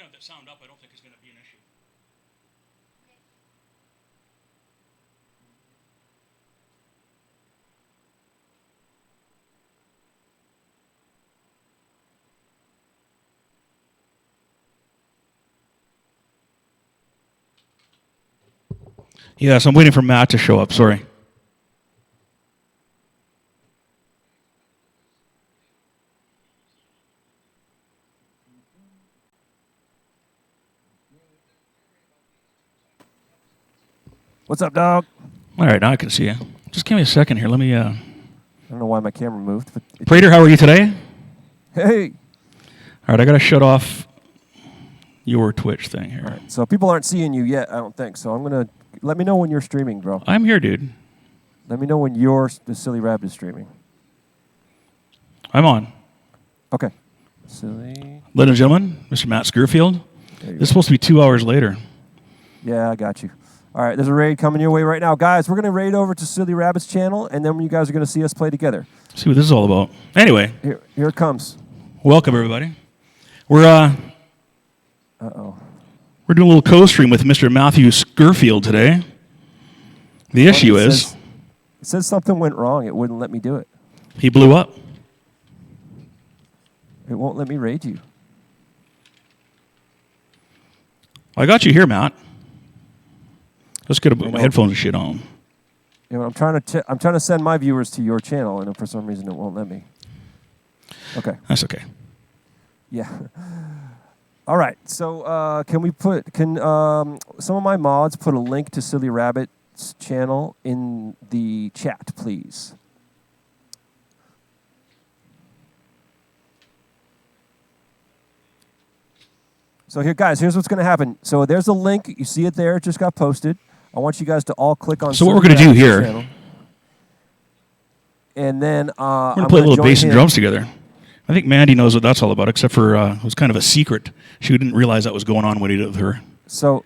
have that sound up, I don't think it's going to be an issue. Yes, I'm waiting for Matt to show up. Sorry. What's up, dog? All right, now I can see you. Just give me a second here. Let me. I don't know why my camera moved. But Prater, how are you today? Hey. All right, I got to shut off your Twitch thing here. All right, so people aren't seeing you yet, I don't think. So I'm going to... Let me know when you're streaming, bro. I'm here, dude. Let me know when the Silly Rabbit is streaming. I'm on. Okay. Silly... Ladies and gentlemen, Mr. MattScurfield. This is supposed to be 2 hours later. Yeah, I got you. All right, there's a raid coming your way right now. Guys, we're going to raid over to Silly Rabbit's channel, and then you guys are going to see us play together. See what this is all about. Anyway. Here it comes. Welcome, everybody. We're Uh-oh. We're doing a little co-stream with Mr. MattScurfield today. The issue is... It says something went wrong. It wouldn't let me do it. He blew up. It won't let me raid you. I got you here, Matt. Let's get my headphones and shit on. You know, I'm trying to send my viewers to your channel, and for some reason it won't let me. Okay. That's okay. Yeah. All right. So can some of my mods put a link to Silly Rabbit's channel in the chat, please? So here, guys, here's what's going to happen. So there's a link. You see it there. It just got posted. I want you guys to all click on. So what we're going to do here, channel. And then we're going to play a little bass and drums together. I think Mandy knows what that's all about, except for it was kind of a secret. She didn't realize that was going on when he did it with her. So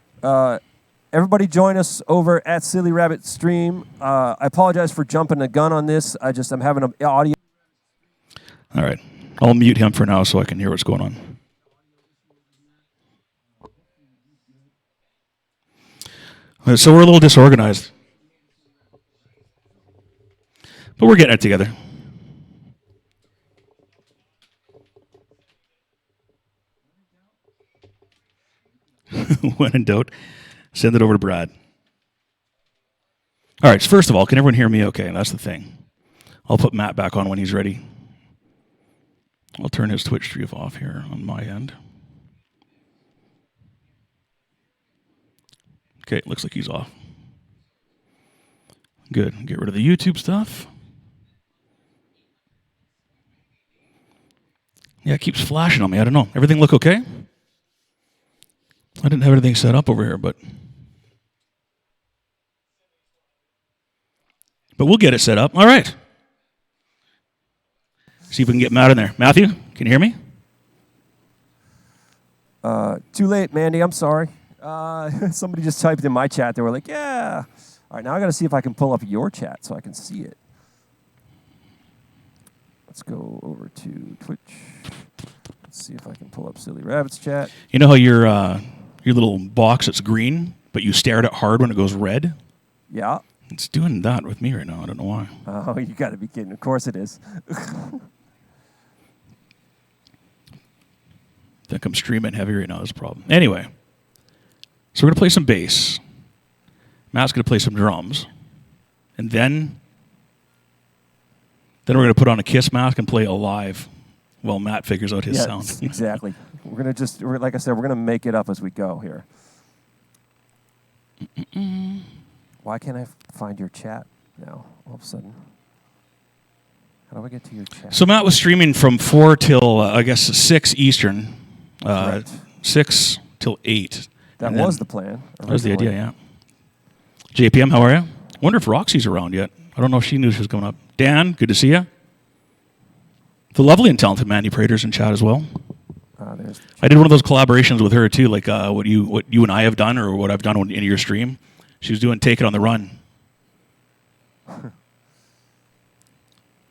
everybody join us over at Silly Rabbit Stream. I apologize for jumping the gun on this. I'm having an audio. All right. I'll mute him for now so I can hear what's going on. So we're a little disorganized. But we're getting it together. When in doubt, send it over to Brad. All right, so first of all, can everyone hear me okay? That's the thing. I'll put Matt back on when he's ready. I'll turn his Twitch stream off here on my end. Okay, looks like he's off. Good. Get rid of the YouTube stuff. Yeah, it keeps flashing on me. I don't know. Everything look okay? I didn't have anything set up over here, but we'll get it set up. All right. See if we can get Matt in there. Matthew, can you hear me? Too late, Mandy. I'm sorry. Somebody just typed in my chat. They were like, yeah. All right, now I got to see if I can pull up your chat so I can see it. Let's go over to Twitch. Let's see if I can pull up Silly Rabbit's chat. You know how your little box that's green, but you stare at it hard when it goes red? Yeah. It's doing that with me right now. I don't know why. Oh, you got to be kidding. Of course it is. I think I'm streaming heavy right now. That's a problem. Anyway, so we're going to play some bass. Matt's going to play some drums. And then we're going to put on a Kiss mask and play alive while Matt figures out his sound. Exactly. We're going to like I said, we're going to make it up as we go here. Why can't I find your chat now all of a sudden? How do I get to your chat? So Matt was streaming from 4 till, I guess, 6 Eastern. Right. 6 till 8. That was the plan. Originally. That was the idea, yeah. JPM, how are you? Wonder if Roxy's around yet. I don't know if she knew she was coming up. Dan, good to see you. The lovely and talented Mandy Prater's in chat as well. I did one of those collaborations with her too, like what you and I have done, or what I've done in your stream. She was doing "Take It on the Run."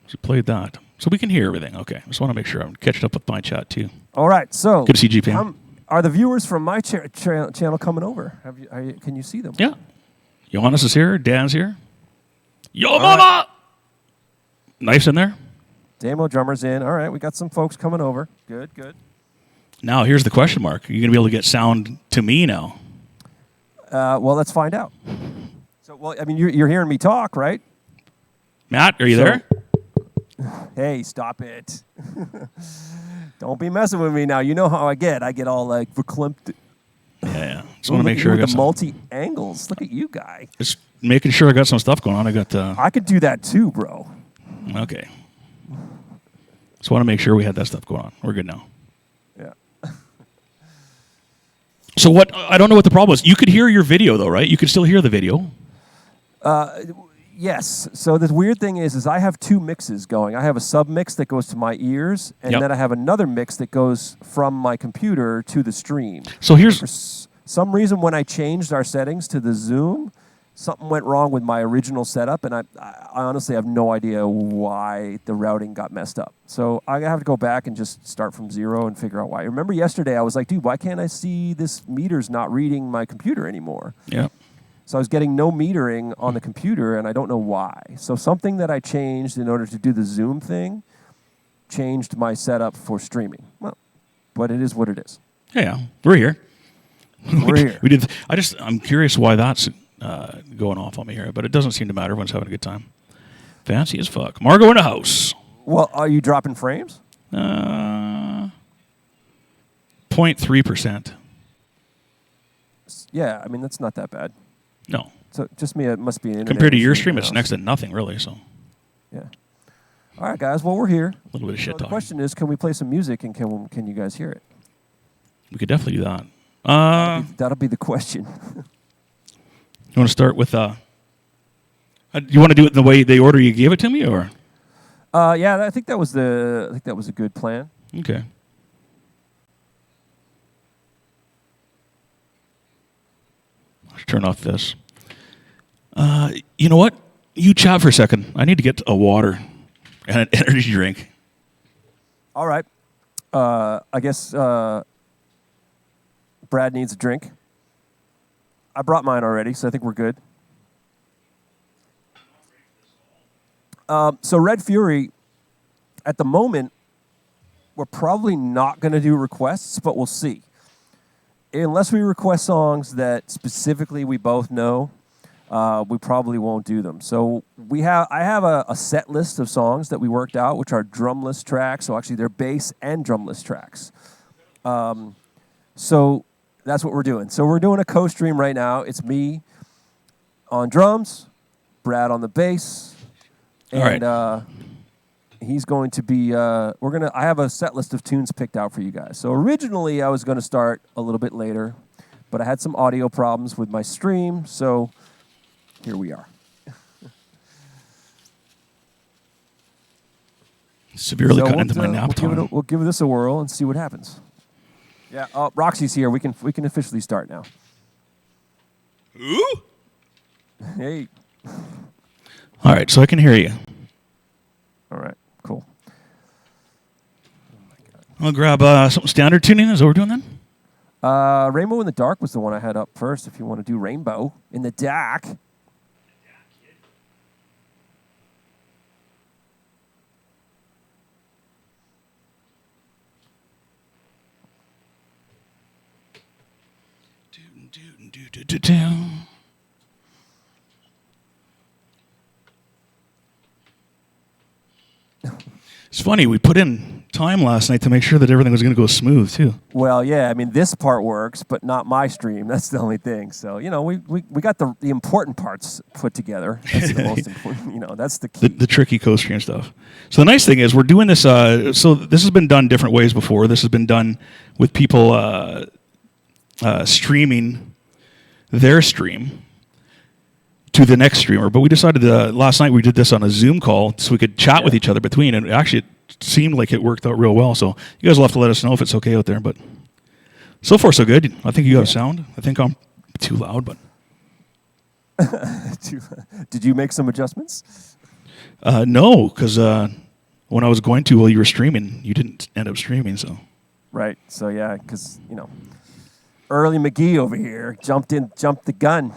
She played that, so we can hear everything. Okay, I just want to make sure I'm catching up with my chat too. All right, so good to see GPM. Are the viewers from my channel coming over? Can you see them? Yeah. Johannes is here. Dan's here. Yo, All mama! right. Knife's in there. Damo drummer's in. All right, we got some folks coming over. Good, good. Now, here's the question mark. Are you going to be able to get sound to me now? Well, let's find out. So, well, I mean, you're hearing me talk, right? Matt, are you there? Hey, stop it. Don't be messing with me now. You know how I get. I get all like verklempt. Yeah. Just want to make sure I got the some. multi-angles. Look at you, guy. Just making sure I got some stuff going on. I got. I could do that too, bro. Okay. Just want to make sure we had that stuff going on. We're good now. Yeah. So what? I don't know what the problem was. You could hear your video though, right? You could still hear the video. Yes. So the weird thing is I have two mixes going. I have a sub mix that goes to my ears, and then I have another mix that goes from my computer to the stream. So here's for some reason when I changed our settings to the Zoom, something went wrong with my original setup, and I honestly have no idea why the routing got messed up. So I have to go back and just start from zero and figure out why. Remember yesterday I was like, dude, why can't I see this meter's not reading my computer anymore? Yeah. So I was getting no metering on the computer, and I don't know why. So something that I changed in order to do the Zoom thing changed my setup for streaming. Well, but it is what it is. Yeah, we're here. We're here. We did. I'm curious why that's going off on me here, but it doesn't seem to matter. Everyone's having a good time. Fancy as fuck. Margo in the house. Well, are you dropping frames? 0.3%. Yeah, I mean that's not that bad. No. So just me, it must be an internet compared to your issue stream, in it's the next house. to nothing really. So Yeah. All right, guys. Well, we're here. a little bit of shit So the talking. question is, can we play some music, and can you guys hear it? We could definitely do that. That'll be the question. You want to start with? You want to do it in the way the order you gave it to me, or? Yeah, I think that was a good plan. Okay. Let's turn off this. You know what? You chat for a second. I need to get a water and an energy drink. All right. I guess Brad needs a drink. I brought mine already, so I think we're good. So Red Fury, at the moment, we're probably not going to do requests, but we'll see. Unless we request songs that specifically we both know, we probably won't do them. So I have a set list of songs that we worked out, which are drumless tracks. So actually, they're bass and drumless tracks. So that's what we're doing. So we're doing a co-stream right now. It's me on drums, Brad on the bass, and he's going to be. I have a set list of tunes picked out for you guys. So originally, I was going to start a little bit later, but I had some audio problems with my stream, so here we are. Severely cut into my nap time. We'll give this a whirl and see what happens. Yeah, Roxy's here. We can officially start now. Ooh. Hey. All right, so I can hear you. All right, cool. I'll grab something standard tuning. Is that what we're doing then? Rainbow in the Dark was the one I had up first. If you want to do Rainbow in the Dark. It's funny, we put in time last night to make sure that everything was going to go smooth, too. Well, yeah, I mean, this part works, but not my stream. That's the only thing. So, we got the important parts put together. That's the most important, that's the key. The tricky co-stream stuff. So the nice thing is we're doing this, so this has been done different ways before. This has been done with people streaming their stream to the next streamer. But we decided last night we did this on a Zoom call so we could chat with each other between, and actually it seemed like it worked out real well. So you guys will have to let us know if it's okay out there. But so far, so good. I think you got a sound. I think I'm too loud, but... Did you make some adjustments? No, because when I was going to while you were streaming, you didn't end up streaming, so... Right. So, yeah, because, Early McGee over here jumped the gun.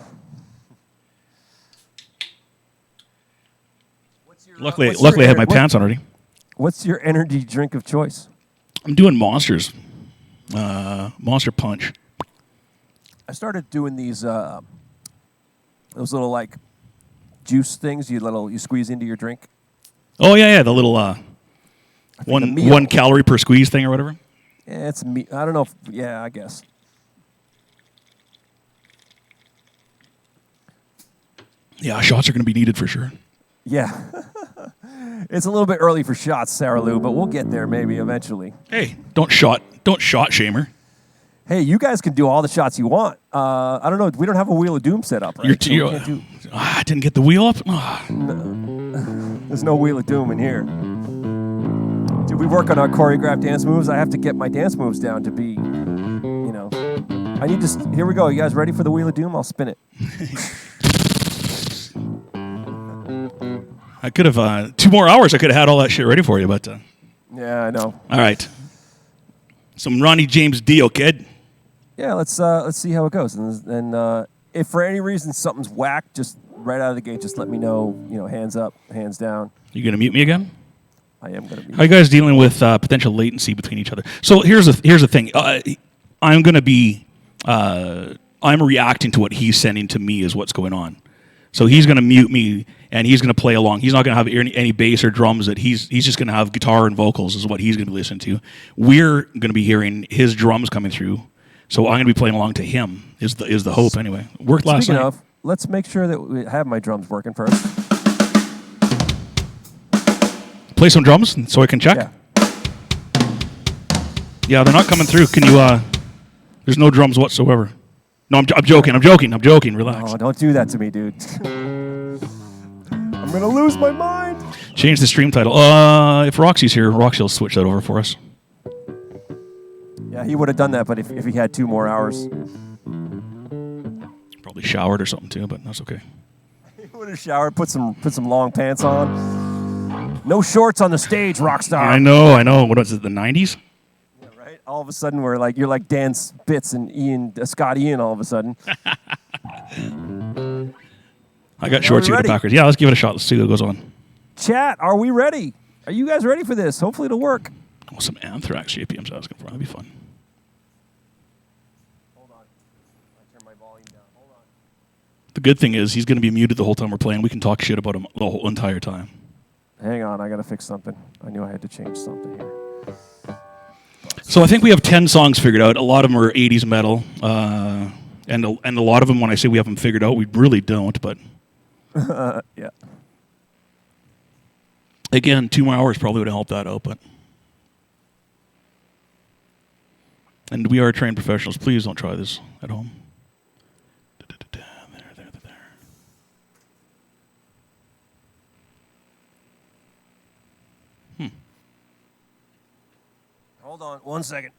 Luckily, I have my pants on already. What's your energy drink of choice? I'm doing Monsters. Monster Punch. I started doing these those little like juice things you squeeze into your drink. Oh yeah, the little 1 calorie per squeeze thing or whatever. Yeah, it's me. I don't know. I guess. Yeah, shots are going to be needed for sure. Yeah. It's a little bit early for shots, Sarah Lou, but we'll get there maybe eventually. Hey, don't shot shamer. Hey, you guys can do all the shots you want. I don't know. We don't have a Wheel of Doom set up, right? I didn't get the wheel up. No. There's no Wheel of Doom in here. Dude, we work on our choreographed dance moves. I have to get my dance moves down to be, I need to. Here we go. You guys ready for the Wheel of Doom? I'll spin it. I could have 2 more hours. I could have had all that shit ready for you, but yeah, I know. All right, some Ronnie James Dio, kid. Yeah, let's see how it goes, and if for any reason something's whack, just right out of the gate, just let me know. Hands up, hands down. You gonna mute me again? I am gonna mute. How are you guys dealing with potential latency between each other? So here's the thing. I'm gonna be. I'm reacting to what he's sending to me is what's going on. So he's going to mute me, and he's going to play along. He's not going to have any bass or drums. That he's just going to have guitar and vocals is what he's going to listen to. We're going to be hearing his drums coming through. So I'm going to be playing along to him. Is the hope anyway? Worked last night. Speaking of, let's make sure that we have my drums working first. Play some drums so I can check. Yeah, they're not coming through. Can you? There's no drums whatsoever. No, I'm joking. Relax. Oh, don't do that to me, dude. I'm going to lose my mind. Change the stream title. If Roxy's here, Roxy will switch that over for us. Yeah, he would have done that, but if he had 2 more hours. Probably showered or something too, but that's okay. He would have showered, put some long pants on. No shorts on the stage, Rockstar. I know. What was it, the 90s? All of a sudden, you're like Dan Spitz and Scott Ian. All of a sudden, I got shorts here backwards. Yeah, let's give it a shot. Let's see what goes on. Chat, are we ready? Are you guys ready for this? Hopefully, it'll work. Oh, some Anthrax JPM's asking for. That'd be fun. Hold on, I turn my volume down. Hold on. The good thing is he's going to be muted the whole time we're playing. We can talk shit about him the whole entire time. Hang on, I got to fix something. I knew I had to change something here. So I think we have 10 songs figured out. A lot of them are 80s metal, and a lot of them, when I say we have them figured out, we really don't. But yeah. Again, 2 more hours probably would have helped that out. And we are trained professionals. Please don't try this at home. There. Hold on 1 second.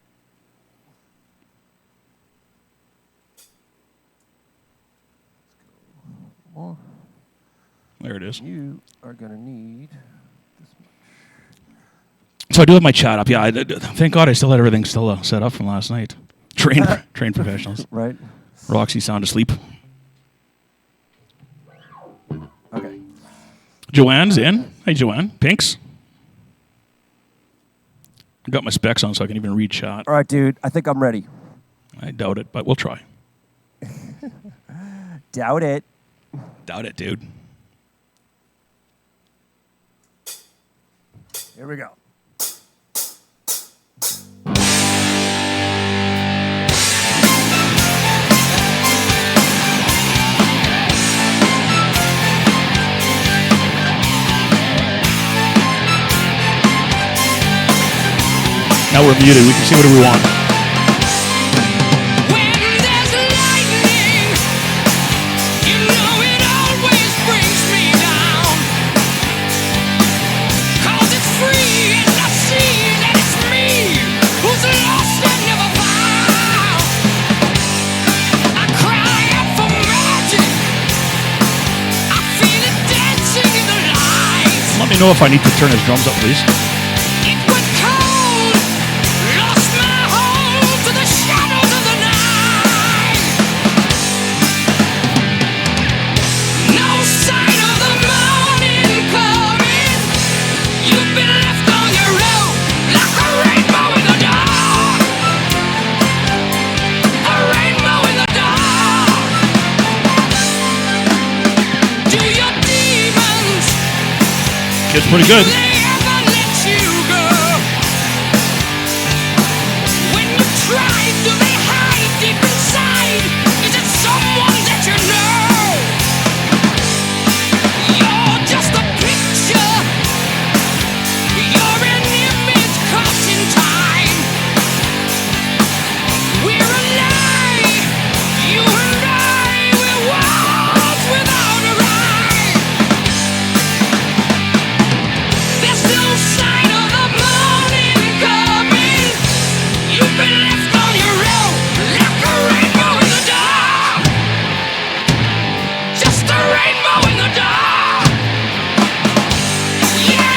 More. There it is. You are going to need this much. So I do have my chat up. Yeah, thank God I still had everything set up from last night. Trained professionals. Right. Roxy sound asleep. Okay. Joanne's in. Hey, Joanne. Pinks. I got my specs on so I can even read chat. All right, dude. I think I'm ready. I doubt it, but we'll try. Doubt it. Doubt it, dude. Here we go. Now we're muted. We can see whatever we want. When there's lightning, you know it always brings me down. 'Cause it's free and I see that it's me who's lost and never found. I cry out for magic. I feel it dancing in the light. Let me know if I need to turn his drums up, please. It went cold, lost my home to the shadows of the night. It's pretty good. Will they ever let you go? When you try, do they hide deep inside? Is it someone that you know? You're just a picture. You're an image caught in time. We're a lie. You and I, we're walls without a rhyme. There's no sign of the morning coming. You've been left on your own, like a rainbow in the dark. Just a rainbow in the dark. Yeah.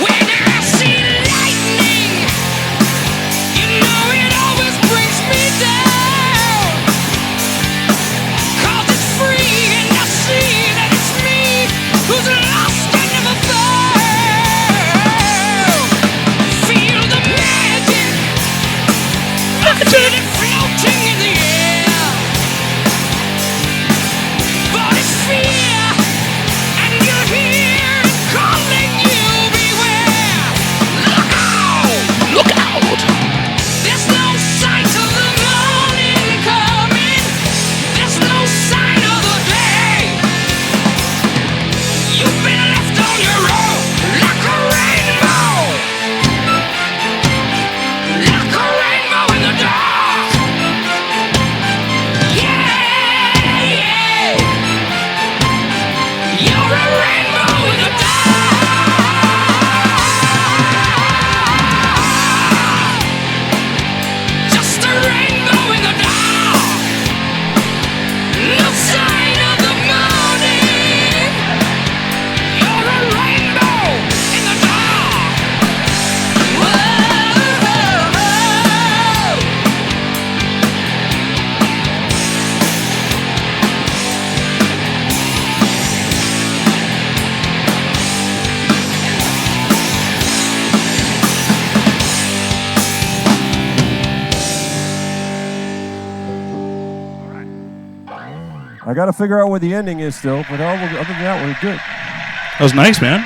When I see lightning, you know it always brings me down. 'Cause it's free and I see that it's me who's lost and never found. Feel the magic, I feel it floating in the air. But it's fear, and you're here calling you beware. Look out! Look out! There's no sign of the morning coming. There's no sign of the day. You've been left on your own, like a rainbow. Like a rainbow in the dark. Yeah, yeah. You're a rainbow in the dark. Just a rainbow in the dark. No sign of the morning. You're a rainbow in the dark. Whoa. I got to figure out where the ending is still, but other than that, we're good. That was nice, man.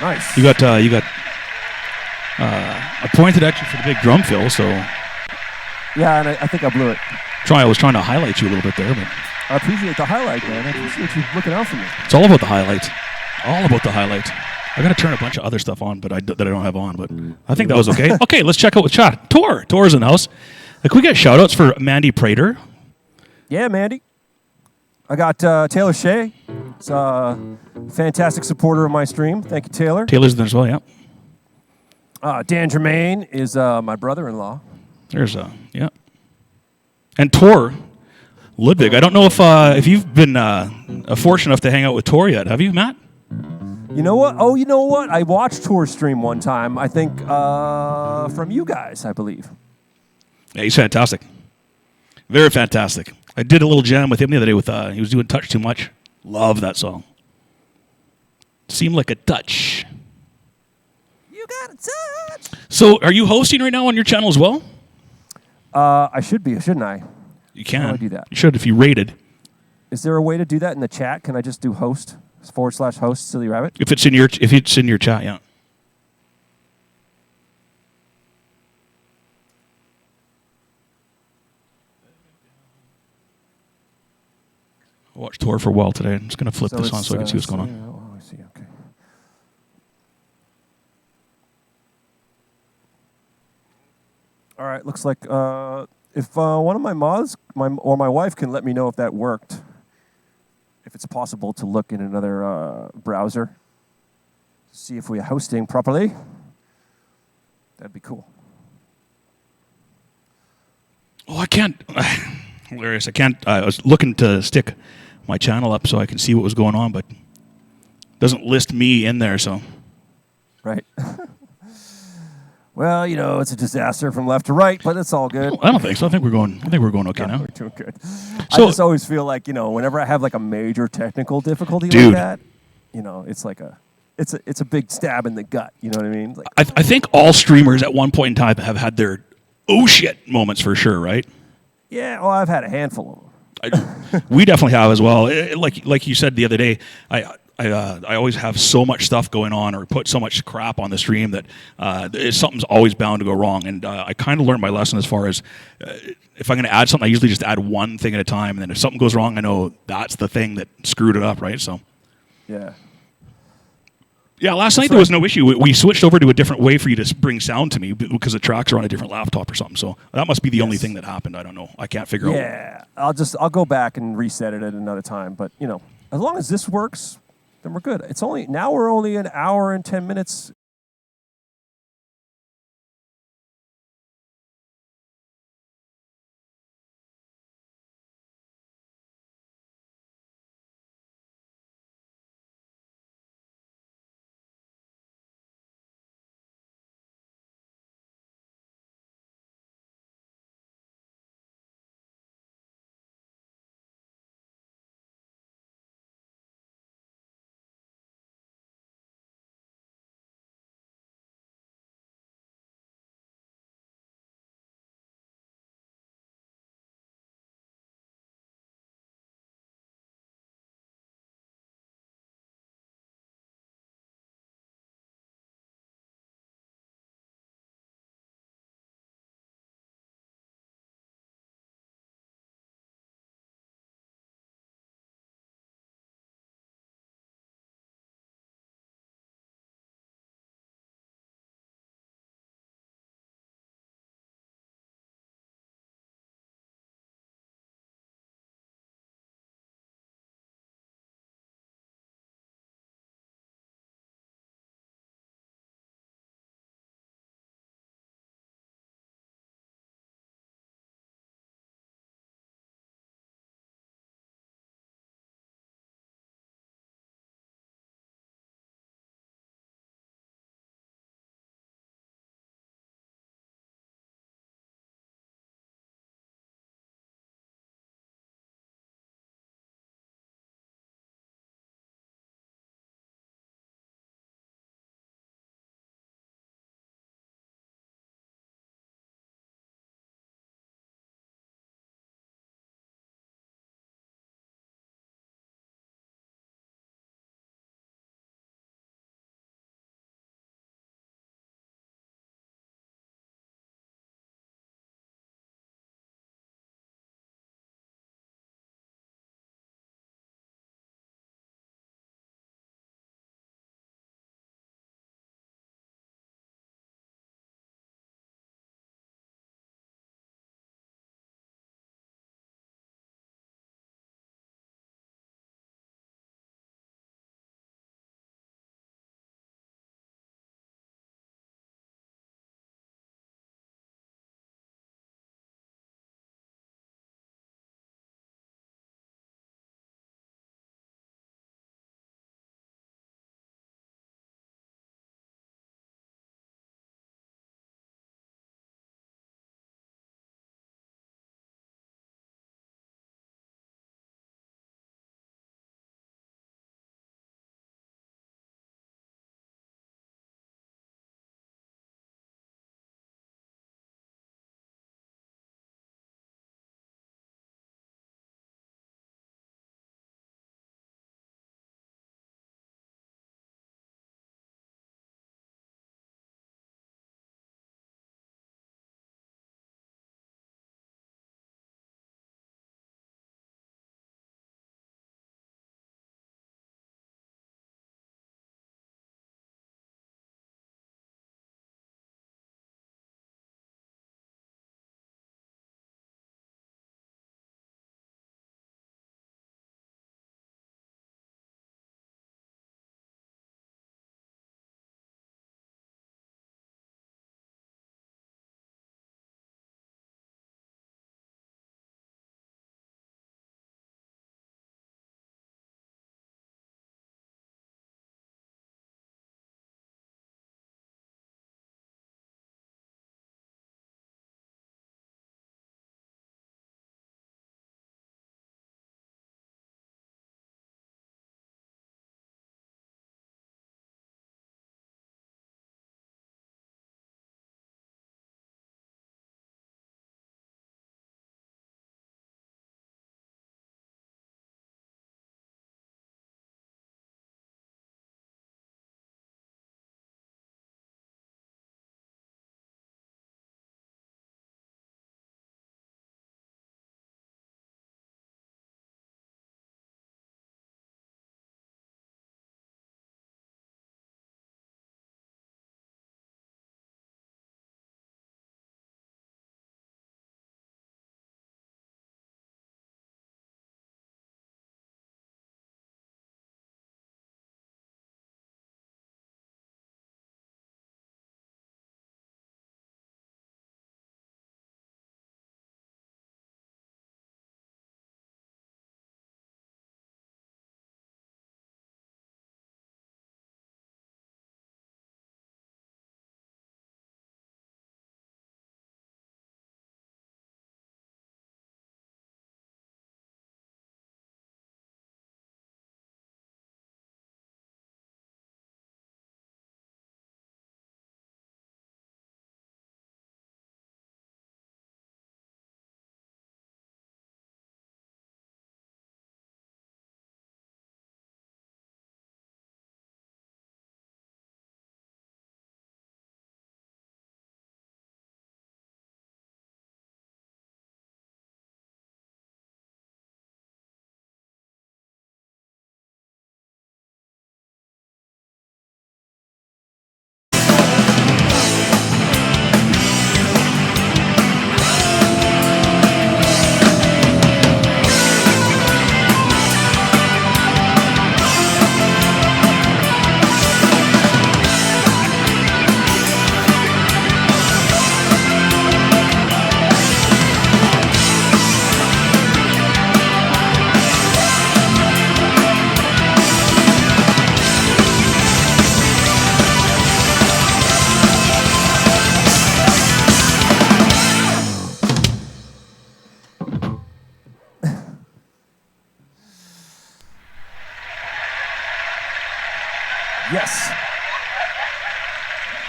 Nice. You got appointed actually for the big drum fill, so Yeah, and I think I blew it. I was trying to highlight you a little bit there, but I appreciate the highlight, man. I appreciate you looking out for me. it's all about the highlights. All about the highlights. I gotta turn a bunch of other stuff on, but that I don't have on. But I think that was okay. Okay, let's check out with chat. Tor's in the house. Like, we got shout outs for Mandy Prater. Yeah, Mandy. I got Taylor Shea. He's a fantastic supporter of my stream. Thank you, Taylor. Taylor's there as well, yeah. Dan Germain is my brother-in-law. There's yeah. And Tor Ludwig. I don't know if you've been fortunate enough to hang out with Tor yet. Have you, Matt? You know what? Oh, you know what? I watched Tor stream one time. I think from you guys, I believe. Yeah, he's fantastic. Very fantastic. I did a little jam with him the other day with he was doing Touch Too Much. Love that song. Seemed like a touch. You got a touch. So, are you hosting right now on your channel as well? I should be, shouldn't I? You can. How do I do that? You should if you rated. Is there a way to do that in the chat? Can I just do host /host Silly Rabbit? If it's in your chat, yeah. I watched Tor for a while today. I'm just going to flip this on so I can see what's going on. Oh, I see. Okay. All right. Looks like if one of my mods, or my wife, can let me know if that worked. if it's possible to look in another browser to see if we're hosting properly. That'd be cool. Oh, I can't. Hilarious. I can't. I was looking to stick my channel up so I can see what was going on, but it doesn't list me in there, so. Right. Well, you know, it's a disaster from left to right, but it's all good. I don't think so. I think we're going okay now. We're doing good. I So- just always feel like, you know, whenever I have like a major technical difficulty Dude. like that, you know, it's like it's a big stab in the gut. You know what I mean? Like, I think all streamers at one point in time have had their oh shit moments for sure, right? yeah, well, I've had a handful of them. We definitely have as well. Like you said the other day, I always have so much stuff going on or put so much crap on the stream that something's always bound to go wrong. And I kind of learned my lesson as far as if I'm going to add something, I usually just add one thing at a time. And then if something goes wrong, I know that's the thing that screwed it up, right? So. Yeah. Yeah, last night there was no issue. We switched over to a different way for you to bring sound to me because the tracks are on a different laptop or something. So that must be the only thing that happened. I don't know. I can't figure out. Yeah. I'll go back and reset it at another time. But, you know, as long as this works, then we're good. We're only an hour and 10 minutes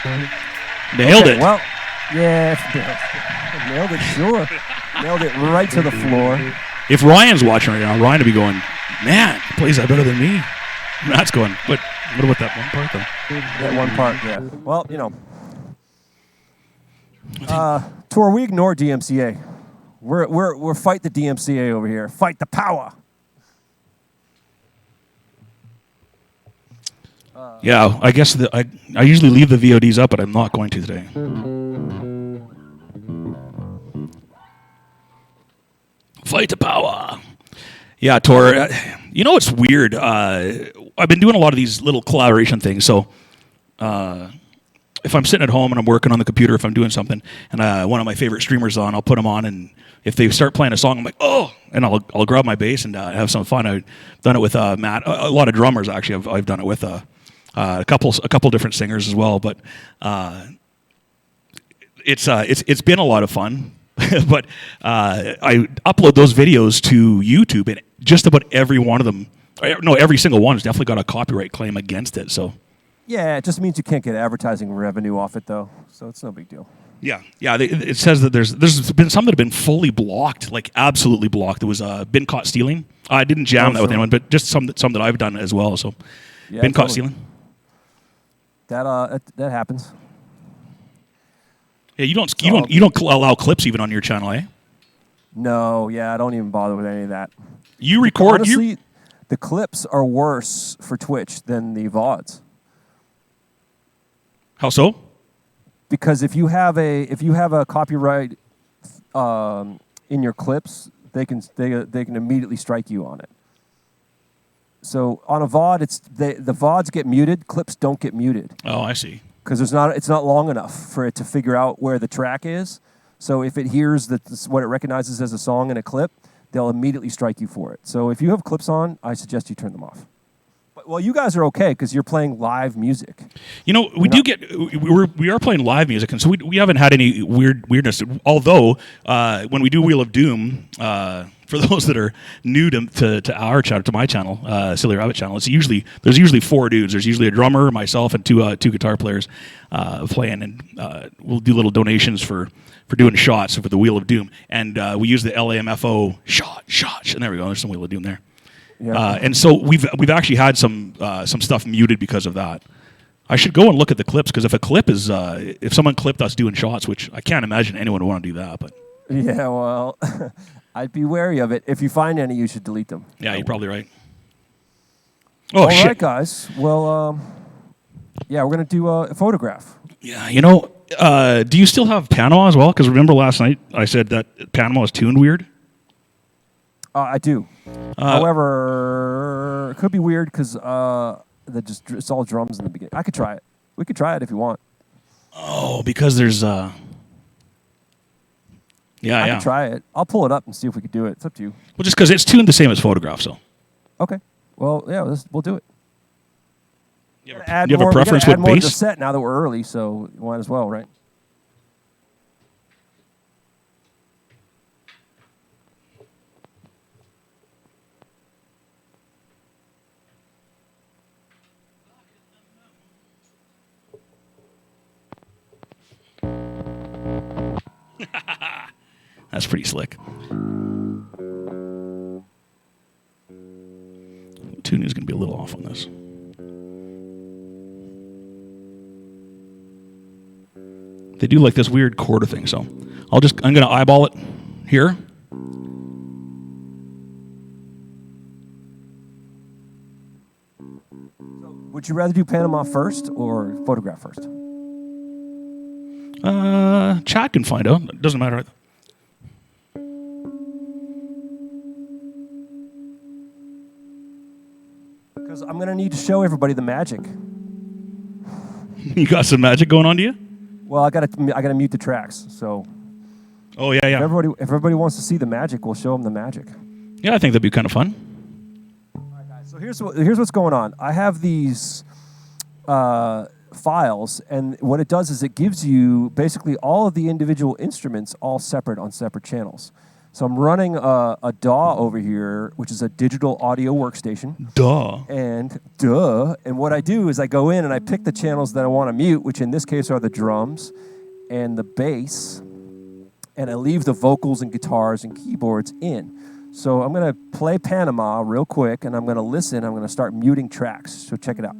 Nailed Okay, it. well, yeah, nailed it, sure. Nailed it right to the floor. If Ryan's watching right now, Ryan would be going, man, he plays that better than me. Matt's going, but what about that one part, though? That one part, yeah. Well, Tor, we ignore DMCA. We're fight the DMCA over here. Fight the power. Yeah, I guess I usually leave the VODs up, but I'm not going to today. Fight the power. Yeah, Tor. It's weird. I've been doing a lot of these little collaboration things. So if I'm sitting at home and I'm working on the computer, if I'm doing something, and one of my favorite streamers on, I'll put them on, and if they start playing a song, I'm like, oh, and I'll grab my bass and have some fun. I've done it with Matt. A lot of drummers actually. I've done it with a couple different singers as well. But it's been a lot of fun. But I upload those videos to YouTube, and just about every one of them, every single one has definitely got a copyright claim against it. So Yeah, it just means you can't get advertising revenue off it, though. So it's no big deal. yeah. It says that there's been some that have been fully blocked, like absolutely blocked. It was been caught stealing. I didn't jam that with anyone, but just some that I've done as well. So Yeah, been caught totally. stealing. That happens. Yeah, you don't allow clips even on your channel, eh? No, yeah, I don't even bother with any of that. You record. Honestly, the clips are worse for Twitch than the VODs. How so? Because if you have a copyright in your clips, they can immediately strike you on it. So on a VOD, the VODs get muted, clips don't get muted. Oh, I see. Because it's not long enough for it to figure out where the track is. So if it hears what it recognizes as a song in a clip, they'll immediately strike you for it. So if you have clips on, I suggest you turn them off. Well, you guys are okay because you're playing live music. We are playing live music, and so we haven't had any weirdness. Although when we do Wheel of Doom, for those that are new to our channel, to my channel, Silly Rabbit channel, there's usually four dudes. There's usually a drummer, myself, and two guitar players playing, and we'll do little donations for doing shots for the Wheel of Doom, and we use the LAMFO shot, and there we go. There's some Wheel of Doom there. Yeah. And so we've actually had some stuff muted because of that. I should go and look at the clips, because if a clip is if someone clipped us doing shots, which I can't imagine anyone would want to do that, but Yeah, well, I'd be wary of it. If you find any, you should delete them. yeah, you're probably right. Oh All shit! right, guys. Well, yeah, we're gonna do a photograph. Yeah, do you still have Panama as well? Because remember last night I said that Panama is tuned weird. I do. However, it could be weird because it's all drums in the beginning. I could try it. We could try it if you want. Oh, because there's I could try it. I'll pull it up and see if we could do it. It's up to you. Well, just because it's tuned the same as photograph, so. Okay. Well, yeah, we'll do it. Do you have a preference we gotta with add more to the bass? set now that we're early, so you might as well, right? That's pretty slick. Tuning is going to be a little off on this. They do like this weird quarter thing, so I'm going to eyeball it here. Would you rather do Panama first or photograph first? Chat can find out. It doesn't matter. Because I'm going to need to show everybody the magic. You got some magic going on to you? Well, I got to mute the tracks. So Oh, yeah. if everybody wants to see the magic, we'll show them the magic. Yeah, I think that'd be kind of fun. So here's what's going on. I have these files, and what it does is it gives you basically all of the individual instruments all separate on separate channels. So I'm running a DAW over here, which is a digital audio workstation. Duh. And what I do is I go in and I pick the channels that I want to mute, which in this case are the drums and the bass, and I leave the vocals and guitars and keyboards in. So I'm going to play Panama real quick, and I'm going to listen. I'm going to start muting tracks. So check it out.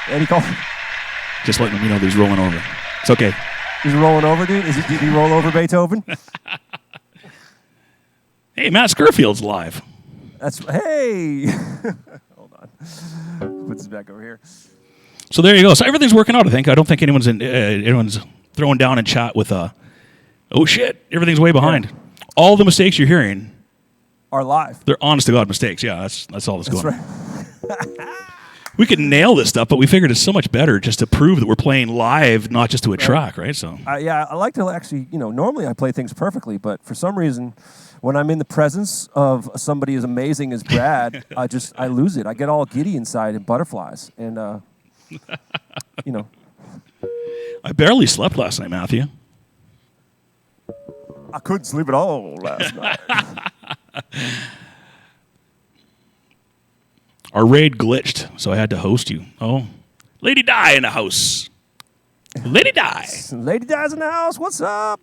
Any call? Just letting me know that he's rolling over. It's okay. He's rolling over, dude? Did he roll over Beethoven? Hey, MattScurfield's live. Hey! Hold on. Put this back over here. So there you go. So everything's working out, I think. I don't think anyone's throwing down in chat with, oh, shit, everything's way behind. Yeah. All the mistakes you're hearing are live. They're honest-to-God mistakes. Yeah, that's all that's going on. Right. We could nail this stuff, but we figured it's so much better just to prove that we're playing live, not just to a track, right? So yeah, I like to actually, normally I play things perfectly, but for some reason, when I'm in the presence of somebody as amazing as Brad, I lose it. I get all giddy inside and butterflies, and I barely slept last night, Matthew. I couldn't sleep at all last night. Our raid glitched, so I had to host you. Oh, Lady Di in the house. Lady Di. Lady Di's in the house. What's up?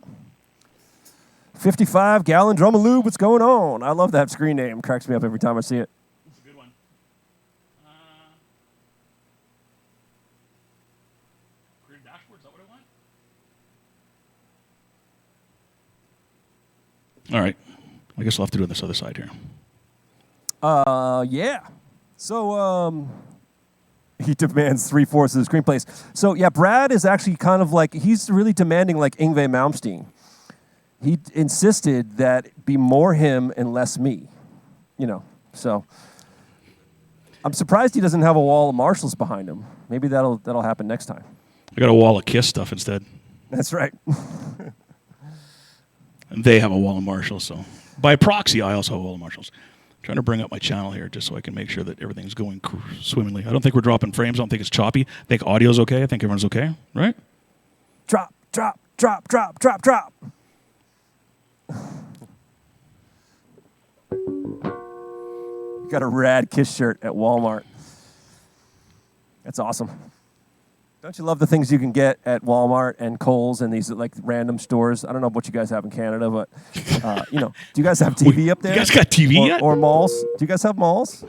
55-gallon drum of lube. What's going on? I love that screen name. Cracks me up every time I see it. That's a good one. Career dashboard, is that what I want? All right. I guess I'll have to do it on this other side here. Yeah. So, he demands 3/4 of the screenplays. So, yeah, Brad is actually kind of like, he's really demanding like Yngwie Malmsteen. He insisted that it be more him and less me, So, I'm surprised he doesn't have a wall of Marshalls behind him. Maybe that'll happen next time. I got a wall of Kiss stuff instead. That's right. And they have a wall of Marshalls, so by proxy, I also have a wall of Marshalls. Trying to bring up my channel here just so I can make sure that everything's going swimmingly. I don't think we're dropping frames. I don't think it's choppy. I think audio's okay. I think everyone's okay, right? Drop, drop, drop, drop, drop, drop. Got a rad Kiss shirt at Walmart. That's awesome. Don't you love the things you can get at Walmart and Kohl's and these like random stores? I don't know what you guys have in Canada, but do you guys have TV up there? You guys got TV yet? Or malls? Do you guys have malls?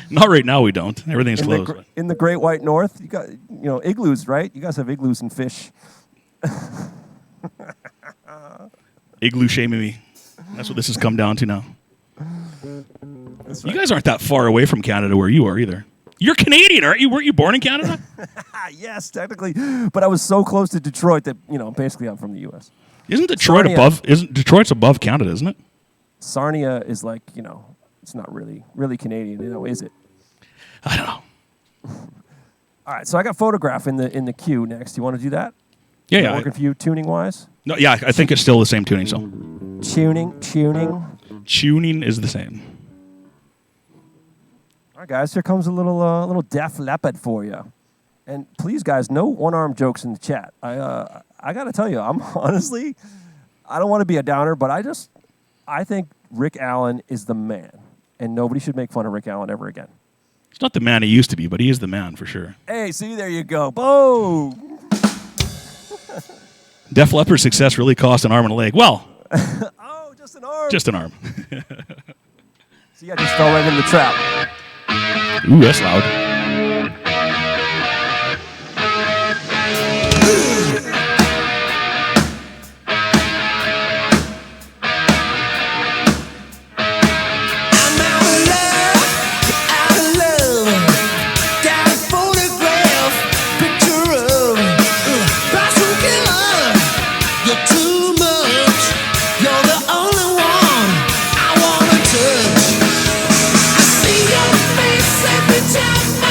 Not right now. We don't. Everything's closed. In the Great White North, you got igloos, right? You guys have igloos and fish. Igloo shaming me. That's what this has come down to now. Right. You guys aren't that far away from Canada where you are either. You're Canadian, aren't you? Weren't you born in Canada? Yes, technically. But I was so close to Detroit that, basically I'm from the U.S. Isn't Detroit Detroit's above Canada, isn't it? Sarnia is like, it's not really Canadian, is it? I don't know. All right, so I got photograph in the queue next. You want to do that? Yeah. Working for you tuning-wise? No, yeah, I think it's still the same tuning, so. Tuning. Tuning is the same. All right, guys, here comes a little Def Leppard for you. And please, guys, no one-arm jokes in the chat. I got to tell you, I'm honestly, I don't want to be a downer, but I think Rick Allen is the man. And nobody should make fun of Rick Allen ever again. He's not the man he used to be, but he is the man for sure. Hey, see, there you go. Boom! Def Leppard's success really cost an arm and a leg. Well. Oh, just an arm. Just an arm. See, I just fell right in the trap. Ooh, that's loud. Every time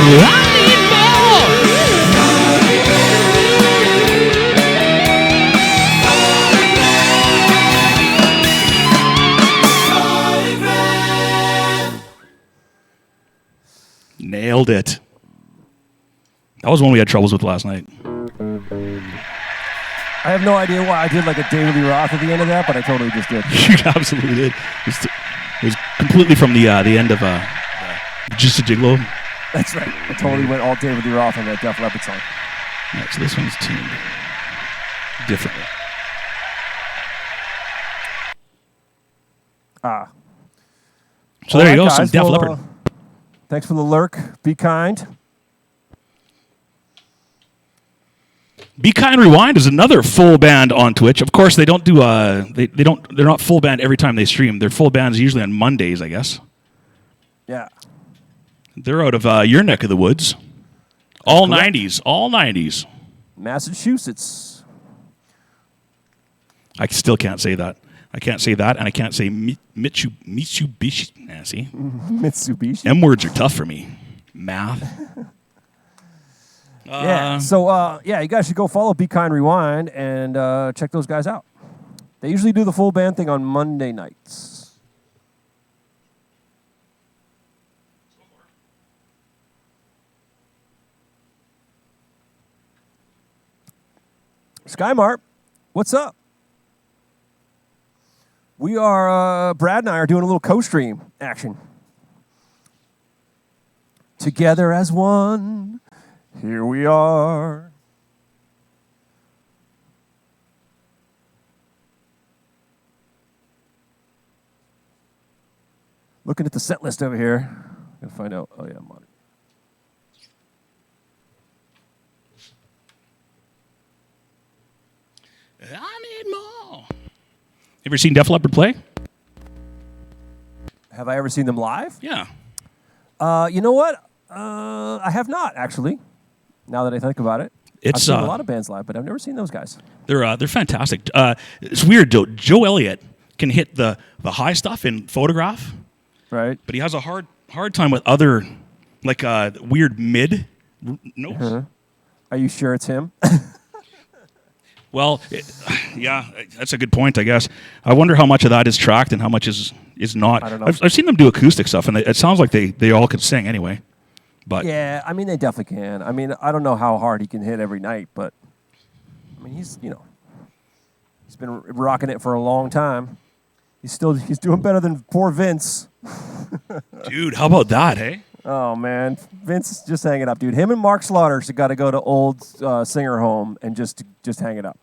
I need more. Nailed it. That was one we had troubles with last night. I have no idea why I did like a David Lee Roth at the end of that, but I totally just did. You absolutely did. It was completely from the end of Just a Gigolo. That's right. I totally went all David Lee Roth on that Def Leppard song. Yeah, so this one's tuned differently. So there you go, Guys, some Def Leppard. Thanks for the lurk. Be kind. Be Kind Rewind is another full band on Twitch. Of course, they don't do they're not full band every time they stream. They're full bands usually on Mondays, I guess. Yeah. They're out of your neck of the woods. All correct. 90s, all 90s. Massachusetts. I still can't say that. I can't say that, and I can't say Mitsubishi. See? Mitsubishi. M words are tough for me. Math. Yeah. So, you guys should go follow Be Kind Rewind and check those guys out. They usually do the full band thing on Monday nights. Skymart, what's up? We are, Brad and I are doing a little co-stream action. Together as one, here we are. Looking at the set list over here. Gonna find out. Oh yeah, I'm on it. I need more. Ever seen Def Leppard play? Have I ever seen them live? Yeah. You know what? I have not actually. Now that I think about it, I've It's seen a lot of bands live, but I've never seen those guys. they're fantastic. It's weird though. Joe Elliott can hit the high stuff in Photograph, Right? but he has a hard time with other like weird mid notes. Uh-huh. Are you sure it's him? Well, yeah, that's a good point, I guess. I wonder how much of that is tracked and how much is not. I don't know. I've seen them do acoustic stuff, and it sounds like they all could sing anyway. But Yeah, I mean they definitely can. I mean I don't know how hard he can hit every night, but I mean he's been rocking it for a long time. He's doing better than poor Vince. dude, how about that, hey? Oh man, Vince is just hang it up, dude. Him and Mark Slaughter's got to go to old Singer Home and just hang it up.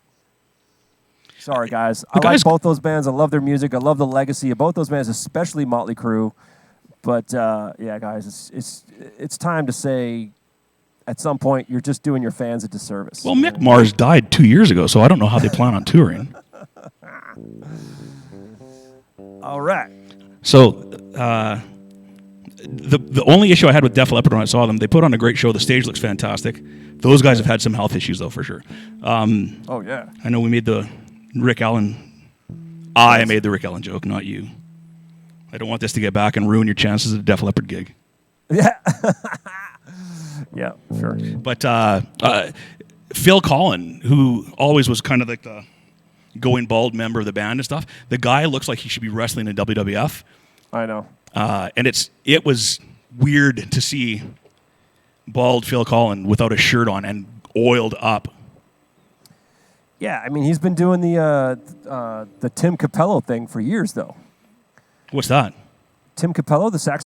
Sorry guys, I like both those bands. I love their music. I love the legacy of both those bands, especially Motley Crue. But yeah, guys, it's time to say, at some point, you're just doing your fans a disservice. Well, Mick Mars died 2 years ago, so I don't know how they plan on touring. All right. So the only issue I had with Def Leppard when I saw them, they put on a great show. The stage looks fantastic. Those guys have had some health issues, though, for sure. Oh, yeah. I know we made the Rick Allen. I made the Rick Allen joke, not you. I don't want this to get back and ruin your chances at a Def Leppard gig. Yeah. Yeah, sure. But Phil Collin, who always was kind of like the going bald member of the band and stuff, the guy looks like he should be wrestling in WWF. I know. And it was weird to see bald Phil Collin without a shirt on and oiled up. Yeah, I mean, he's been doing the Tim Capello thing for years, though. What's that? Tim Capello, the sax.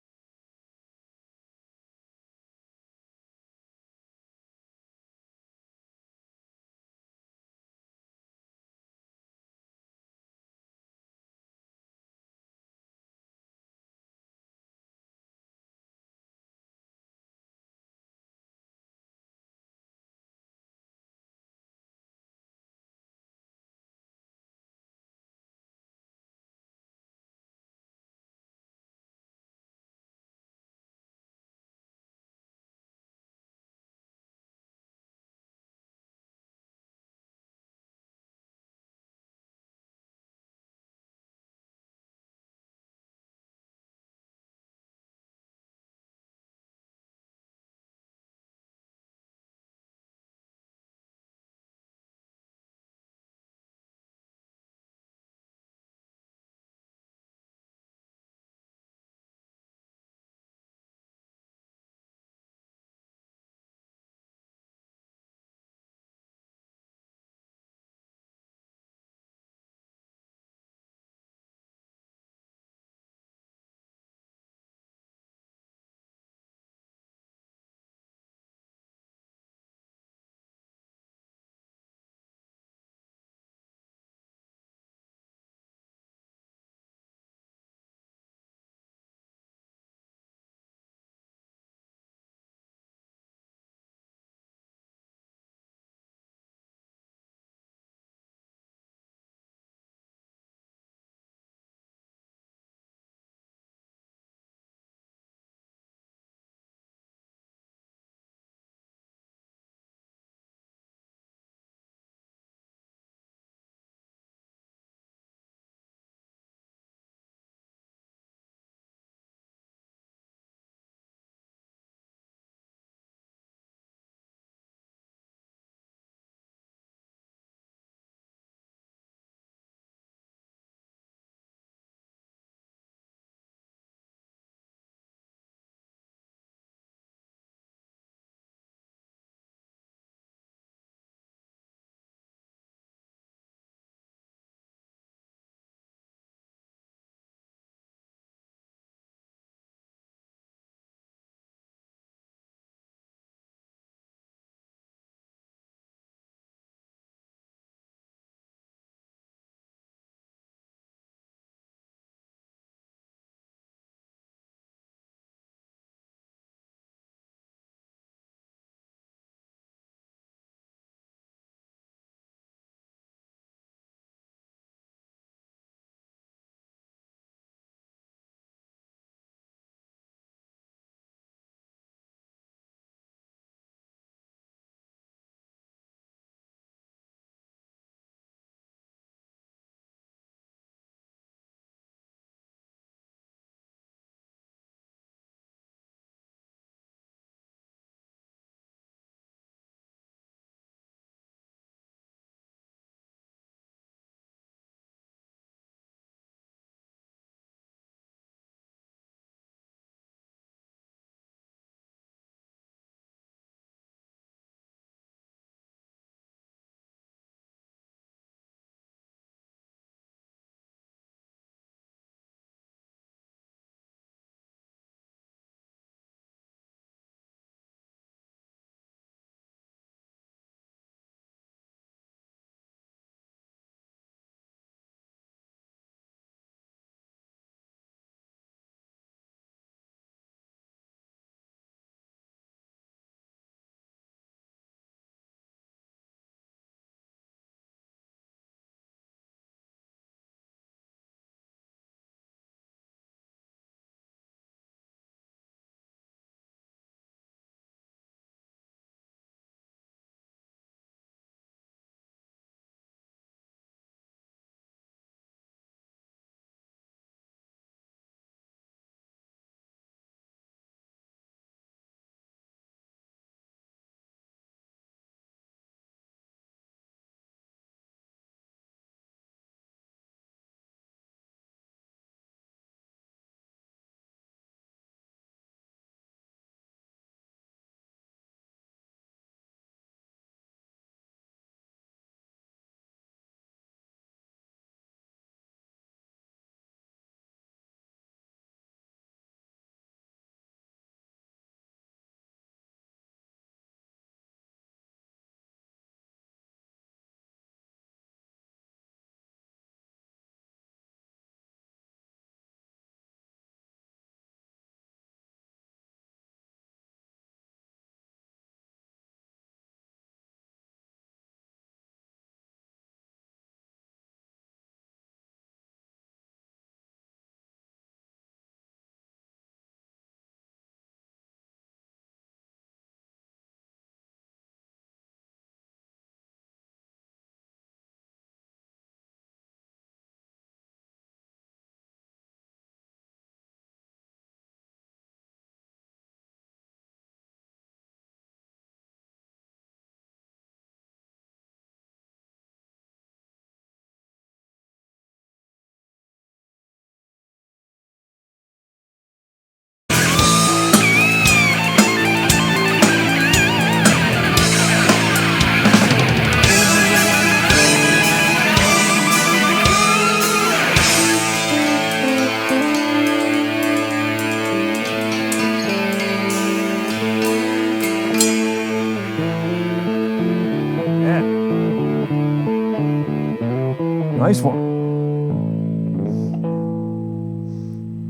Nice one.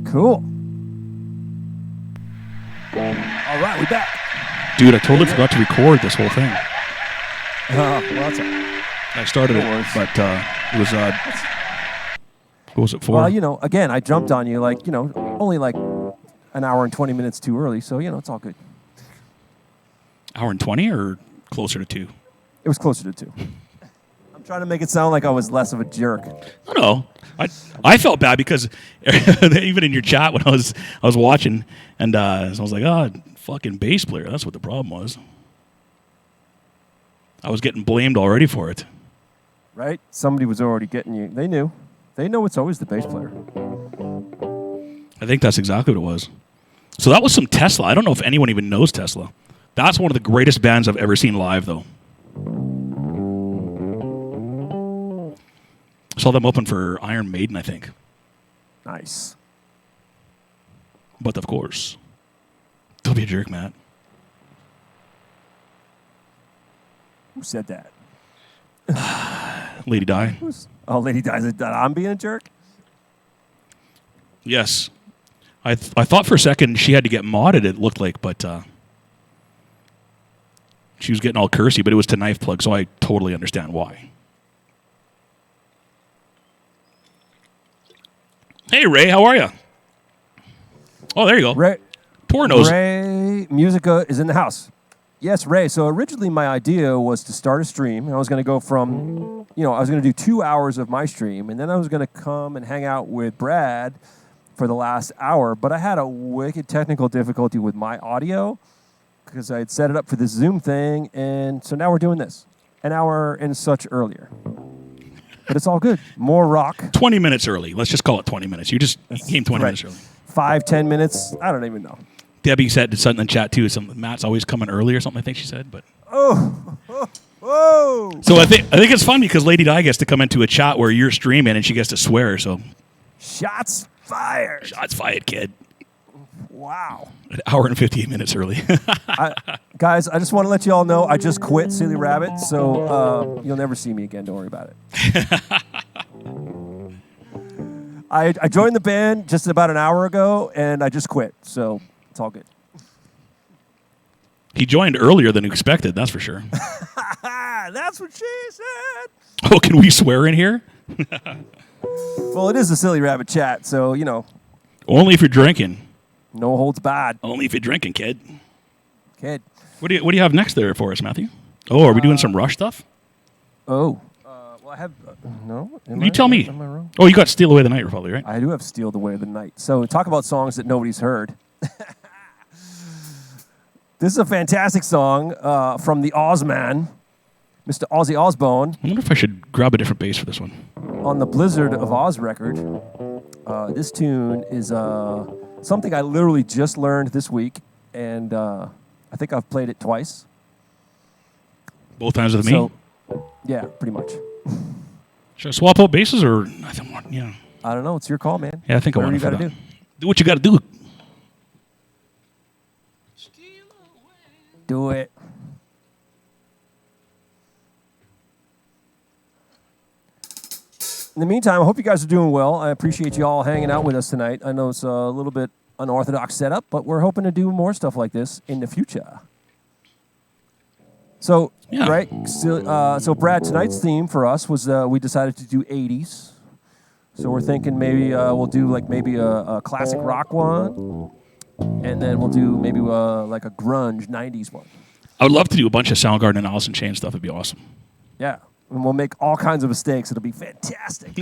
Cool. All right, we back. Dude, I totally forgot to record this whole thing. Well, that's I started No it, worries. but it was, what was it for? well, again, I jumped on you only like an hour and 20 minutes too early, so, it's all good. Hour and 20 or closer to 2? It was closer to 2. I'm trying to make it sound like I was less of a jerk. No. I felt bad because even in your chat when I was watching, and so I was like, fucking bass player. That's what the problem was. I was getting blamed already for it. Right? Somebody was already getting you. They knew. They know it's always the bass player. I think that's exactly what it was. So that was some Tesla. I don't know if anyone even knows Tesla. That's one of the greatest bands I've ever seen live, though. Saw them open for Iron Maiden, I think. Nice. But of course, don't be a jerk, Matt. Who said that? Lady Di. Oh, Lady Di's that I'm being a jerk? Yes. I thought for a second she had to get modded, it looked like, but she was getting all cursy, but it was to Knife Plug, so I totally understand why. Hey, Ray, how are you? Oh, there you go. Ray, Poor nose. Ray Musica is in the house. Yes, Ray. So originally my idea was to start a stream. And I was going to go from, I was going to do 2 hours of my stream, and then I was going to come and hang out with Brad for the last hour. But I had a wicked technical difficulty with my audio because I had set it up for this Zoom thing, and so now we're doing this an hour and such earlier. But it's all good. More rock. 20 minutes early. Let's just call it 20 minutes. You came 20 minutes early. 5-10 minutes. I don't even know. Debbie said something in the chat, too. Matt's always coming early or something, I think she said. But Whoa! So I think it's fun because Lady Di gets to come into a chat where you're streaming and she gets to swear. So Shots fired. shots fired, kid. Wow. An hour and 58 minutes early. Guys, I just want to let you all know I just quit Silly Rabbit, so you'll never see me again. Don't worry about it. I joined the band just about an hour ago, and I just quit, so it's all good. He joined earlier than expected, that's for sure. That's what she said. Oh, can we swear in here? Well, it is a Silly Rabbit chat, so, Only if you're drinking. no holds barred, Only if you're drinking, kid. kid. What do you have next there for us, Matthew? Oh, are we doing some Rush stuff? Oh. Well, I have... no? You tell me. Am I wrong? Oh, you got Steal Away the Night, probably, right? I do have Steal the Way of the Night. So talk about songs that nobody's heard. This is a fantastic song from the Ozman, Mr. Ozzy Osbourne, I wonder if I should grab a different bass for this one. on the Blizzard of Oz record. This tune is something I literally just learned this week, and I think I've played it twice. Both times with me? So, yeah, pretty much. Should I swap out basses or nothing more? Yeah. I don't know. It's your call, man. Yeah, I think I Whatever want you to got to do. do. Do what you got to do. Do it. In the meantime, I hope you guys are doing well. I appreciate you all hanging out with us tonight. I know it's a little bit unorthodox setup, but we're hoping to do more stuff like this in the future. So, Yeah. right? So, Brad, tonight's theme for us was we decided to do 80s. So we're thinking maybe we'll do maybe a classic rock one, and then we'll do maybe like a grunge 90s one. I would love to do a bunch of Soundgarden and Alice in Chains stuff. It'd be awesome. Yeah, and we'll make all kinds of mistakes. It'll be fantastic.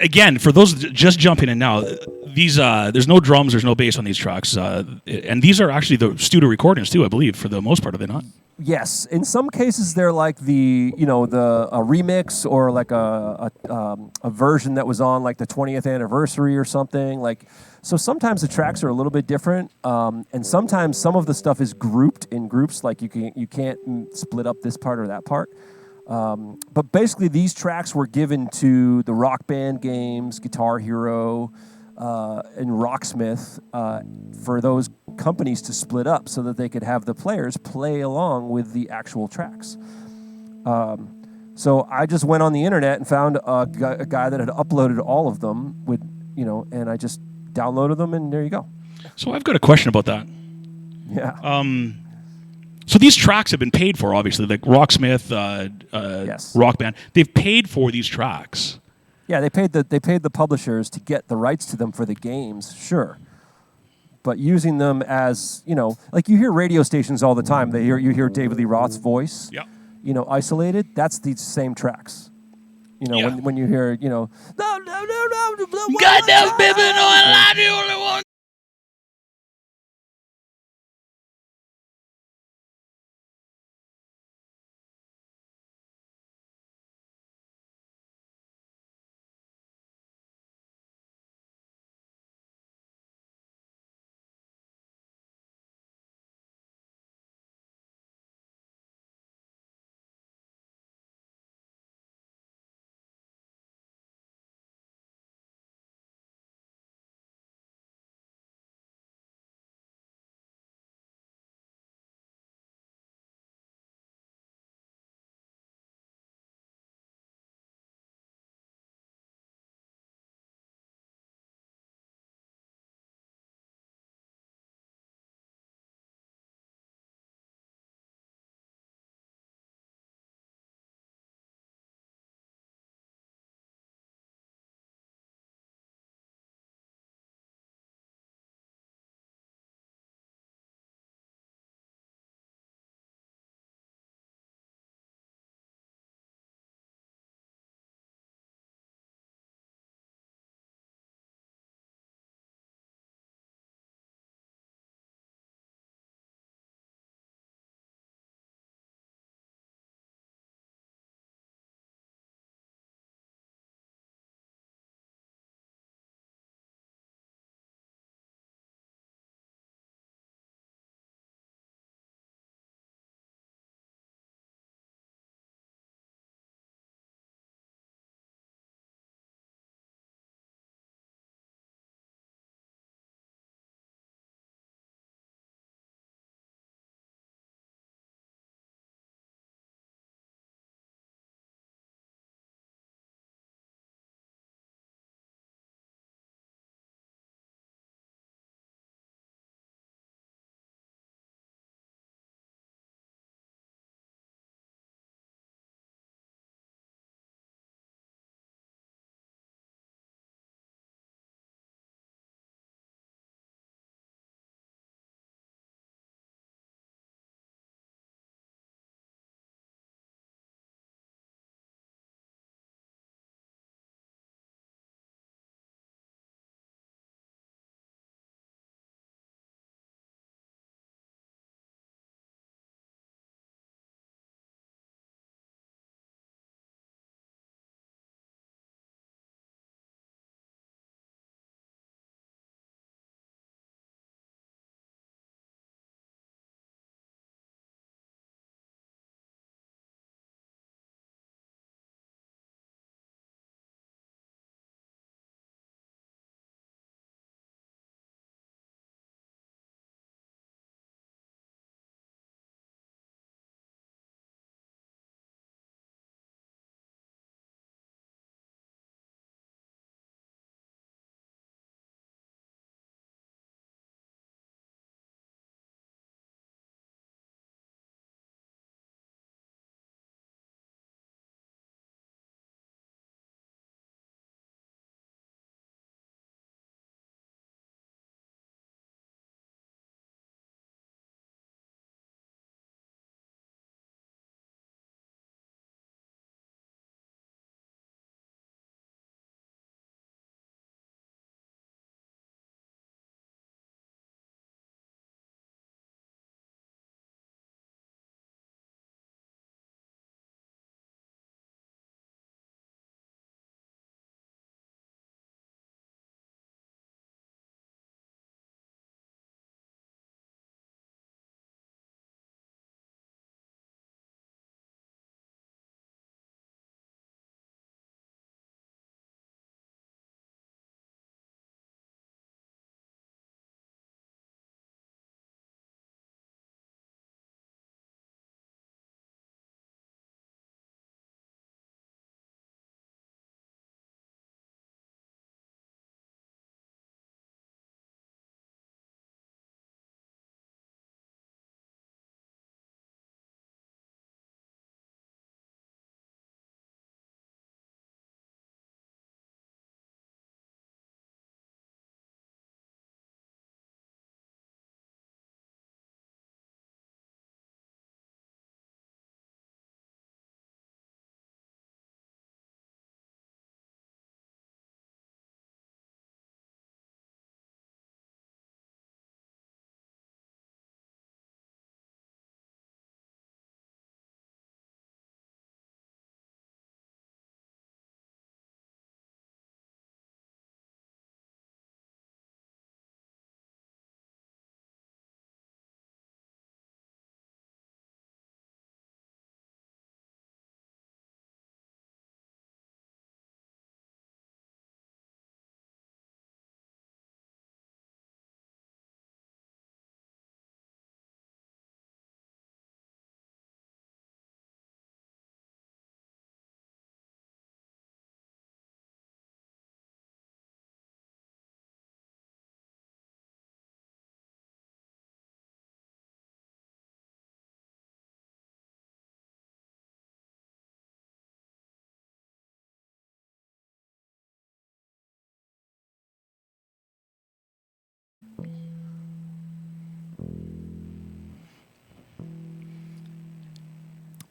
Again, for those just jumping in now, these there's no drums, there's no bass on these tracks, and these are actually the studio recordings too, I believe, for the most part, are they not? Yes, in some cases they're like the a remix or like a version that was on like the 20th anniversary or something like. So sometimes the tracks are a little bit different, and sometimes some of the stuff is grouped in groups. Like you can't split up this part or that part. But basically, these tracks were given to the Rock Band games, Guitar Hero, and Rocksmith for those companies to split up so that they could have the players play along with the actual tracks. So I just went on the internet and found a guy that had uploaded all of them with, and I just downloaded them, and there you go. So I've got a question about that. Yeah. So these tracks have been paid for, obviously, like Rocksmith, Yes. Rock Band. They've paid for these tracks. Yeah, they paid the publishers to get the rights to them for the games, sure. But using them as, like you hear radio stations all the time. You hear David Lee Roth's voice, Yeah. Isolated. That's these same tracks. Yeah. When you hear, no, Goddamn baby, no, I'm the only one.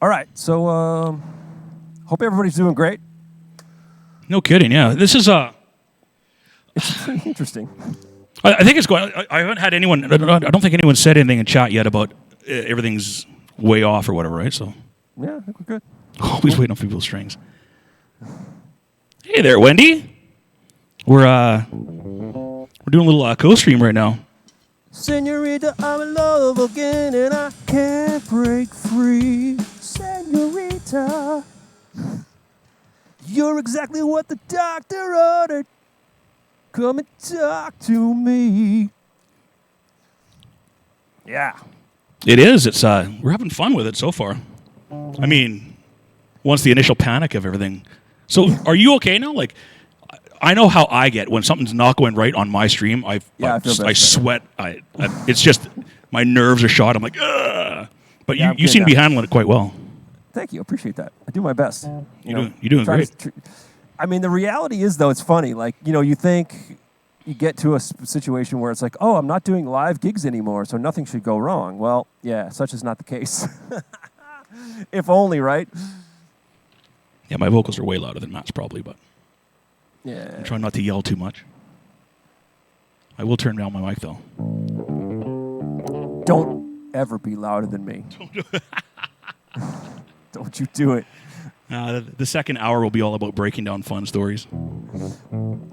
All right. So hope everybody's doing great. No kidding. Yeah, this is It's pretty interesting. I think it's going. I haven't had anyone. I don't think anyone said anything in chat yet about everything's way off or whatever. Right. So Yeah, I think we're good. always waiting on people's strings. Hey there, Wendy. We're doing a little co-stream right now. Senorita, I'm in love again and I can't break free. Senorita, you're exactly what the doctor ordered. Come and talk to me. Yeah. It is. It's we're having fun with it so far. I mean, once the initial panic of everything. So, are you okay now? Like, I know how I get when something's not going right on my stream. I sweat. It's just my nerves are shot. I'm like, ugh. But you seem to be handling it quite well. Thank you. Appreciate that. I do my best. You're doing great. I mean, the reality is, though, it's funny. Like, you think you get to a situation where it's like, oh, I'm not doing live gigs anymore, so nothing should go wrong. Well, yeah, such is not the case. If only, right? Yeah, my vocals are way louder than Matt's probably, but yeah. I'm trying not to yell too much. I will turn down my mic, though. Don't ever be louder than me. Don't you do it. The second hour will be all about breaking down fun stories.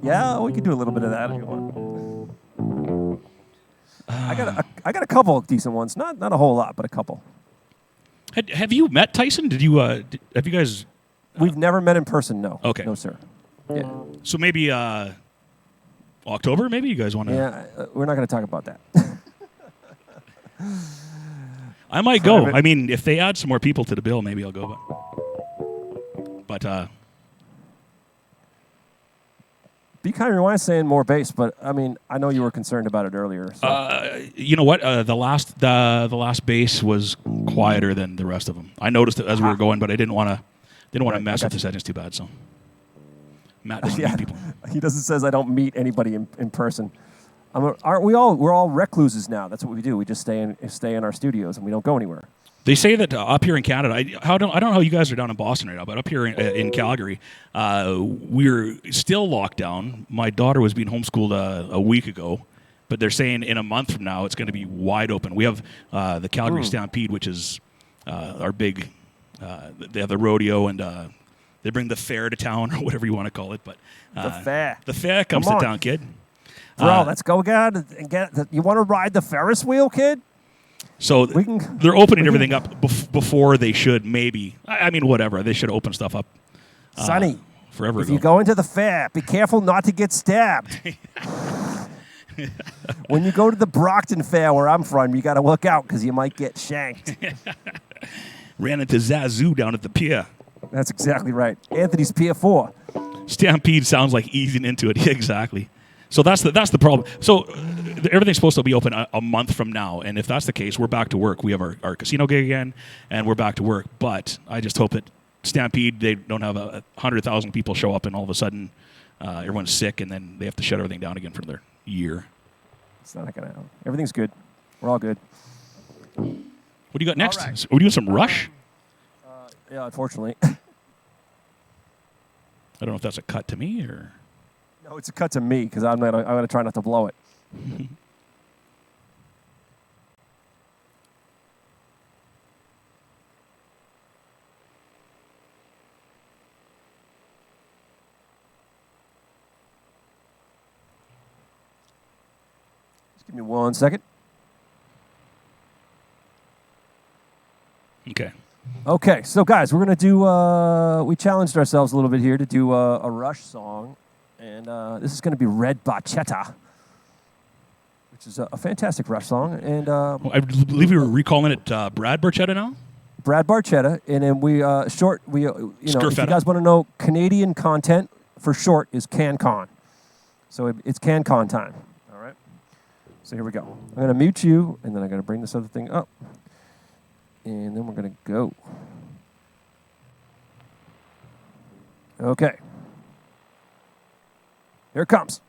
Yeah, we can do a little bit of that if you want. I got a couple of decent ones. Not a whole lot, but a couple. Have you met Tyson? Did you? Have you guys? We've never met in person. No. Okay. No, sir. Yeah. So maybe October. Maybe you guys want to. Yeah, we're not going to talk about that. I might go. I mean, if they add some more people to the bill, maybe I'll go. But Be Kind Rewind saying more bass, but I mean, I know you were concerned about it earlier. So. You know what? The last bass was quieter than the rest of them. I noticed it as we were going, but I didn't want to mess with the settings too bad. So Matt doesn't meet people. He doesn't says I don't meet anybody in person. Aren't we all? We're all recluses now. That's what we do. We just stay in our studios and we don't go anywhere. They say that up here in Canada, I don't know how you guys are down in Boston right now, but up here in Calgary, we're still locked down. My daughter was being homeschooled a week ago, but they're saying in a month from now it's going to be wide open. We have the Calgary Stampede, which is our big. They have the rodeo and they bring the fair to town or whatever you want to call it. But the fair comes to town, kid. Bro, let's go again and get. You want to ride the Ferris wheel, kid? So they're opening everything up before they should, maybe. I mean, whatever. They should open stuff up. Sonny, forever if ago. you go into the fair, be careful not to get stabbed. When you go to the Brockton Fair, where I'm from, you got to look out because you might get shanked. Ran into Zazu down at the pier. That's exactly right. Anthony's Pier 4. Stampede sounds like easing into it. Exactly. So that's the problem. So everything's supposed to be open a month from now, and if that's the case, we're back to work. We have our casino gig again, and we're back to work. But I just hope that Stampede, they don't have 100,000 people show up, and all of a sudden everyone's sick, and then they have to shut everything down again for their year. It's not going to happen. Everything's good. We're all good. What do you got next? Right. Are we doing some Rush? Yeah, unfortunately. I don't know if that's a cut to me or... No, it's a cut to me because I'm gonna try not to blow it. Just give me 1 second. Okay. Okay, so guys, we're gonna do. We challenged ourselves a little bit here to do a Rush song. And this is going to be Red Barchetta, which is a fantastic Rush song. And I believe we were recalling it Brad Barchetta now? Brad Barchetta. And then we, if you guys want to know Canadian content, for short, is CanCon. So it's CanCon time. All right? So here we go. I'm going to mute you, and then I'm going to bring this other thing up. And then we're going to go. Okay. Here it comes.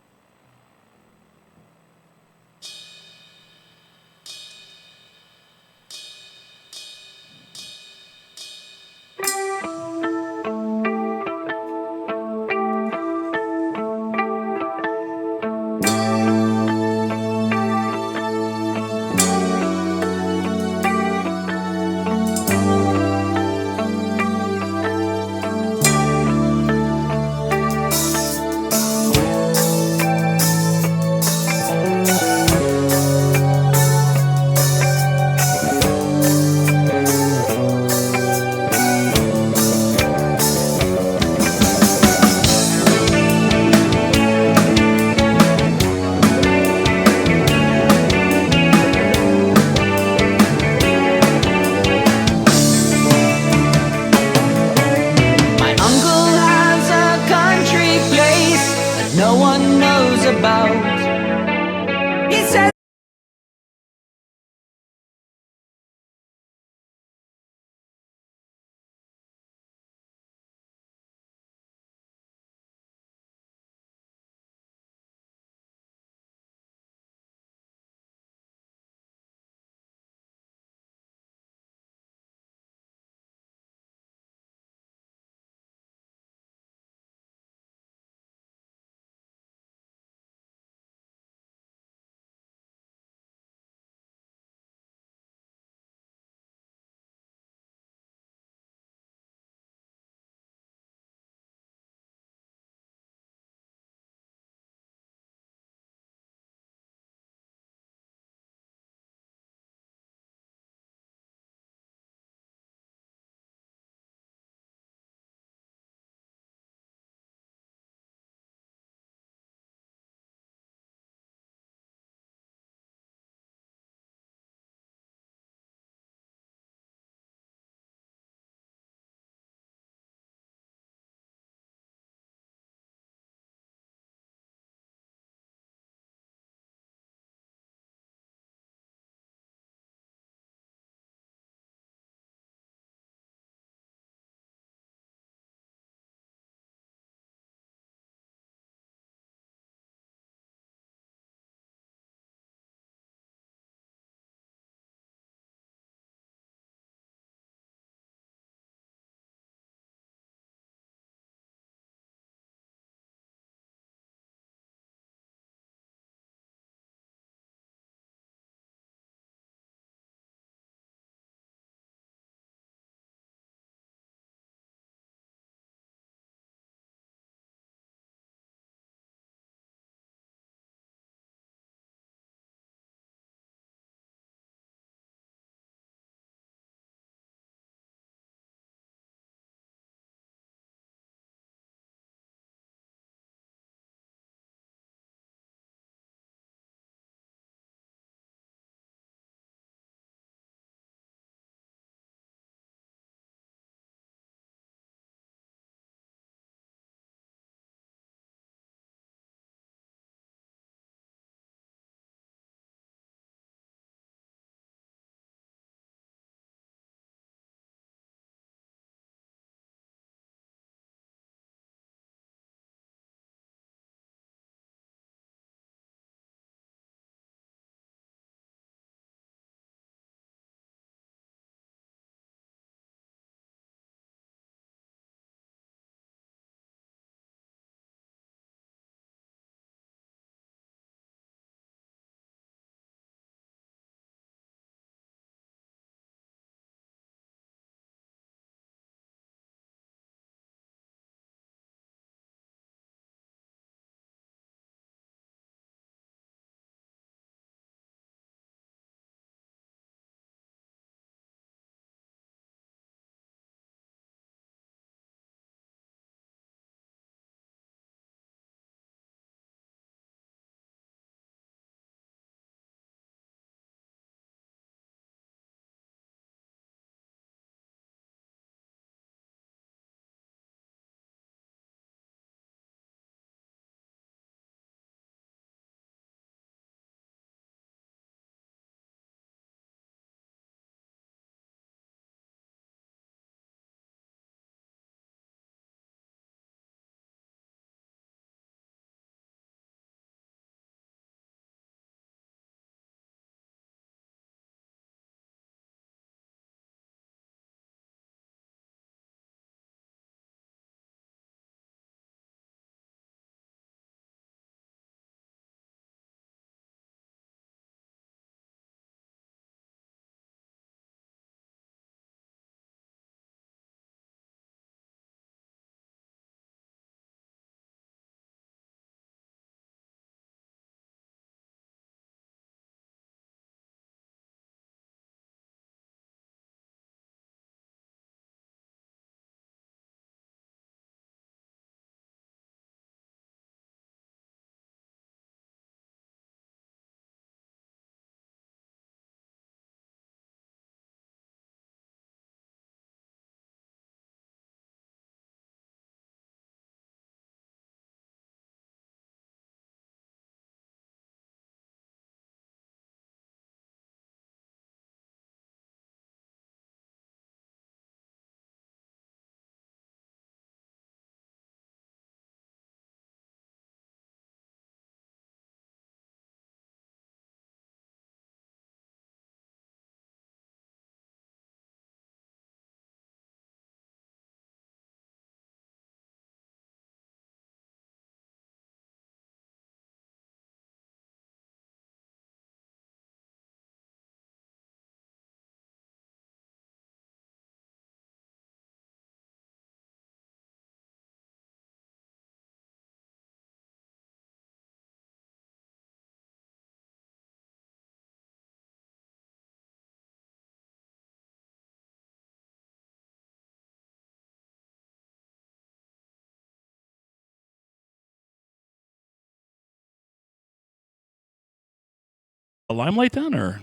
a limelight then, or?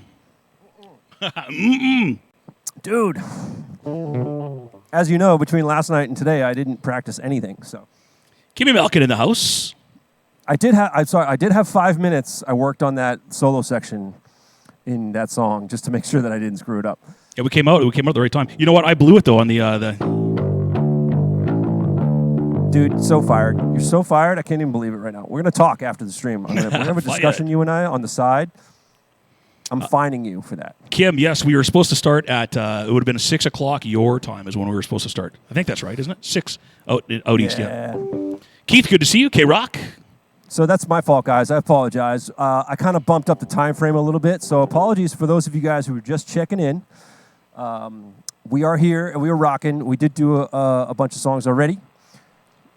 Dude, as you know, between last night and today, I didn't practice anything. So Kimmy Malkin in the house. I did have 5 minutes. I worked on that solo section in that song just to make sure that I didn't screw it up. Yeah, we came out at the right time. You know what? I blew it though on the. Dude, so fired. You're so fired. I can't even believe it right now. We're gonna talk after the stream. We're gonna have a discussion, you and I, on the side. I'm finding you for that. Kim, yes, we were supposed to start at. It would have been 6 o'clock your time is when we were supposed to start. I think that's right, isn't it? 6 out east. Yeah. Keith, good to see you. K-Rock. So that's my fault, guys. I apologize. I kind of bumped up the time frame a little bit, so apologies for those of you guys who were just checking in. We are here and we are rocking. We did do a bunch of songs already.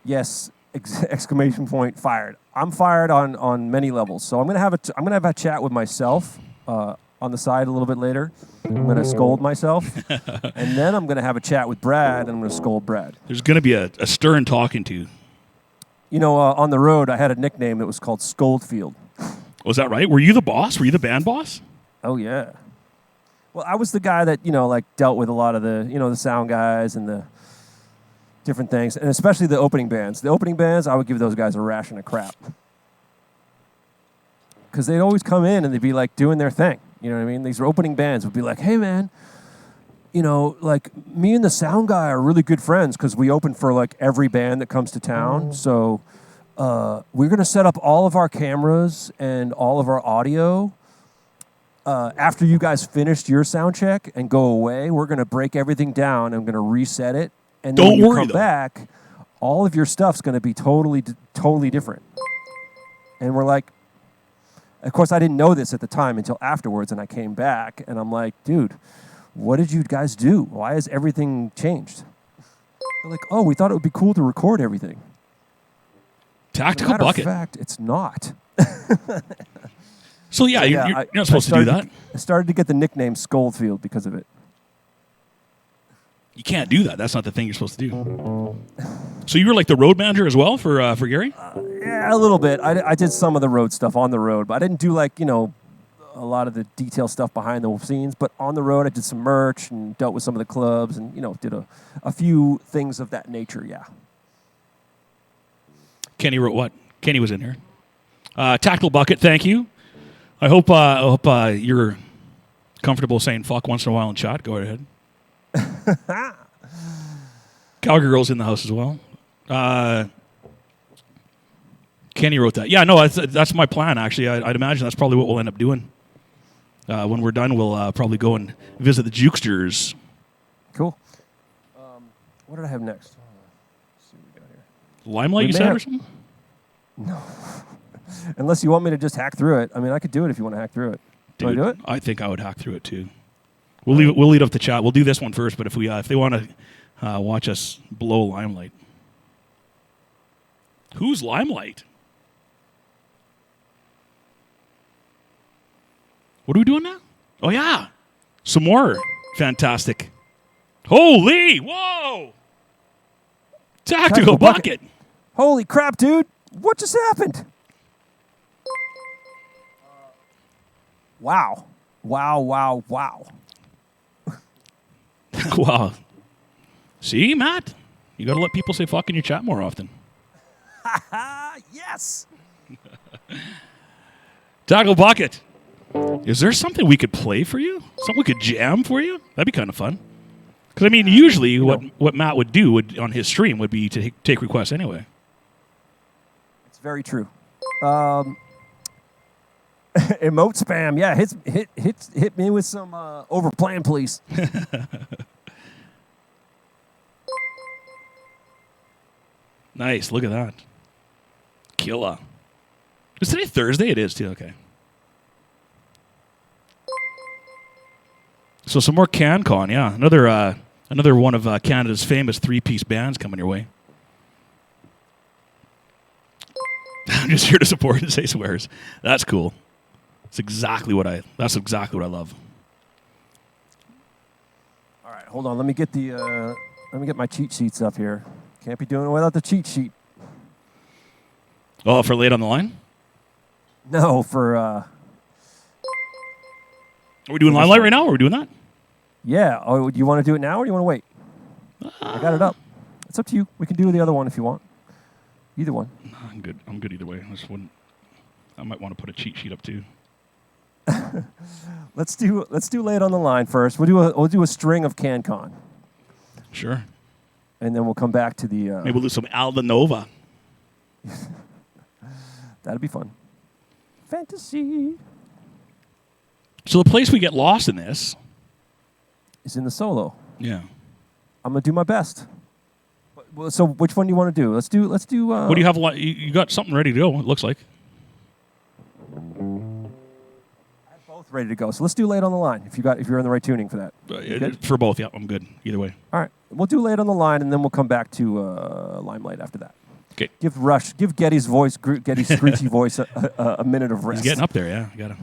Yes, exclamation point, fired. I'm fired on many levels. So I'm gonna have a chat with myself on the side a little bit later. I'm gonna scold myself, and then I'm gonna have a chat with Brad, and I'm gonna scold Brad. There's gonna be a stern talking to. You know, on the road, I had a nickname that was called Scoldfield. Was that right? Were you the boss? Were you the band boss? Oh, yeah. Well, I was the guy that, dealt with a lot of the sound guys and the different things, and especially the opening bands. The opening bands, I would give those guys a ration of crap. Because they'd always come in and they'd be, doing their thing. You know what I mean? These opening bands would be like, hey, man, me and the sound guy are really good friends because we open for, every band that comes to town. So we're going to set up all of our cameras and all of our audio. After you guys finished your sound check and go away, we're going to break everything down. I'm going to reset it. And then when you come back, all of your stuff's going to be totally different. And we're like, of course, I didn't know this at the time until afterwards, and I came back, and I'm like, dude, what did you guys do? Why has everything changed? They're like, oh, we thought it would be cool to record everything. Tactical bucket. As a matter of fact, it's not. So, yeah, you're not supposed to do that. I started to get the nickname Scoldfield because of it. You can't do that. That's not the thing you're supposed to do. So you were like the road manager as well for Gary? Yeah, a little bit. I did some of the road stuff on the road, but I didn't do a lot of the detail stuff behind the scenes. But on the road, I did some merch and dealt with some of the clubs and, did a few things of that nature, yeah. Kenny wrote what? Kenny was in here. Tactical bucket, thank you. I hope you're comfortable saying fuck once in a while in chat. Go ahead. Calgary Girl's in the house as well. Kenny wrote that. Yeah, no, that's my plan, actually. I'd imagine that's probably what we'll end up doing. When we're done, we'll probably go and visit the Jukesters. Cool. What did I have next? Let's see what we got here. Limelight, you said, or something? No. Unless you want me to just hack through it. I mean, I could do it if you want to hack through it. Dude, do I do it? I think I would hack through it, too. We'll lead up the chat. We'll do this one first, but if they want to watch us blow Limelight. Who's Limelight? What are we doing now? Oh, yeah. Some more. Fantastic. Holy! Whoa! Tactical bucket. Holy crap, dude. What just happened? Wow. Wow. Wow. See, Matt? You got to let people say fuck in your chat more often. Yes. Tactical bucket. Is there something we could play for you? Something we could jam for you? That'd be kind of fun. Because, I mean, usually what Matt would do on his stream would be to take requests anyway. It's very true. Emote spam. Yeah, hit me with some overplan, please. Nice. Look at that. Killer. Is today Thursday? It is, too. Okay. So some more CanCon, yeah. Another one of Canada's famous three-piece bands coming your way. I'm just here to support and say swears. That's cool. That's exactly what I love. All right, hold on. Let me get my cheat sheets up here. Can't be doing it without the cheat sheet. Oh, for late on the line? No, for Are we doing Limelight right now, or are we doing that? Yeah. Oh, do you want to do it now or do you want to wait? I got it up. It's up to you. We can do the other one if you want. Either one. I'm good. I'm good either way. I might want to put a cheat sheet up too. Let's do Lay It on the Line first. We'll do a string of CanCon, Sure. and then we'll come back to the. Maybe we'll do some Alda Nova. That'd be fun. Fantasy So the place we get lost in this. is in the solo. Yeah. I'm gonna do my best. So which one do you want to do? Let's do. What do you have? You got something ready to go? It looks like. Both ready to go. So let's do Lay It on the Line. If you're in the right tuning for that. For both, yeah, I'm good. Either way. All right, we'll do Lay It on the Line, and then we'll come back to Limelight after that. Okay. Give Getty's screechy voice a minute of rest. He's getting up there, yeah. You gotta.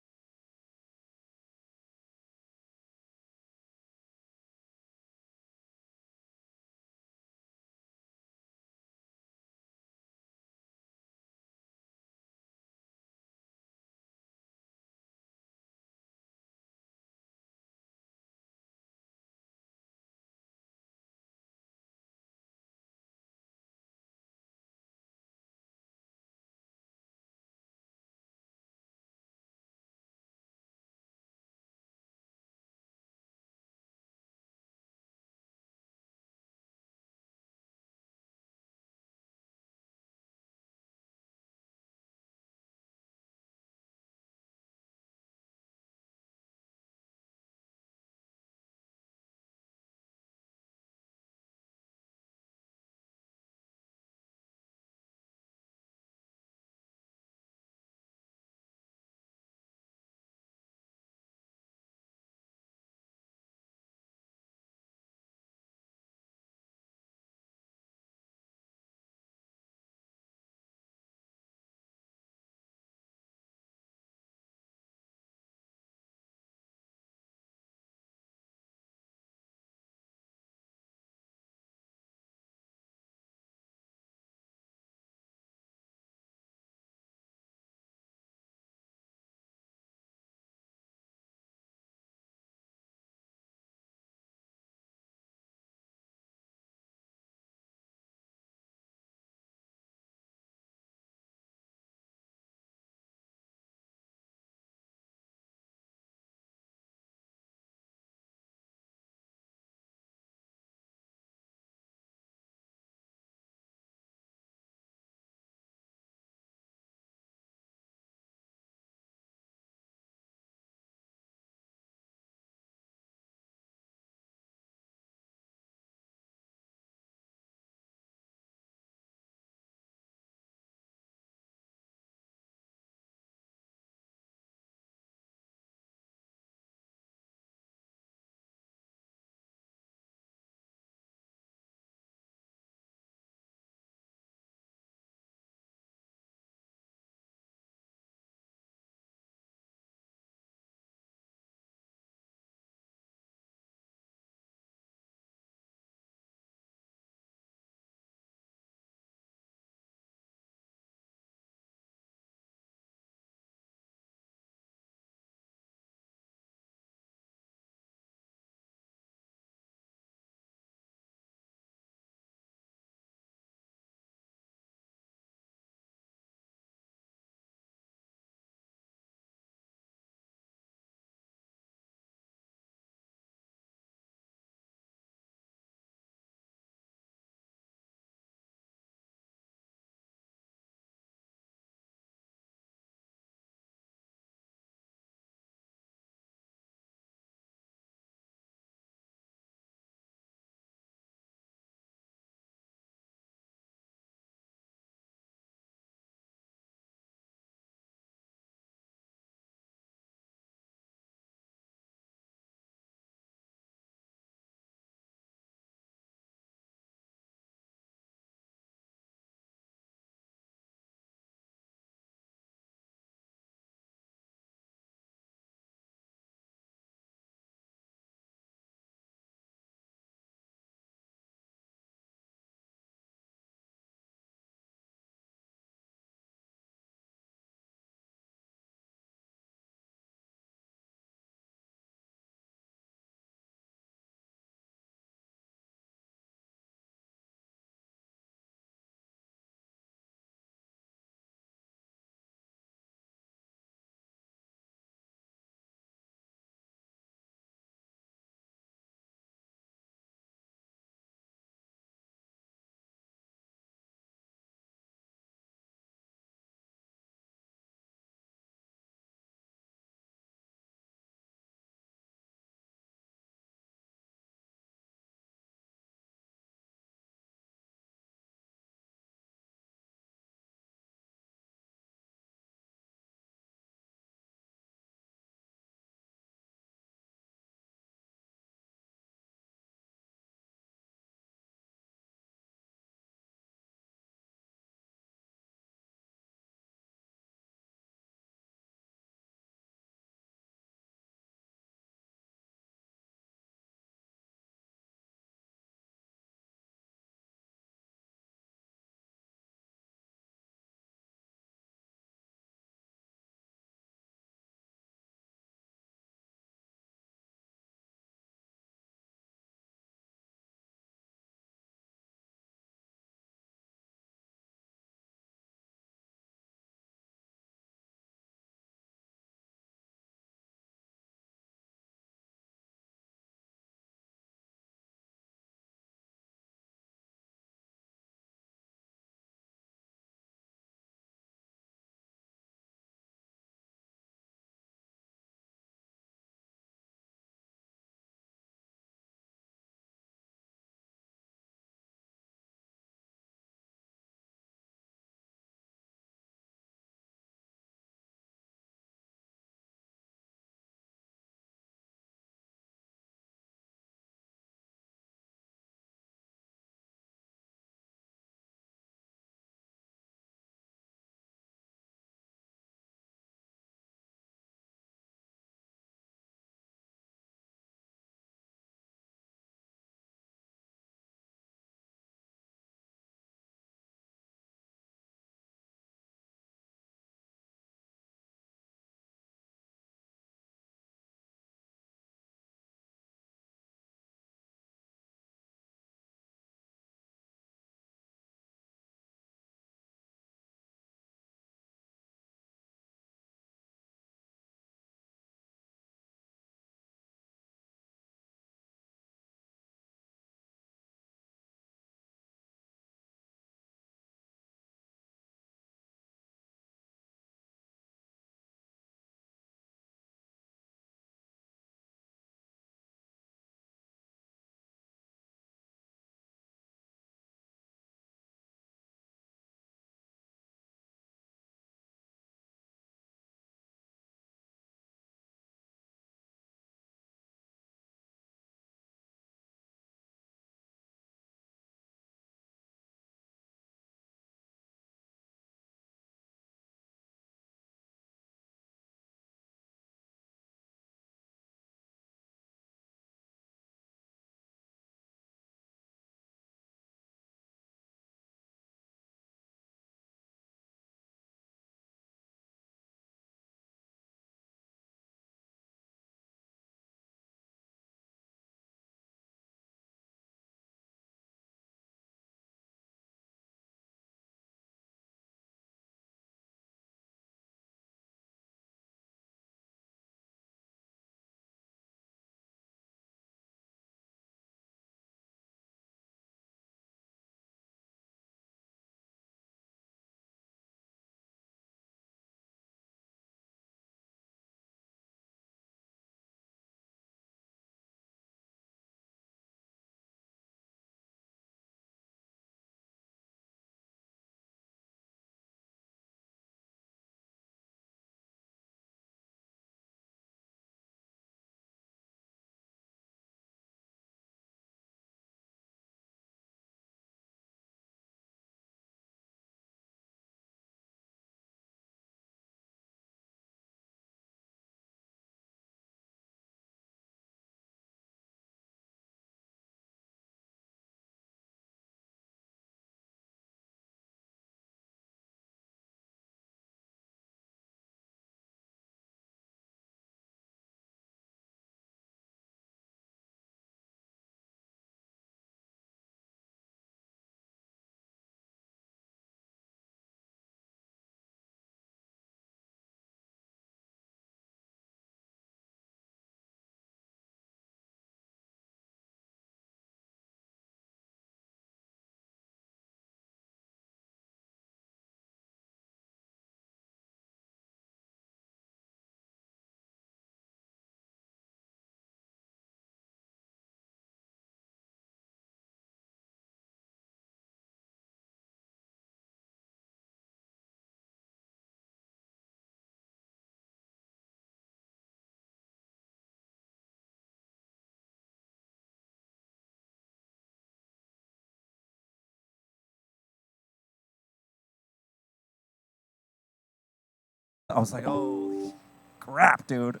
I was like, oh, crap, dude.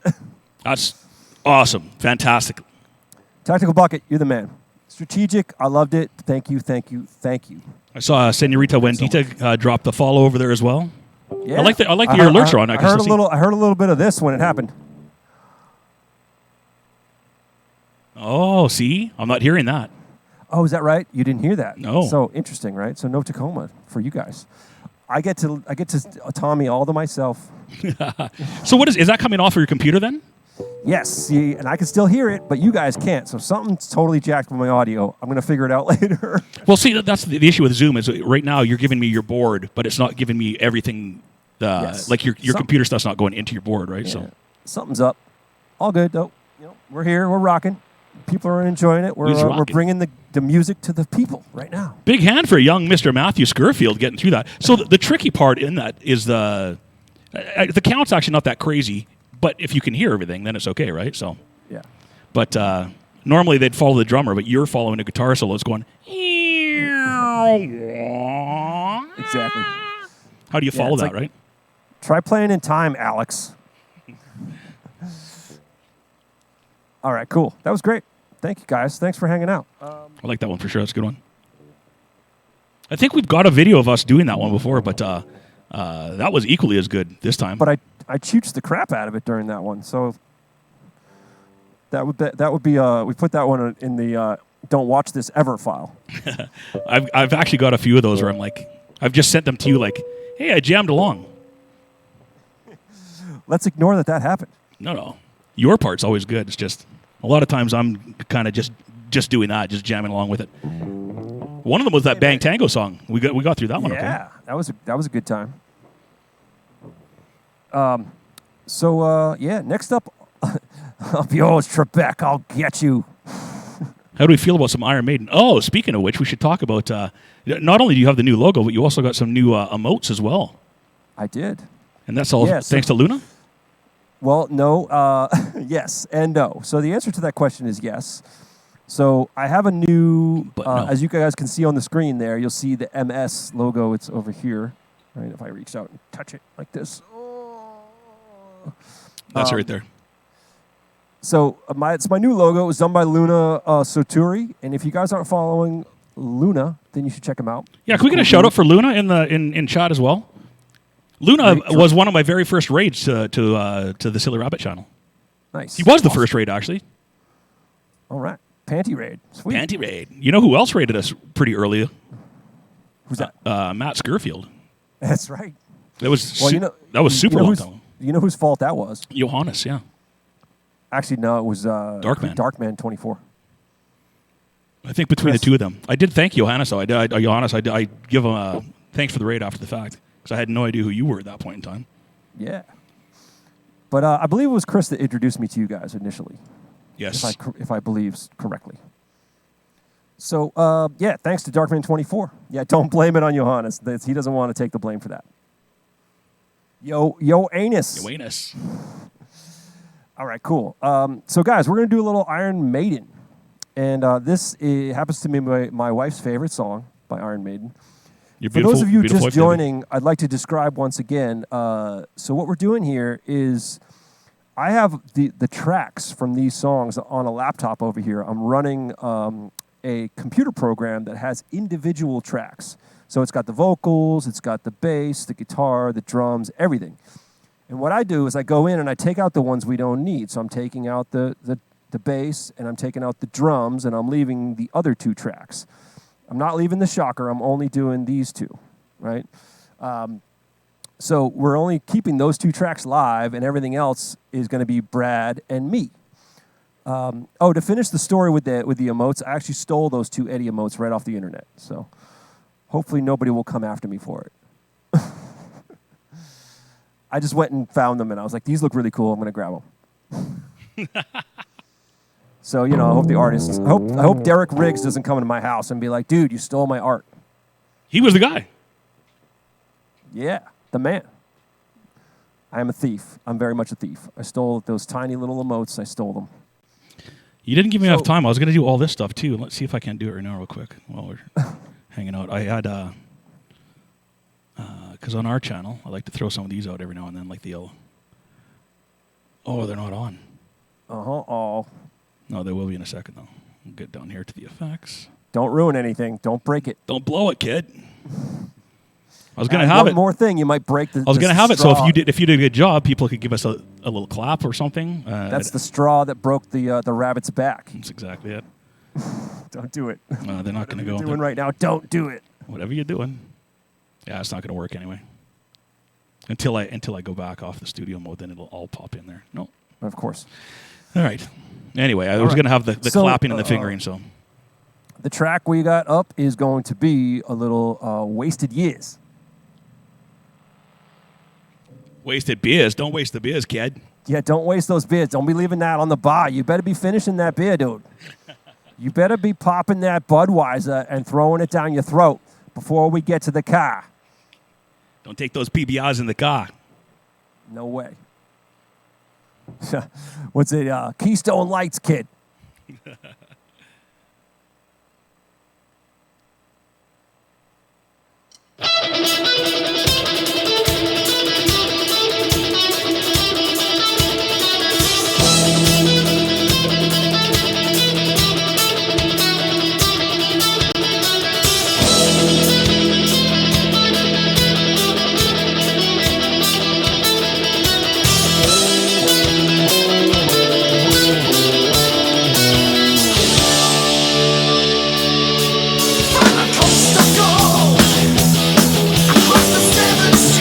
That's awesome. Fantastic. Tactical Bucket, you're the man. Strategic, I loved it. Thank you, thank you, thank you. I saw Senorita Wendita drop the follow over there as well. Yeah. I like that your alerts are on. I heard a little bit of this when it happened. Oh, see? I'm not hearing that. Oh, is that right? You didn't hear that? No. So interesting, right? So no Tacoma for you guys. I get to Tommy all to myself. So what is that coming off of your computer then? Yes, see, and I can still hear it, but you guys can't. So something's totally jacked with my audio. I'm going to figure it out later. Well, see, that's the issue with Zoom is right now you're giving me your board, but it's not giving me everything. Yes. Like your computer stuff's not going into your board, right? Yeah. So Something's up. All good though. We're here. We're rocking. People are enjoying it. We're bringing the music to the people right now. Big hand for a young Mr. MattScurfield getting through that. So the tricky part in that is the count's actually not that crazy, but if you can hear everything, then it's okay, right? So Yeah. But normally they'd follow the drummer, but you're following a guitar solo. It's going. Exactly. How do you follow that, like, right? Try playing in time, Alex. All right, cool. That was great. Thank you, guys. Thanks for hanging out. I like that one for sure. That's a good one. I think we've got a video of us doing that one before, but that was equally as good this time. But I chooched the crap out of it during that one, so that would be we put that one in the don't watch this ever file. I've actually got a few of those where I'm like, I've just sent them to you like, hey, I jammed along. Let's ignore that happened. No. Your part's always good. It's just a lot of times I'm kind of just doing that, just jamming along with it. One of them was that Bang Tango song. We got through that one. Yeah, okay. that was a good time. Next up, up yours, Trebek. I'll get you. How do we feel about some Iron Maiden? Oh, speaking of which, we should talk about. Not only do you have the new logo, but you also got some new emotes as well. I did. And that's all thanks to Luna? Well, no. Yes and no. So the answer to that question is yes. So I have a new, as you guys can see on the screen there, you'll see the MS logo. It's over here. Right? If I reach out and touch it like this. That's right there. So it's my new logo. It was done by Luna Soturi. And if you guys aren't following Luna, then you should check him out. Yeah, can we get a shout out for Luna in chat as well? Luna was one of my very first raids to the Silly Rabbit channel. Nice. He was the first raid, actually. All right. Panty raid. Sweet. Panty raid. You know who else raided us pretty early? Who's that? MattScurfield. That's right. That was super long time. You know whose fault that was? Johannes, yeah. Actually, no, it was Darkman 24. I think between the two of them. I did thank Johannes, though. I give him a thanks for the raid after the fact. Because I had no idea who you were at that point in time. Yeah. But I believe it was Chris that introduced me to you guys initially. Yes. If I believe correctly. So, thanks to Darkman24. Yeah, don't blame it on Johannes. He doesn't want to take the blame for that. Yo, anus. Yo, anus. All right, cool. So, guys, we're going to do a little Iron Maiden. And this happens to be my wife's favorite song by Iron Maiden. For those of you just joining, I'd like to describe once again. So what we're doing here is I have the tracks from these songs on a laptop over here. I'm running a computer program that has individual tracks. So it's got the vocals, it's got the bass, the guitar, the drums, everything. And what I do is I go in and I take out the ones we don't need. So I'm taking out the bass and I'm taking out the drums and I'm leaving the other two tracks. I'm not leaving the shocker. I'm only doing these two, right? So we're only keeping those two tracks live, and everything else is going to be Brad and me. To finish the story with the emotes, I actually stole those two Eddie emotes right off the internet. So hopefully nobody will come after me for it. I just went and found them, and I was like, these look really cool. I'm going to grab them. So, I hope the artists, I hope Derek Riggs doesn't come into my house and be like, dude, you stole my art. He was the guy. Yeah, the man. I am a thief. I'm very much a thief. I stole those tiny little emotes. I stole them. You didn't give me enough time. I was going to do all this stuff, too. Let's see if I can do it right now real quick while we're hanging out. I had because on our channel, I like to throw some of these out every now and then, like the yellow. Oh, they're not on. Oh. No, they will be in a second, though. We'll get down here to the effects. Don't ruin anything. Don't break it. Don't blow it, kid. I was going to have one it. more thing, you might break the. I was going to have it, so straw. if you did a good job, people could give us a little clap or something. That's the straw that broke the rabbit's back. That's exactly it. Don't do it. They're not going to go. Doing right now. Don't do it. Whatever you're doing. Yeah, it's not going to work anyway. Until I go back off the studio mode, then it'll all pop in there. No. Of course. All right. Anyway, I was going to have the clapping and the fingering, so. The track we got up is going to be a little Wasted Years. Wasted beers. Don't waste the beers, kid. Yeah, don't waste those beers. Don't be leaving that on the bar. You better be finishing that beer, dude. You better be popping that Budweiser and throwing it down your throat before we get to the car. Don't take those PBRs in the car. No way. What's it? Keystone Lights, kid. From the coast of gold, across the 7th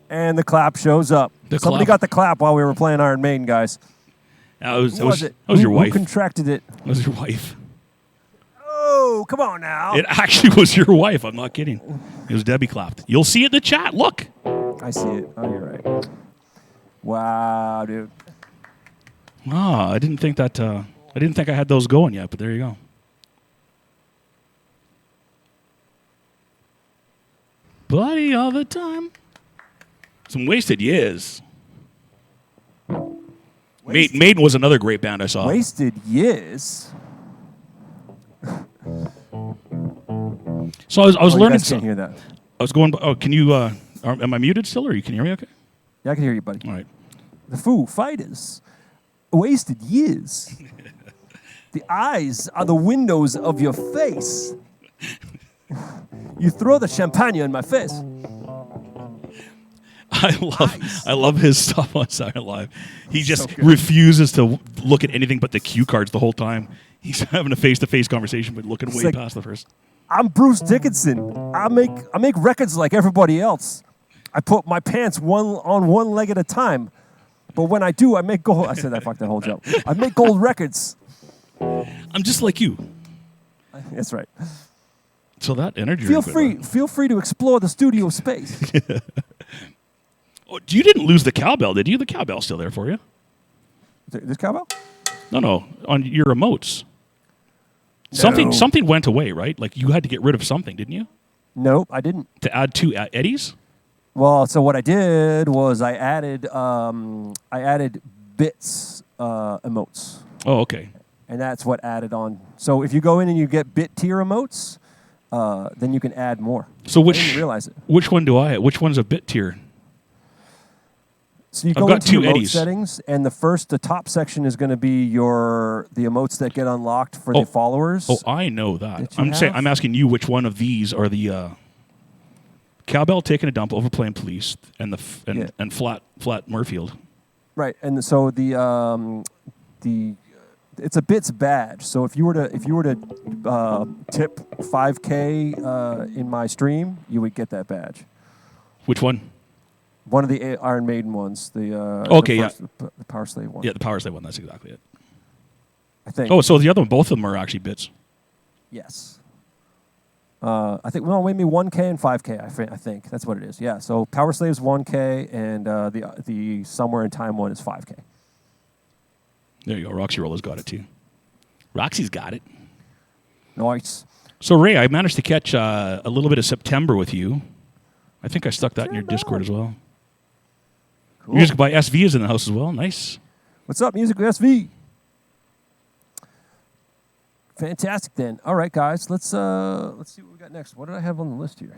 And the clap shows up. Somebody got the clap while we were playing Iron Maiden, guys. That was your Who wife. contracted it? That was your wife. Oh, come on now. It actually was your wife. I'm not kidding. It was Debbie clapped. You'll see it in the chat. Look. I see it. Oh, you're right. Wow, dude. Ah, I didn't think that. I didn't think I had those going yet, but there you go. Buddy, all the time. Some Wasted Years. Maiden was another great band I saw. Wasted Years. So I was learning. You guys can't hear that. I was going. Oh, can you? Am I muted still, or you can hear me? Okay. Yeah, I can hear you, buddy. All right. The Foo Fighters. Wasted Years. The eyes are the windows of your face. You throw the champagne in my face. I love his stuff on Saturday Night Live. He just refuses to look at anything but the cue cards the whole time. He's having a face-to-face conversation, but looking way past the first. I'm Bruce Dickinson. I make records like everybody else. I put my pants on one leg at a time. But when I do, I make gold. I said that, fuck that whole joke. I make gold records. I'm just like you. That's right. So that energy. Feel free to explore the studio space. Oh, you didn't lose the cowbell, did you? The cowbell's still there for you. This cowbell? No. On your emotes. No. Something went away, right? Like you had to get rid of something, didn't you? Nope, I didn't. To add two eddies? Well, so what I did was I added bits emotes. Oh, okay. And that's what added on. So if you go in and you get bit tier emotes, then you can add more. So I didn't realize it. Which one do I have? Which one's a bit tier? So you go into emote settings, and the top section is going to be the emotes that get unlocked for the followers. Oh, I know that. I'm asking you which one of these are the cowbell taking a dump, overplaying police, and and flat Murfield. Right, and so it's a bits badge. So if you were to tip 5K in my stream, you would get that badge. Which one? One of the Iron Maiden ones. The Power Slave one. Yeah, the Power Slave one. That's exactly it. I think. Oh, so the other one, both of them are actually bits. Yes. I think maybe 1K and 5K. I think that's what it is. Yeah. So Power Slave's 1K, and the Somewhere in Time one is 5K. There you go. Roxy Rolla's got it too. Roxy's got it. Nice. So Ray, I managed to catch a little bit of September with you. I think I stuck that in your Discord as well. Cool. Music by SV is in the house as well. Nice. What's up, Music by SV? Fantastic then. All right, guys. Let's see what we got next. What did I have on the list here?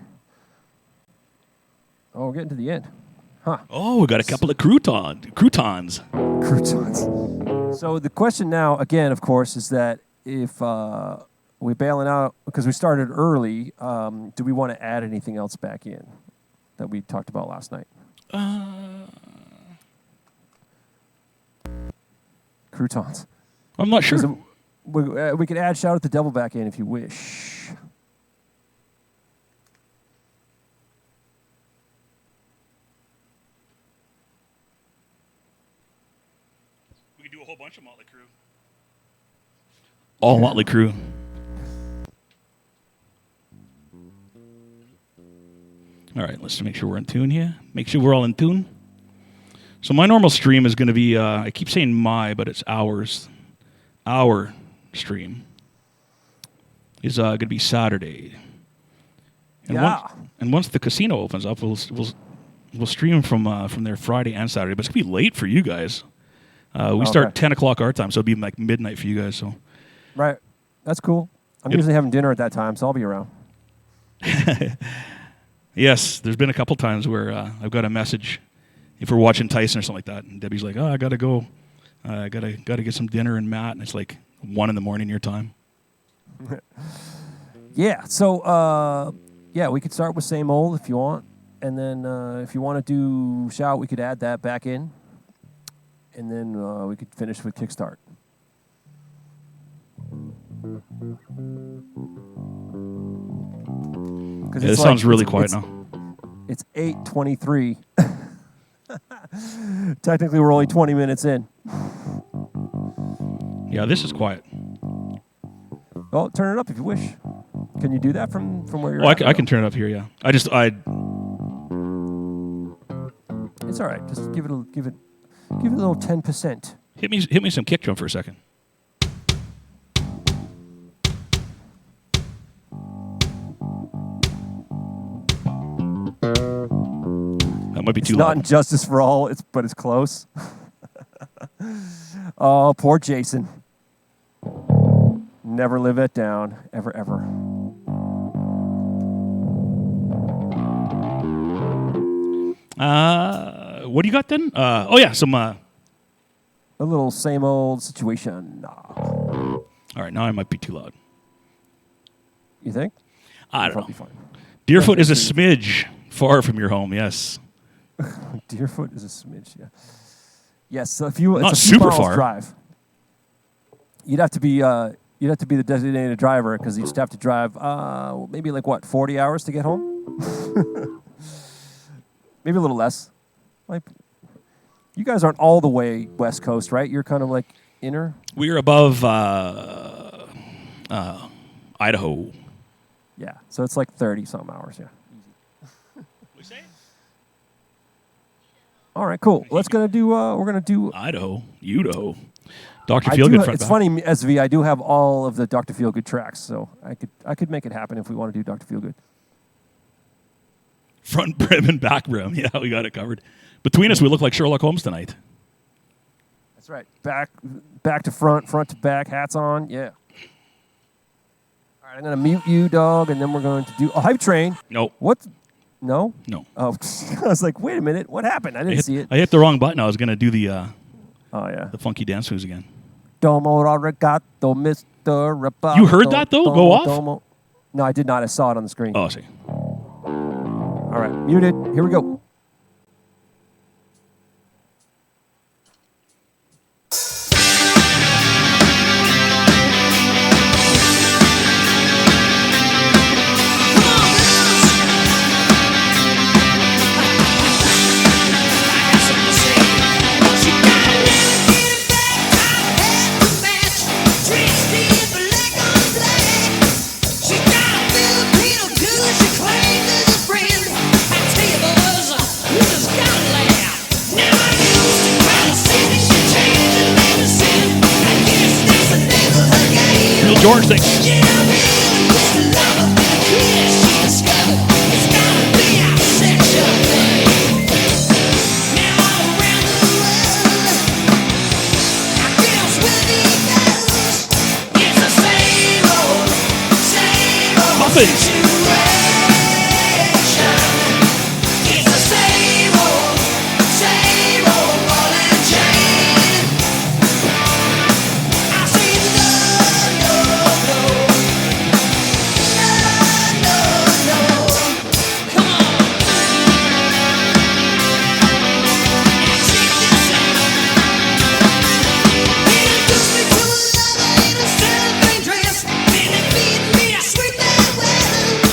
Oh, we're getting to the end. Huh. Oh, we got a couple of croutons. Croutons. So the question now, again, of course, is that if we're bailing out because we started early, do we want to add anything else back in that we talked about last night? Croutons. I'm not sure. We could add Shout at the Devil back in if you wish. We could do a whole bunch of Motley Crue. All Motley Crue. All right, let's make sure we're in tune here. Make sure we're all in tune. So my normal stream is going to be, I keep saying but it's ours. Our stream is going to be Saturday. And once the casino opens up, we'll stream from there Friday and Saturday. But it's going to be late for you guys. We start 10 o'clock our time, so it'll be like midnight for you guys. So, right. That's cool. I'm usually having dinner at that time, so I'll be around. Yes, there's been a couple times where I've got a message if we're watching Tyson or something like that, and Debbie's like, "Oh, I gotta go. I gotta get some dinner and Matt," and it's like 1 a.m. your time. Yeah. So we could start with same old if you want, and then if you want to do Shout, we could add that back in, and then we could finish with Kickstart. It sounds really quiet now. It's 8:23. Technically, we're only 20 minutes in. Yeah, this is quiet. Oh, turn it up if you wish. Can you do that from where you're Oh, at? I can turn it up here. Yeah, It's all right. Just give it a little 10%. hit me some kick drum for a second. That might be too It's not loud. injustice for all. But it's close. Oh, poor Jason. Never live it down, ever, ever. What do you got then? Oh yeah, some. A little same old situation. All right, now I might be too loud. You think? I don't Probably know. fine. Deerfoot is a smidge far from your home. Yes. Deerfoot is a smidge. Yeah. Yes. So if you Not it's a few super miles far. drive. You'd have to be the designated driver because you'd just have to drive maybe like what 40 hours to get home. Maybe a little less. Like, you guys aren't all the way West Coast, right? You're kind of like inner. We're above Idaho. Yeah. So it's like 30-something hours. Yeah. All right. Cool. We're gonna do. Idaho, Udaho. Dr. Feelgood front It's back. funny, SV. I do have all of the Dr. Feelgood tracks, so I could make it happen if we want to do Dr. Feelgood. Front brim and back brim. Yeah, we got it covered. Between us, we look like Sherlock Holmes tonight. That's right. Back to front, front to back, hats on. Yeah. All right. I'm gonna mute you, dog, and then we're going to do a hype train. No. What? No. No. Oh, I was like, wait a minute. What happened? I didn't see it. I hit the wrong button. I was going to do the Oh yeah. funky dance moves again. Domo arigato, Mr. Rapato. You heard that, though? Go off? Domo. No, I did not. I saw it on the screen. Oh, I see. All right. Muted. Here we go. Real George thing. Muffins.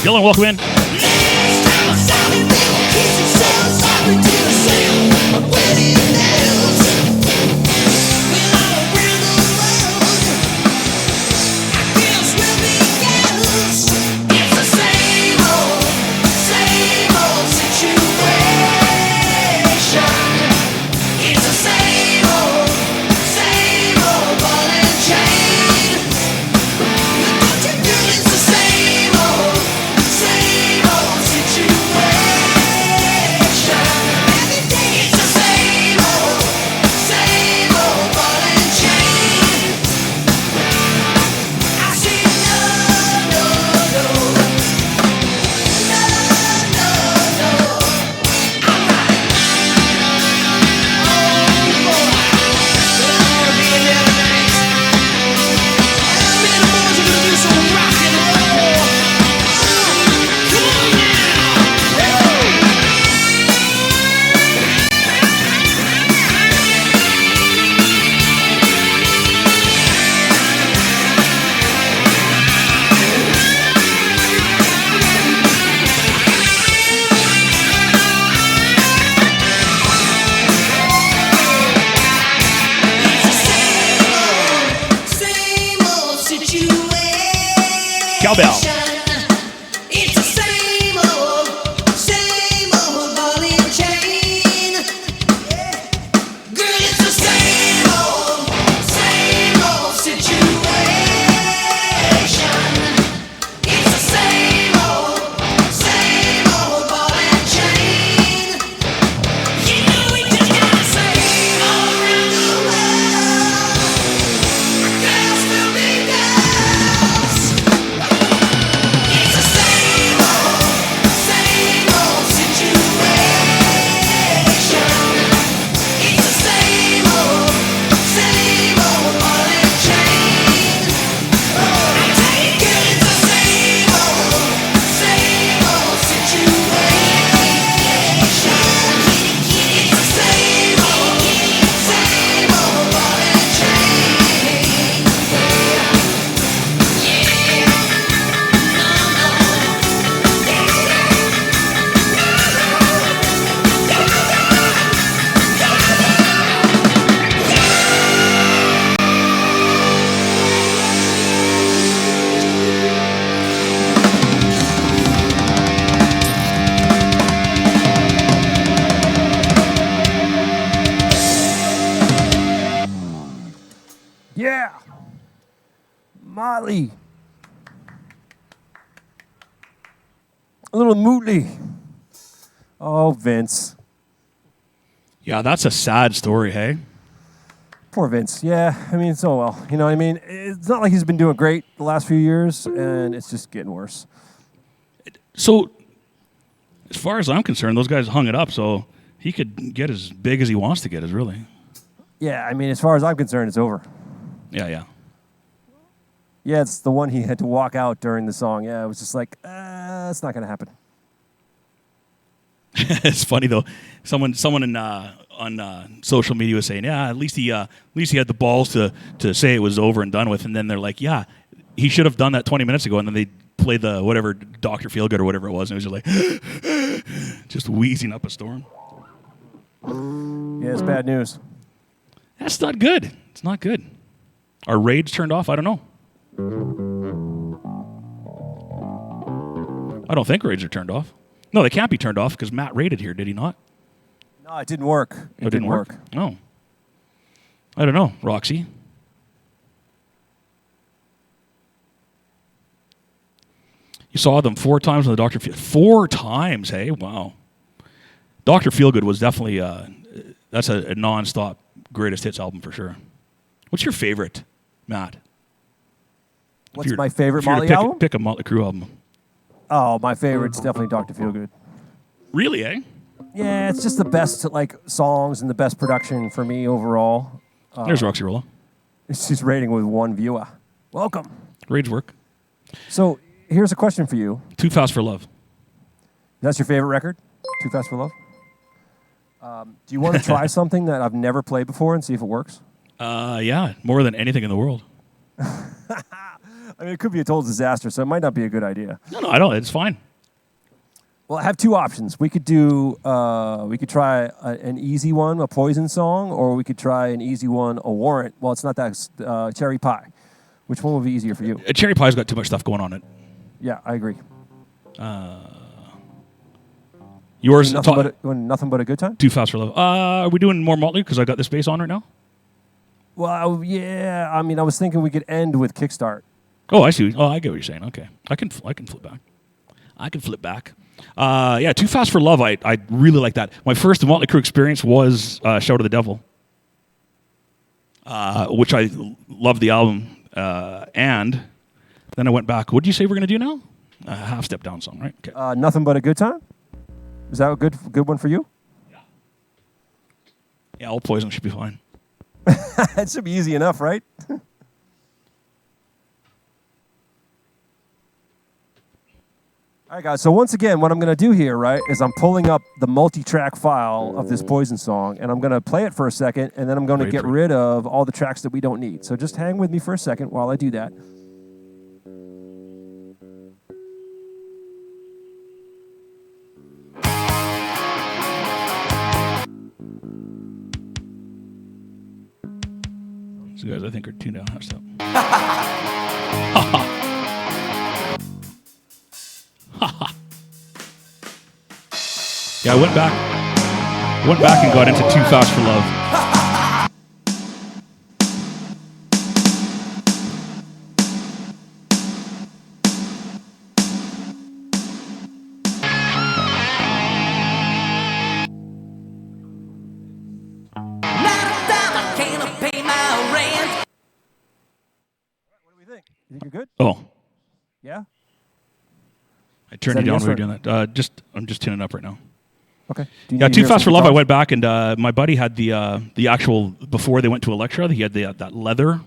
Dylan, welcome in. Same old Cowbell. It's the same old ball and chain. Girl, it's the same old situation. It's the same old ball and chain. You know we just got the same all around the world. Girls will be girls. It's the same old situation. It's the same old ball and chain. I tell you, girl, it's the same old situation. It's the same old ball and chain. Yeah. Molly. A little Motley. Oh, Vince. Yeah, that's a sad story, hey? Poor Vince. Yeah, I mean, so well. You know what I mean? It's not like he's been doing great the last few years, and it's just getting worse. So, as far as I'm concerned, those guys hung it up, so he could get as big as he wants to get, is really. Yeah, I mean, as far as I'm concerned, it's over. Yeah. Yeah, it's the one he had to walk out during the song. Yeah, it was just like, it's not going to happen. It's funny though. Someone on social media was saying, "Yeah, at least he had the balls to say it was over and done with." And then they're like, "Yeah, he should have done that 20 minutes ago." And then they played the whatever Dr. Feelgood or whatever it was, and it was just like, just wheezing up a storm. Yeah, it's bad news. That's not good. It's not good. Are raids turned off? I don't know. I don't think raids are turned off. No, they can't be turned off because Matt raided here, did he not? No, it didn't work. It didn't work? No. I don't know, Roxy. You saw them 4 times on the Dr. Feelgood. 4 times, hey? Wow. Dr. Feelgood was definitely, that's a non-stop greatest hits album for sure. What's your favorite, Matt? What's my favorite Motley pick, album? Pick a Motley Crue album. Oh, my favorite's definitely Dr. Feelgood. Really, eh? Yeah, it's just the best like songs and the best production for me overall. There's Roxy Rolla. It's just rating with 1 viewer. Welcome. Raids work. So here's a question for you. Too Fast for Love. That's your favorite record? Too Fast for Love? Do you want to try something that I've never played before and see if it works? Yeah, more than anything in the world. I mean, it could be a total disaster, so it might not be a good idea. No, I don't. It's fine. Well, I have 2 options. We could do, we could try an easy one, a Poison song, or we could try an easy one, a Warrant. Well, it's not that, Cherry Pie. Which one would be easier for you? Cherry Pie's got too much stuff going on it. Yeah, I agree. Yours, nothing but a good time? Too Fast for Love. Are we doing more Motley because I got this bass on right now? Well, yeah. I mean, I was thinking we could end with Kickstart. Oh, I see. Oh, I get what you're saying. Okay, I can flip back. Yeah, Too Fast for Love. I really like that. My first Motley Crue experience was Shout of the Devil, which I loved the album. And then I went back. What did you say we're gonna do now? A Half Step Down song, right? Okay. Nothing But a Good Time. Is that a good one for you? Yeah, All Poison should be fine. That should be easy enough, right? All right, guys. So once again, what I'm going to do here, right, is I'm pulling up the multi-track file of this Poison song, and I'm going to play it for a second, and then I'm going to get rid of all the tracks that we don't need. So just hang with me for a second while I do that. These guys, I think, are tuned down. Half Step. Yeah, I went back and got into Too Fast for Love. What do we think? You think you're good? Oh, Yeah. I turned that you a down yes when we or- were doing that. I'm just tuning up right now. Okay. Do you Yeah, need to Too hear Fast some for Love. I guitars? went back and my buddy had the actual before they went to Electra. He had that leather.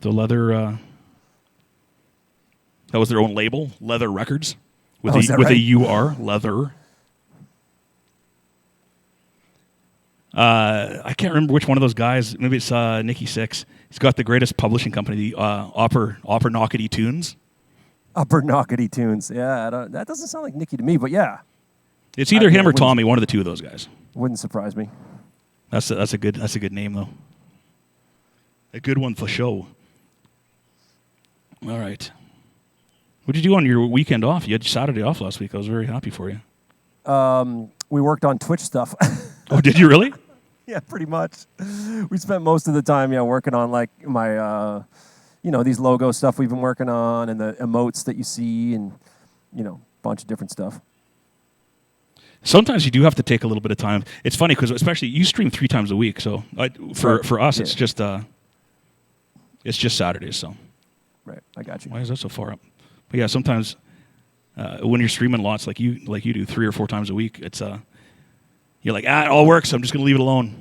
The leather. That was their own label, Leather Records, with is that a right? UR, Leather. I can't remember which one of those guys. Maybe it's Nicky Six. He's got the greatest publishing company, the Opera Knockety Tunes. Upper Knockety Tunes. Yeah, that doesn't sound like Nicky to me, but yeah, It's either him or wouldn't- Tommy, one of the two of those guys. wouldn't surprise me. That's a good name though. A good one for show. All right. What did you do on your weekend off? You had Saturday off last week. I was very happy for you. We worked on Twitch stuff. Oh, did you really? Yeah, pretty much. We spent most of the time, working on like my, these logo stuff we've been working on, and the emotes that you see, and a bunch of different stuff. Sometimes you do have to take a little bit of time. It's funny because especially you stream 3 times a week, so for us it's just Saturdays. So Right, I got you. why is that so far up? But yeah, sometimes when you're streaming lots like you do 3 or 4 times a week, it's you're like, it all works. I'm just gonna leave it alone.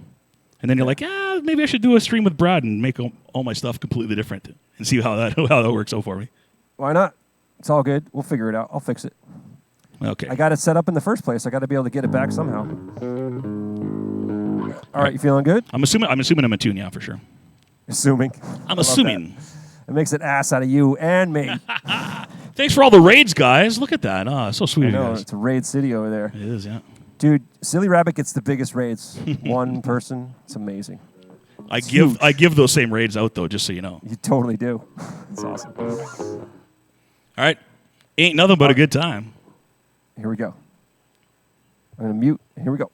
And then you're like, maybe I should do a stream with Brad and make all my stuff completely different and see how that works out for me. Why not? It's all good. We'll figure it out. I'll fix it. Okay. I got it set up in the first place. I got to be able to get it back somehow. All right, you feeling good? I'm assuming I'm in tune, yeah, for sure. Assuming. I'm assuming. It makes an ass out of you and me. Thanks for all the raids, guys. Look at that. So sweet I of you know, guys. it's a raid city over there. It is, yeah. Dude, Silly Rabbit gets the biggest raids. One person. It's amazing. I give those same raids out though, just so you know. You totally do. It's awesome. All right. Ain't nothing but a good time. Here we go. I'm going to mute. Here we go.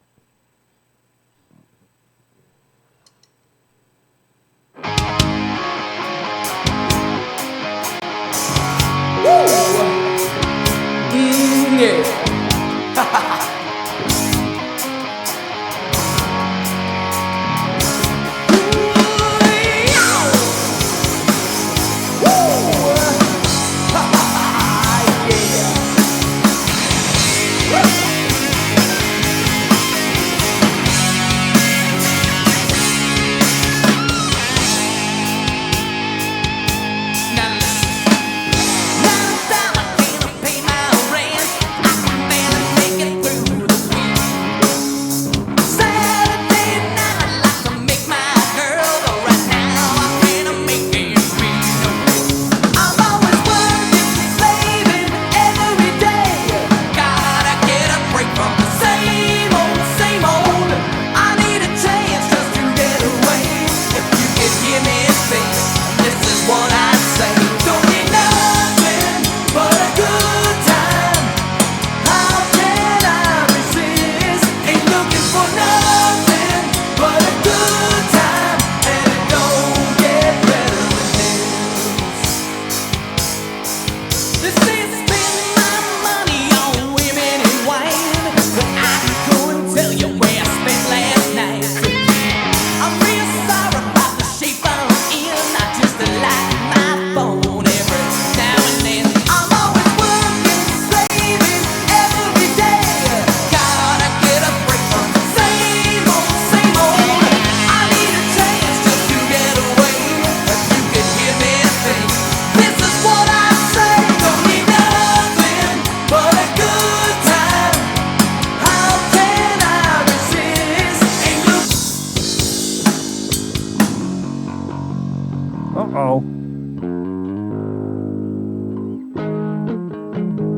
Uh-oh.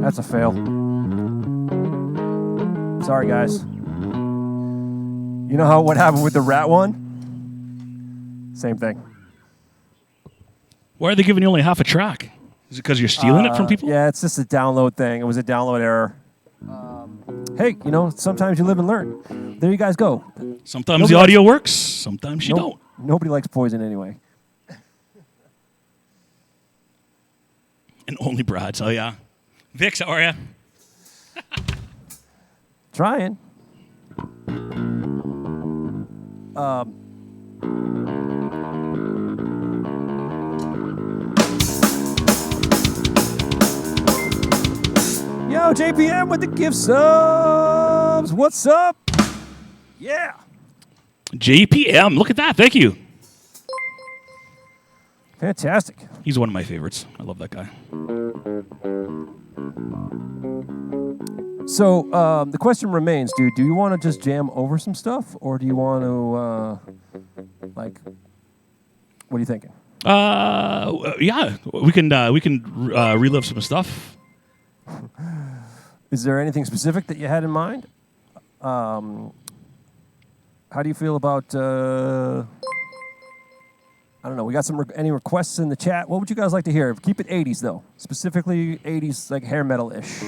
That's a fail. Sorry, guys. You know what happened with the rat one? Same thing. Why are they giving you only half a track? Is it because you're stealing it from people? Yeah, it's just a download thing. It was a download error. hey, sometimes you live and learn. There you guys go. Sometimes the audio works. Sometimes you don't. Nobody likes Poison anyway. And only Brad. So yeah. Vix, how are you? Trying. Yo, JPM with the gift subs. What's up? Yeah. JPM, look at that. Thank you. Fantastic. He's one of my favorites. I love that guy. So the question remains, dude. Do you want to just jam over some stuff, or do you want to, what are you thinking? Yeah, we can relive some stuff. Is there anything specific that you had in mind? How do you feel about? I don't know. We got any requests in the chat? What would you guys like to hear? Keep it 80s though, specifically 80s like hair metal ish.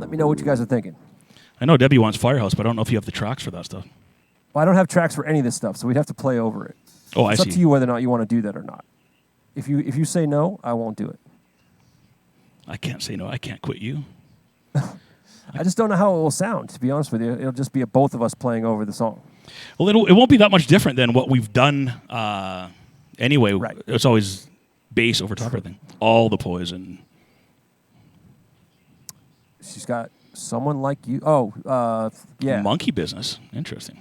Let me know what you guys are thinking. I know Debbie wants Firehouse, but I don't know if you have the tracks for that stuff. Well, I don't have tracks for any of this stuff, so we'd have to play over it. Oh, I see. It's up to you whether or not you want to do that or not. If you say no, I won't do it. I can't say no. I can't quit you. I just don't know how it will sound, to be honest with you. It'll just be both of us playing over the song. Well, it won't be that much different than what we've done anyway. Right. It's always bass over top of everything. All the Poison. She's got Someone Like You. Oh, yeah. Monkey Business. Interesting.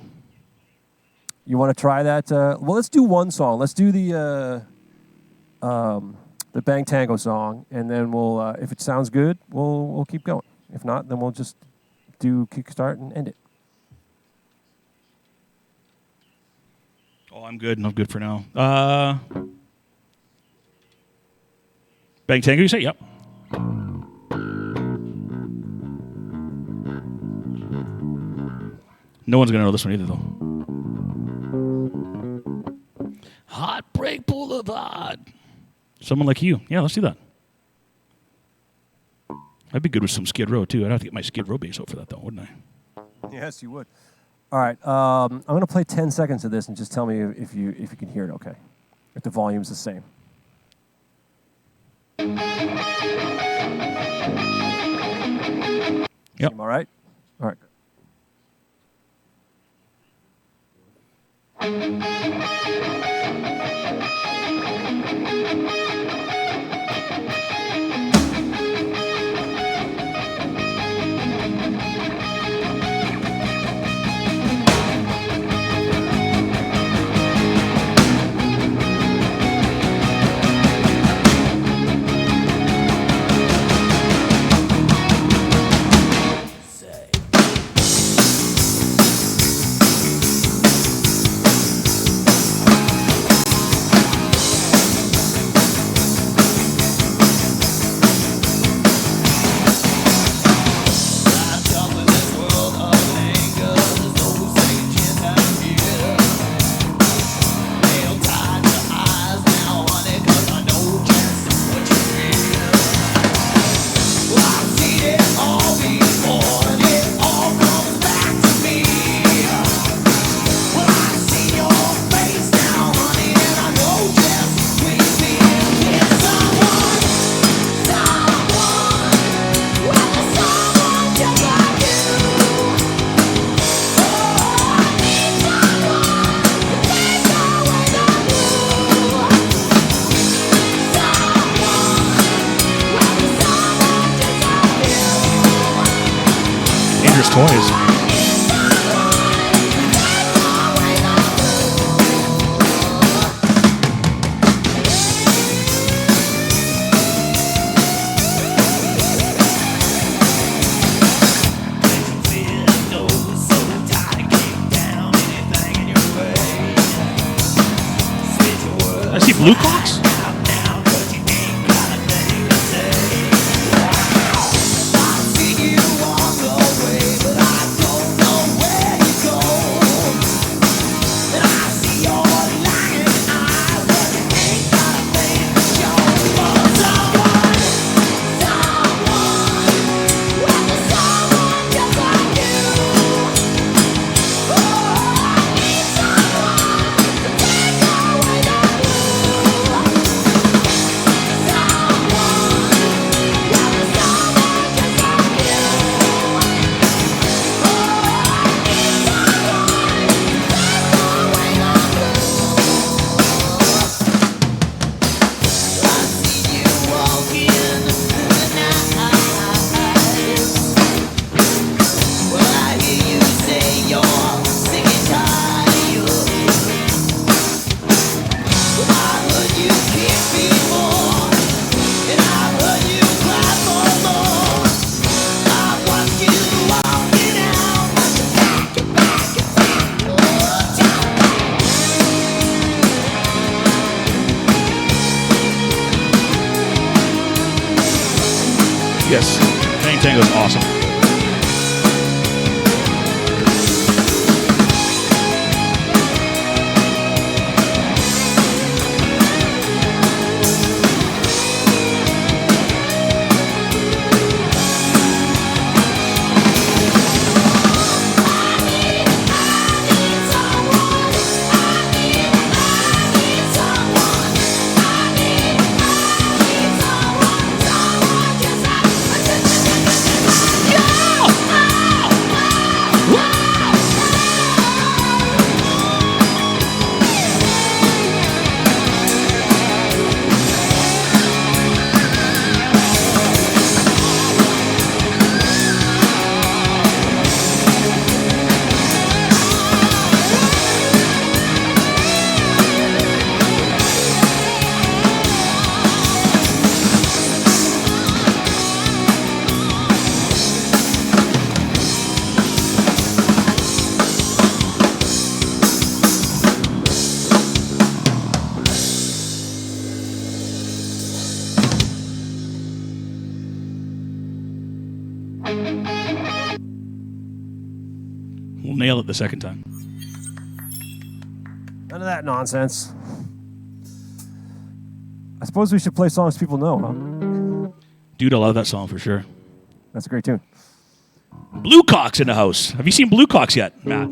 You want to try that? Well, let's do one song. Let's do the Bang Tango song, and then we'll, if it sounds good, we'll keep going. If not, then we'll just do kickstart and end it. Oh, I'm good. I'm good for now. Bang Tango, you say? Yep. No one's going to know this one either, though. Heartbreak Boulevard. Someone Like You. Yeah, let's do that. I'd be good with some Skid Row, too. I'd have to get my Skid Row bass out for that, though, wouldn't I? Yes, you would. All right. I'm going to play 10 seconds of this and just tell me if you can hear it okay. If the volume's the same. Yep. Seem all right? All right. Toys. I see Blue Clocks. Yes. Bang Tango's awesome. We'll nail it the second time. None of that nonsense. I suppose we should play songs people know, huh? Dude, I love that song for sure. That's a great tune. Blue Cock's in the house. Have you seen Blue Cock's yet, Matt?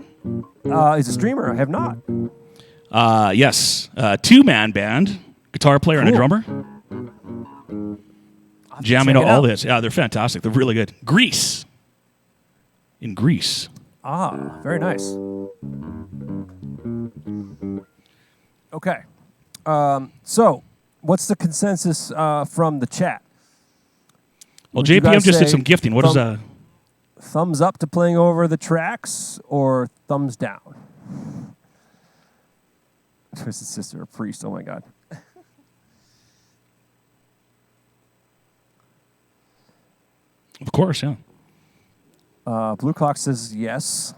He's a streamer. I have not. Yes. Two-man band, guitar player and a drummer. Jamming check it all out. this. Yeah, they're fantastic. They're really good. Greece. In Greece. Ah, very nice. Okay. So, what's the consensus from the chat? Well, Would you JPM guys just did say some gifting. What is that? Thumbs up to playing over the tracks or thumbs down? Twisted Sister, a priest. Oh my God. Of course, yeah. Blue Clock says yes.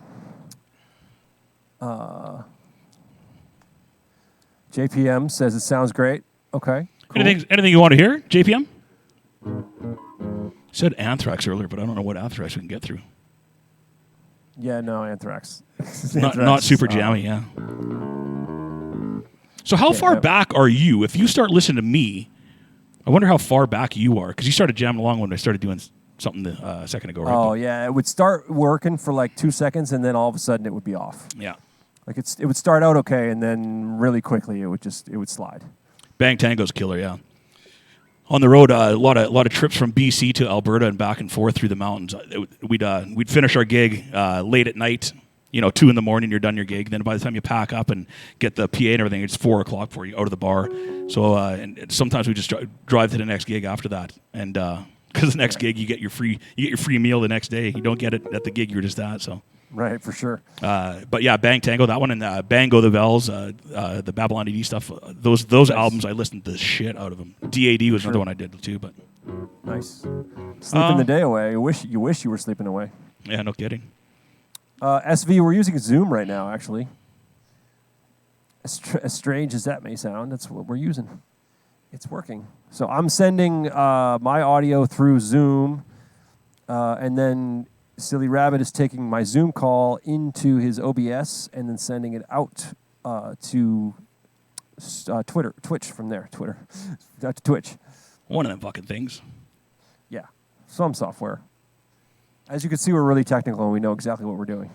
JPM says it sounds great. Okay. Cool. Anything you want to hear, JPM? Said Anthrax earlier, but I don't know what Anthrax we can get through. Yeah, no, Anthrax. Not super jammy, yeah. So how far back are you? If you start listening to me, I wonder how far back you are, because you started jamming along when I started doing something a second ago, right? Oh, yeah. It would start working for like 2 seconds, and then all of a sudden it would be off. Yeah. Like it would start out okay, and then really quickly it would slide. Bang Tango's killer, yeah. On the road, a lot of trips from BC to Alberta and back and forth through the mountains. We'd finish our gig late at night, 2 a.m. You're done your gig. Then by the time you pack up and get the PA and everything, it's 4 o'clock before you out of the bar. So and sometimes we just drive to the next gig after that, and because the next gig you get your free meal the next day. You don't get it at the gig you're just at. So. Right, for sure. But yeah, Bang Tango, that one, and Bango the Bells, the Babylon AD stuff. Those albums, I listened to the shit out of them. DAD was another one I did too, but nice. Sleeping the day away. You wish you were sleeping away. Yeah, no kidding. SV, we're using Zoom right now. Actually, as strange as that may sound, that's what we're using. It's working. So I'm sending my audio through Zoom, and then Silly Rabbit is taking my Zoom call into his OBS and then sending it out to Twitch from there. To Twitch. One of them fucking things. Yeah, some software. As you can see, we're really technical and we know exactly what we're doing.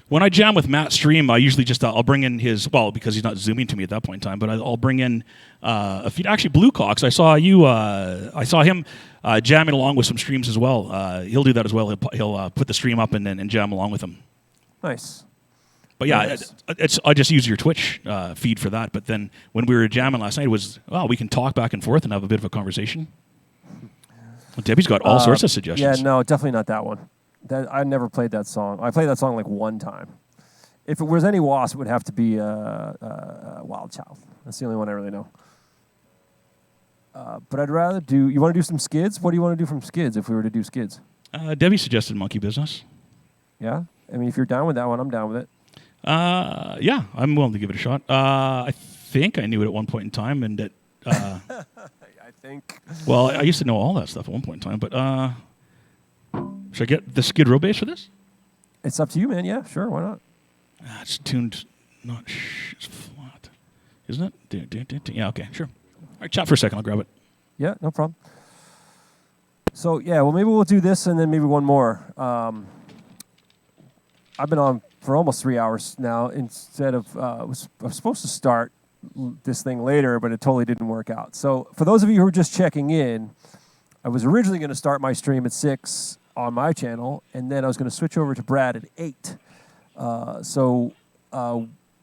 When I jam with Matt Stream, I usually just I'll bring in his, because he's not zooming to me at that point in time, but I'll bring in a feed. Actually, Blue Cox, I saw him jamming along with some streams as well. He'll do that as well. He'll put the stream up and jam along with him. Nice. But yeah, Nice. I just use your Twitch feed for that. But then when we were jamming last night, it was, we can talk back and forth and have a bit of a conversation. Well, Debbie's got all sorts of suggestions. Yeah, no, definitely not that one. I never played that song. I played that song like one time. If it was any Wasp, it would have to be Wild Child. That's the only one I really know. But I'd rather do... You want to do some skids? What do you want to do from skids if we were to do skids? Debbie suggested Monkey Business. Yeah? I mean, if you're down with that one, I'm down with it. Yeah, I'm willing to give it a shot. I think I knew it at one point in time, and that... I think... Well, I used to know all that stuff at one point in time, but Should I get the Skid Row bass for this? It's up to you, man. Yeah, sure. Why not? It's tuned, it's flat. Isn't it? Yeah, okay, sure. All right, chat for a second. I'll grab it. Yeah, no problem. So, yeah, well, maybe we'll do this and then maybe one more. I've been on for almost 3 hours now. Instead of, I was supposed to start this thing later, but it totally didn't work out. So, for those of you who are just checking in, I was originally going to start my stream at 6 on my channel, and then I was going to switch over to Brad at 8.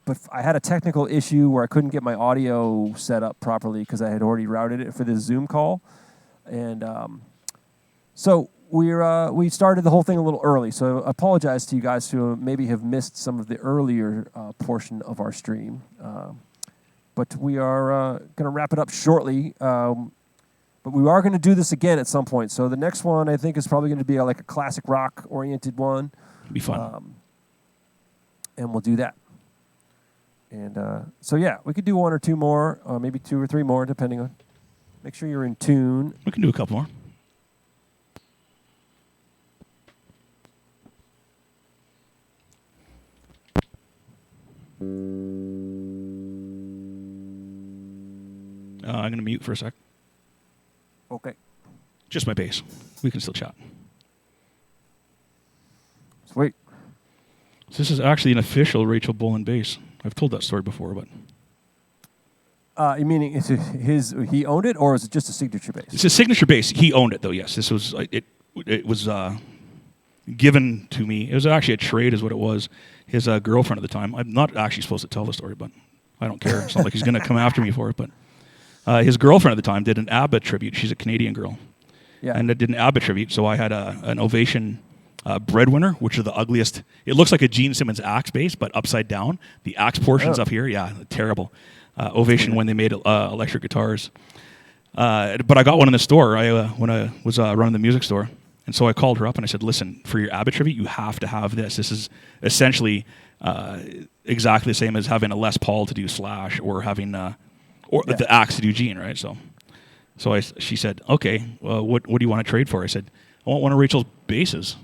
But I had a technical issue where I couldn't get my audio set up properly because I had already routed it for this Zoom call. And so we started the whole thing a little early. So I apologize to you guys who maybe have missed some of the earlier portion of our stream. But we are going to wrap it up shortly. But we are going to do this again at some point. So the next one, I think, is probably going to be like a classic rock-oriented one. It'll be fun. And we'll do that. And so, yeah, we could do one or two more, maybe 2 or 3 more, depending on. Make sure you're in tune. We can do a couple more. I'm going to mute for a sec. Okay. Just my bass. We can still chat. Sweet. So this is actually an official Rachel Bolan bass. I've told that story before, but... You meaning is it he owned it, or is it just a signature bass? It's a signature bass. He owned it, though, yes. This was... It was given to me. It was actually a trade is what it was. His girlfriend at the time. I'm not actually supposed to tell the story, but I don't care. It's not like he's going to come after me for it, but... his girlfriend at the time did an ABBA tribute. She's a Canadian girl. Yeah. And it did an ABBA tribute, so I had an Ovation Breadwinner, which is the ugliest. It looks like a Gene Simmons axe bass, but upside down. The axe portion's up here. Yeah, terrible. Ovation when they made electric guitars. But I got one in the store when I was running the music store. And so I called her up and I said, listen, for your ABBA tribute, you have to have this. This is essentially exactly the same as having a Les Paul to do Slash or having... the axe to do Gene, right? So she said, okay, well, what do you want to trade for? I said, I want one of Rachel's basses.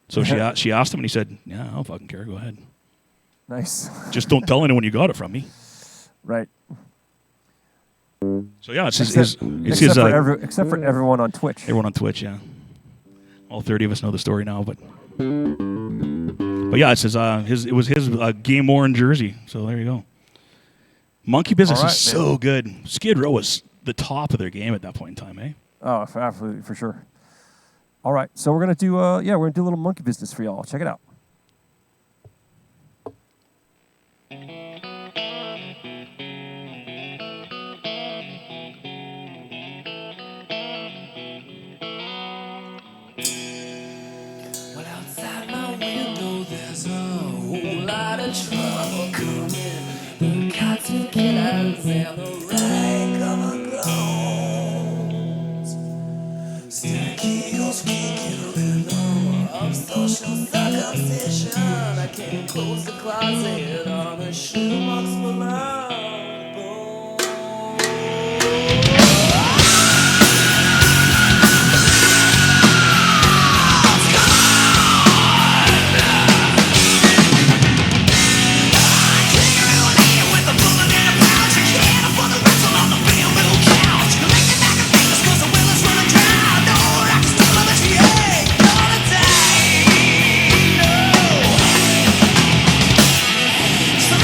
So she asked him, and he said, yeah, I don't fucking care. Go ahead. Nice. Just don't tell anyone you got it from me. Right. So yeah, except for everyone on Twitch. Everyone on Twitch, yeah. All 30 of us know the story now, but yeah, it was his game worn jersey. So there you go. Monkey Business is so good. Skid Row was the top of their game at that point in time, eh? Oh, absolutely, for sure. All right, so we're gonna do we're gonna do a little Monkey Business for y'all. Check it out. Well, outside my window, there's a whole lot of trouble coming. The cats and killers and the rank of a ghost. Sticky heels kicking rhythm of social circumcision. I can't close the closet on a shoebox full of Some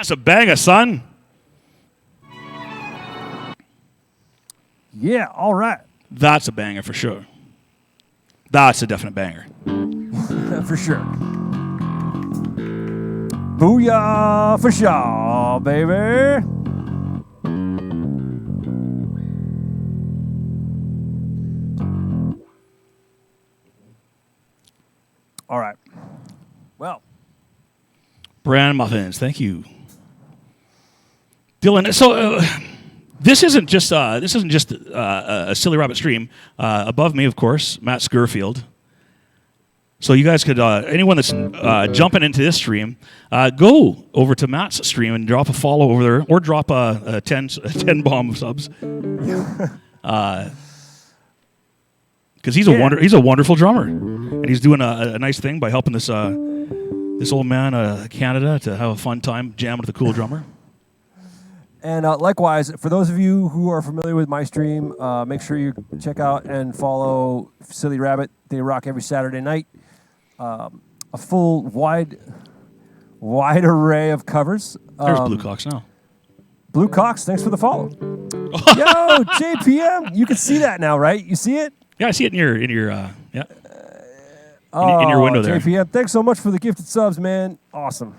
That's a banger, son. Yeah, all right. That's a banger for sure. That's a definite banger. For sure. Booyah for sure, baby. All right. Well, Bran muffins, thank you, Dylan. So this isn't just a Silly Rabbit stream. Above me, of course, MattScurfield. So you guys could, anyone that's jumping into this stream, go over to Matt's stream and drop a follow over there, or drop a 10 bomb of subs. Because he's a wonderful drummer, and he's doing a nice thing by helping this old man, Canada, to have a fun time jamming with a cool drummer. And likewise, for those of you who are familiar with my stream, make sure you check out and follow Silly Rabbit. They rock every Saturday night. A full wide array of covers. There's Blue Cox now. Blue Cox, thanks for the follow. Yo, JPM, you can see that now, right? You see it? Yeah, I see it in your in your window there. JPM, thanks so much for the gifted subs, man. Awesome.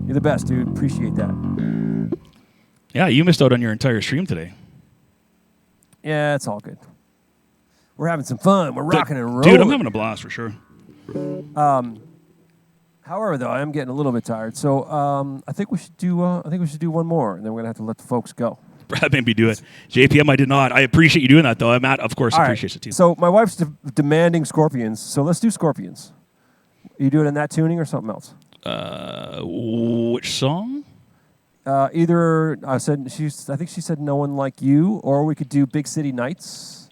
You're the best, dude. Appreciate that. Yeah, you missed out on your entire stream today. Yeah, it's all good. We're having some fun. We're rocking and rolling. Dude, I'm having a blast for sure. However, though, I am getting a little bit tired, so I think we should do one more, and then we're gonna have to let the folks go. Brad made me do it. JPM, I did not. I appreciate you doing that, though. Matt, of course, appreciates it too. So my wife's demanding Scorpions, so let's do Scorpions. Are you doing it in that tuning or something else? Which song? Either I think she said "No One Like You," or we could do "Big City Nights."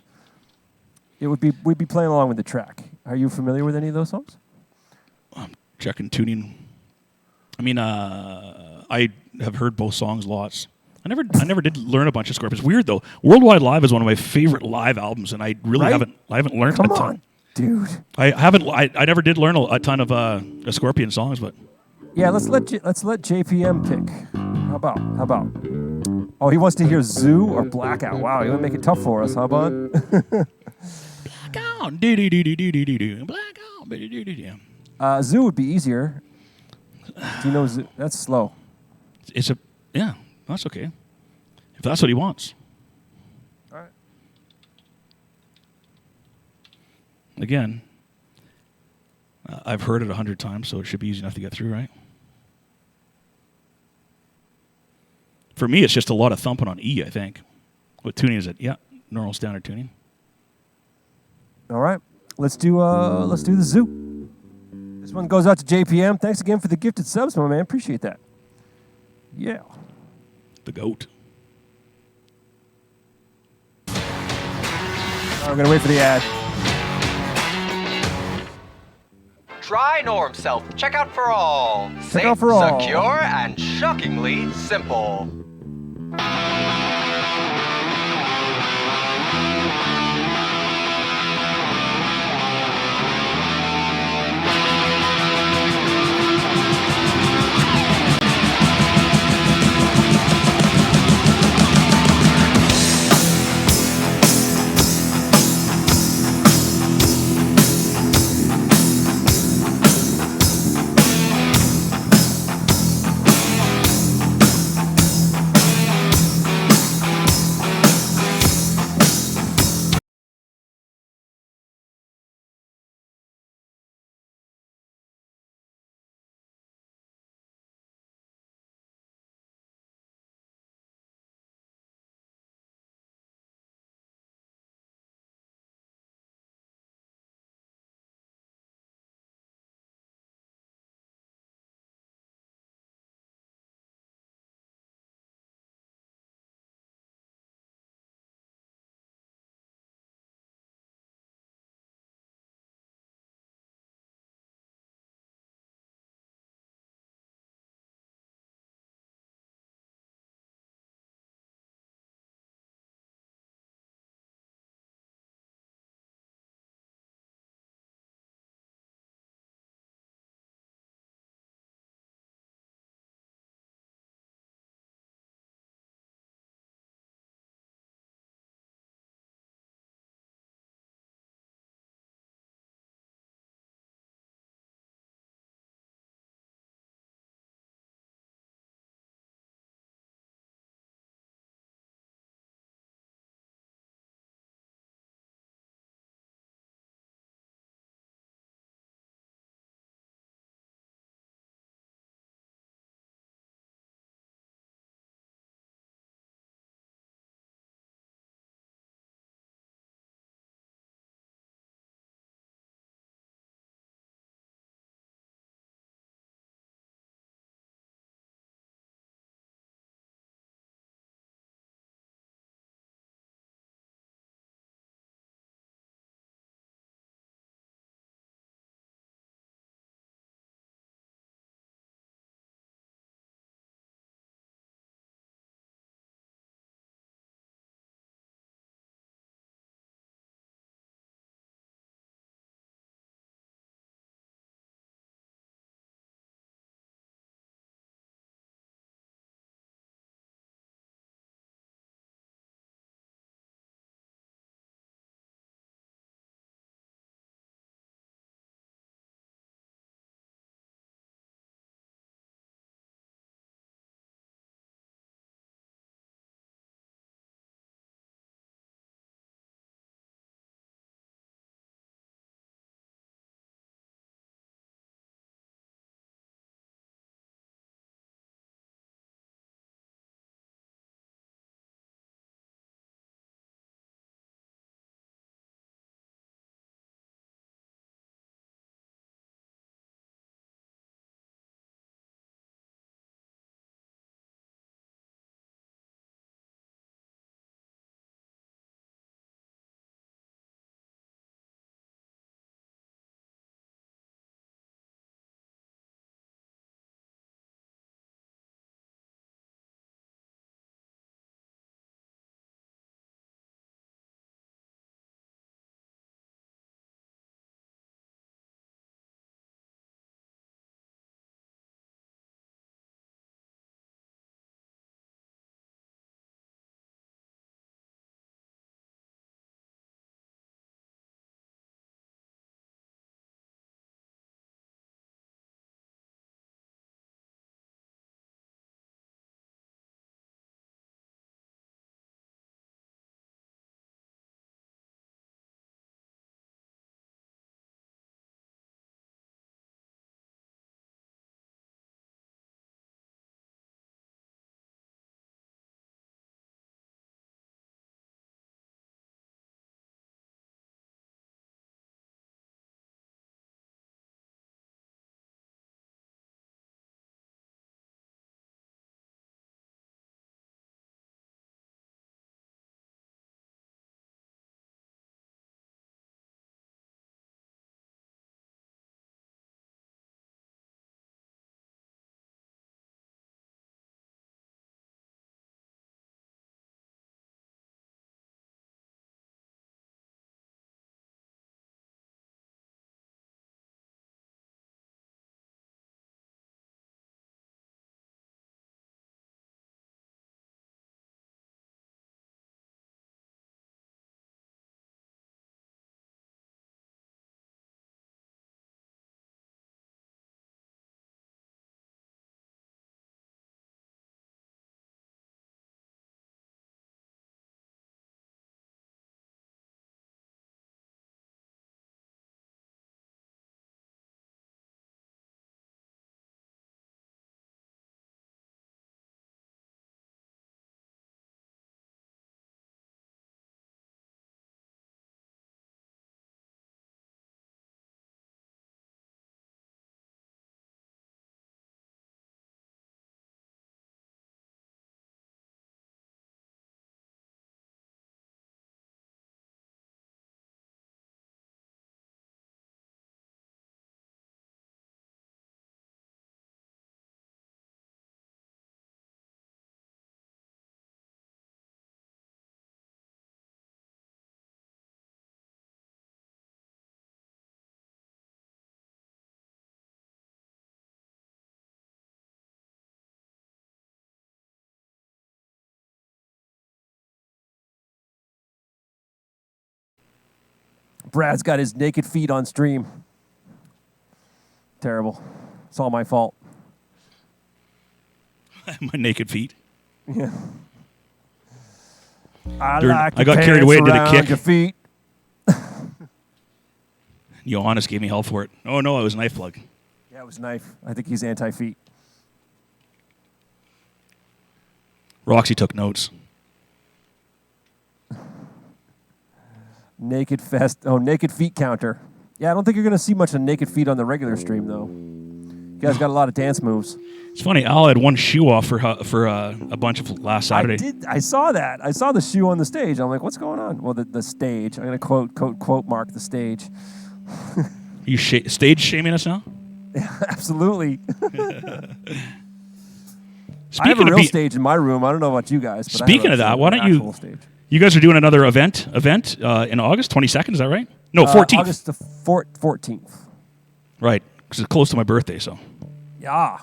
We'd be playing along with the track. Are you familiar with any of those songs? I'm checking tuning. I mean, I have heard both songs lots. I never did learn a bunch of Scorpions. Weird though. Worldwide Live is one of my favorite live albums, and I really haven't learned a ton. Come on, dude. I never did learn a ton of Scorpion songs, but yeah, let's let JPM pick. How about? Oh, he wants to hear Zoo or Blackout. Wow, you want to make it tough for us, huh, bud? Blackout, do blackout, do. Zoo would be easier. Do you know Zoo? That's slow. That's okay. If that's what he wants. All right. Again, I've heard it 100 times, so it should be easy enough to get through, right? For me, it's just a lot of thumping on E, I think. What tuning is it? Yeah, normal standard tuning. All right. Let's do the Zoo. This one goes out to JPM. Thanks again for the gifted subs, my man. Appreciate that. Yeah. The GOAT. I'm going to wait for the ad. Try Norm Self Checkout for All. Checkout for all. Secure, and shockingly simple. Brad's got his naked feet on stream. Terrible. It's all my fault. My naked feet. Yeah. I got carried away and did a kick. Your feet. Johannes gave me hell for it. Oh, no, it was a knife plug. Yeah, it was knife. I think he's anti-feet. Roxy took notes. Naked feet counter. Yeah, I don't think you're going to see much of naked feet on the regular stream, though. You guys got a lot of dance moves. It's funny, Al had one shoe off for a bunch of last Saturday. I saw that. I saw the shoe on the stage. I'm like, what's going on? Well, the stage. I'm going to quote mark the stage. You stage shaming us now? Absolutely. I have a real stage in my room. I don't know about you guys. But speaking of that, why don't you... Stage. You guys are doing another event in August, 22nd, is that right? No, 14th. August the 14th. Right, because it's close to my birthday, so. Yeah.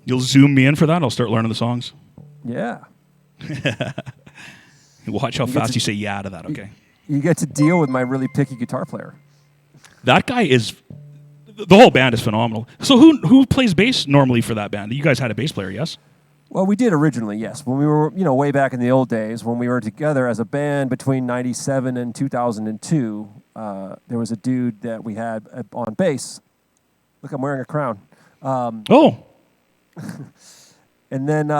You'll Zoom me in for that? I'll start learning the songs. Yeah. Watch how fast you say yeah to that, okay? You get to deal with my really picky guitar player. That guy is... The whole band is phenomenal. So who plays bass normally for that band? You guys had a bass player, yes? Well, we did originally, yes. When we were, way back in the old days, when we were together as a band between 97 and 2002, there was a dude that we had on bass. Look, I'm wearing a crown. Oh. And then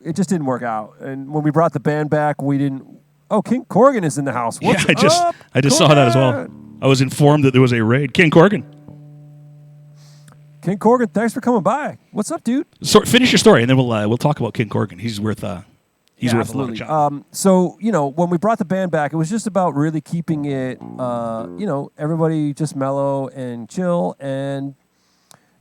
it just didn't work out. And when we brought the band back, we didn't... Oh, King Corgan is in the house. What's up, I just saw that as well. I was informed that there was a raid. King Corgan. King Corgan, thanks for coming by. What's up, dude? So finish your story, and then we'll talk about King Corgan. He's worth worth absolutely. A lot of chat. So when we brought the band back, it was just about really keeping it, everybody just mellow and chill, and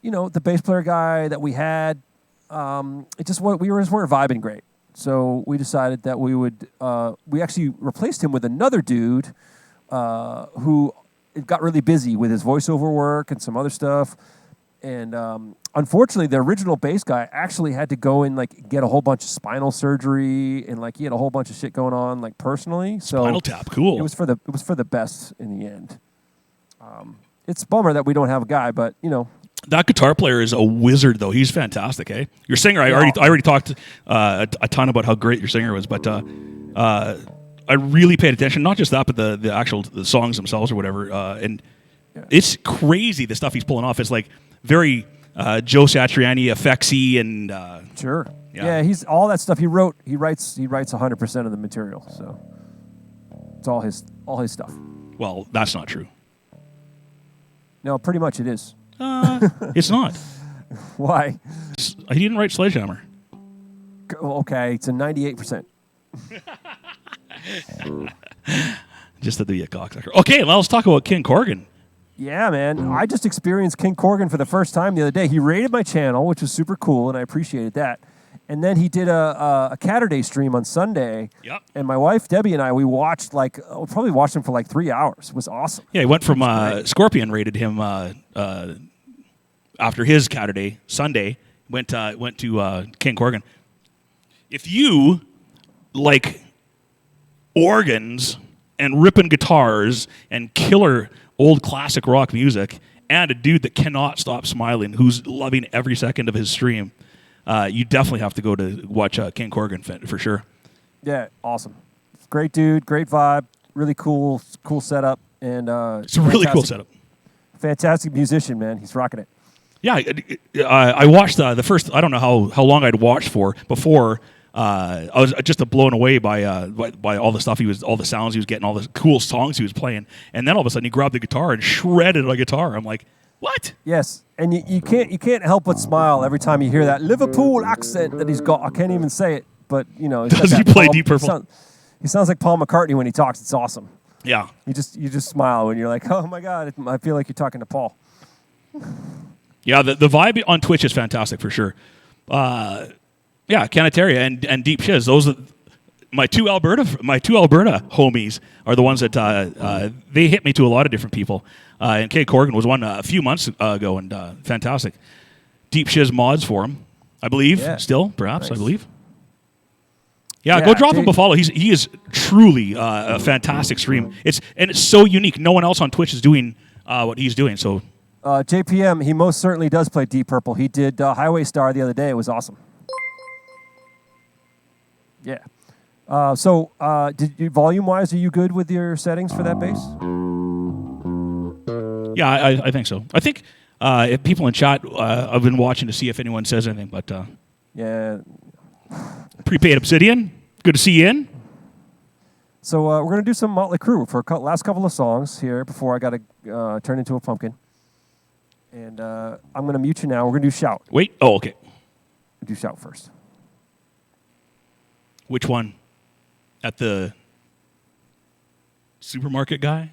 the bass player guy that we had, we just weren't vibing great. So we decided that we would. We actually replaced him with another dude who got really busy with his voiceover work and some other stuff. And unfortunately, the original bass guy actually had to go and get a whole bunch of spinal surgery, and he had a whole bunch of shit going on personally. So Spinal Tap, cool. It was for the best in the end. It's a bummer that we don't have a guy, but that guitar player is a wizard, though. He's fantastic, eh? Your singer, I already talked a ton about how great your singer was, but I really paid attention. Not just that, but the actual songs themselves or whatever. And it's crazy the stuff he's pulling off. It's very Joe Satriani, effectsy, and sure, yeah. He's all that stuff he wrote. He writes 100% of the material, so it's all his stuff. Well, that's not true. No, pretty much it is. It's not. Why? He didn't write Sledgehammer. Okay, it's a 98%. Just to be a cocksucker. Okay, well, let's talk about King Corgan. Yeah, man. I just experienced King Corgan for the first time the other day. He raided my channel, which was super cool, and I appreciated that. And then he did a Catterday stream on Sunday. Yep. And my wife, Debbie, and I, we watched probably watched him for 3 hours. It was awesome. Yeah, he went from Scorpion raided him after his Catterday Sunday. Went to King Corgan. If you like organs and ripping guitars and killer old classic rock music, and a dude that cannot stop smiling, who's loving every second of his stream, you definitely have to go to watch King Corgan for sure. Yeah, awesome. Great dude, great vibe, really cool setup, and it's a really cool setup. Fantastic musician, man. He's rocking it. Yeah, I watched the first. I don't know how long I'd watched for before. I was just blown away by all the stuff all the sounds he was getting, all the cool songs he was playing, and then all of a sudden he grabbed the guitar and shredded a guitar. I'm like, what? Yes, and you can't help but smile every time you hear that Liverpool accent that he's got. I can't even say it, but does he play Deep Purple? He sounds like Paul McCartney when he talks. It's awesome. Yeah, you just smile when you're like, oh my god, I feel like you're talking to Paul. Yeah, the vibe on Twitch is fantastic for sure. Yeah, Canataria and Deep Shiz. Those are my two Alberta homies are the ones that they hit me to a lot of different people. And Kay Corgan was one a few months ago, and fantastic. Deep Shiz mods for him, I believe. Yeah. Still, perhaps, nice. I believe. Yeah, go drop him a follow. He is truly a fantastic stream. It's so unique. No one else on Twitch is doing what he's doing. So JPM, he most certainly does play Deep Purple. He did Highway Star the other day. It was awesome. Yeah. So volume-wise, are you good with your settings for that bass? Yeah, I think so. I think if people in chat, I've been watching to see if anyone says anything, but yeah. Prepaid Obsidian, good to see you in. So we're going to do some Motley Crue for last couple of songs here before I got to turn into a pumpkin. And I'm going to mute you now. We're going to do Shout. Wait. Oh, okay. Do Shout first. Which one? At the supermarket guy?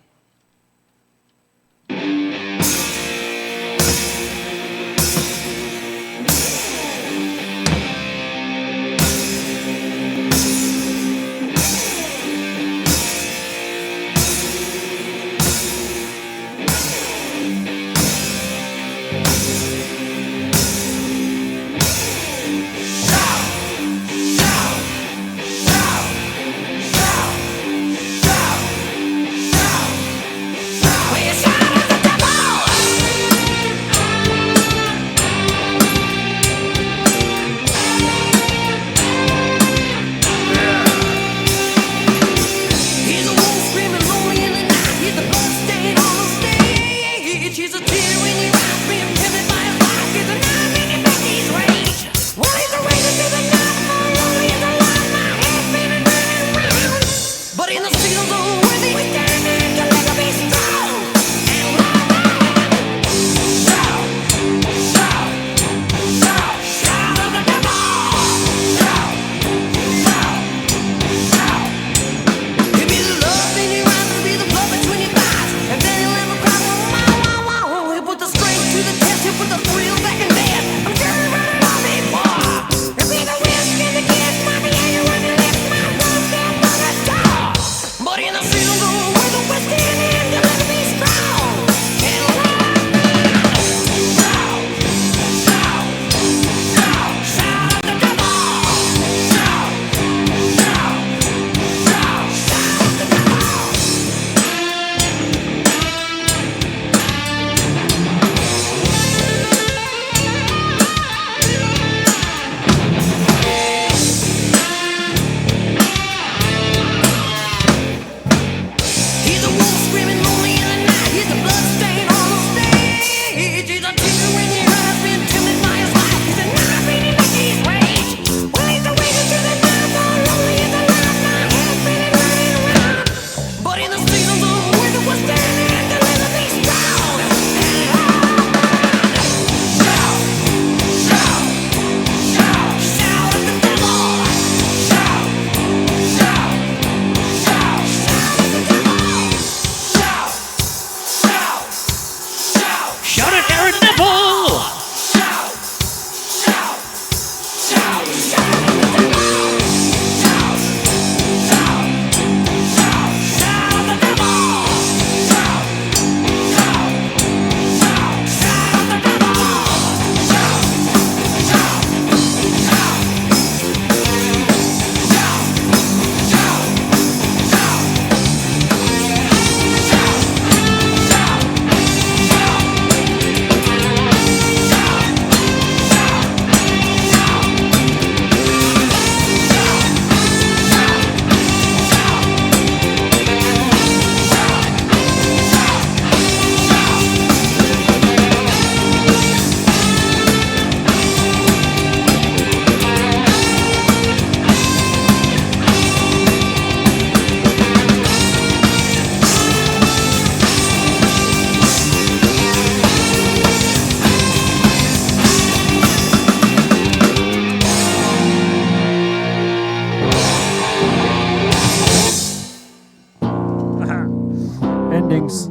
Endings.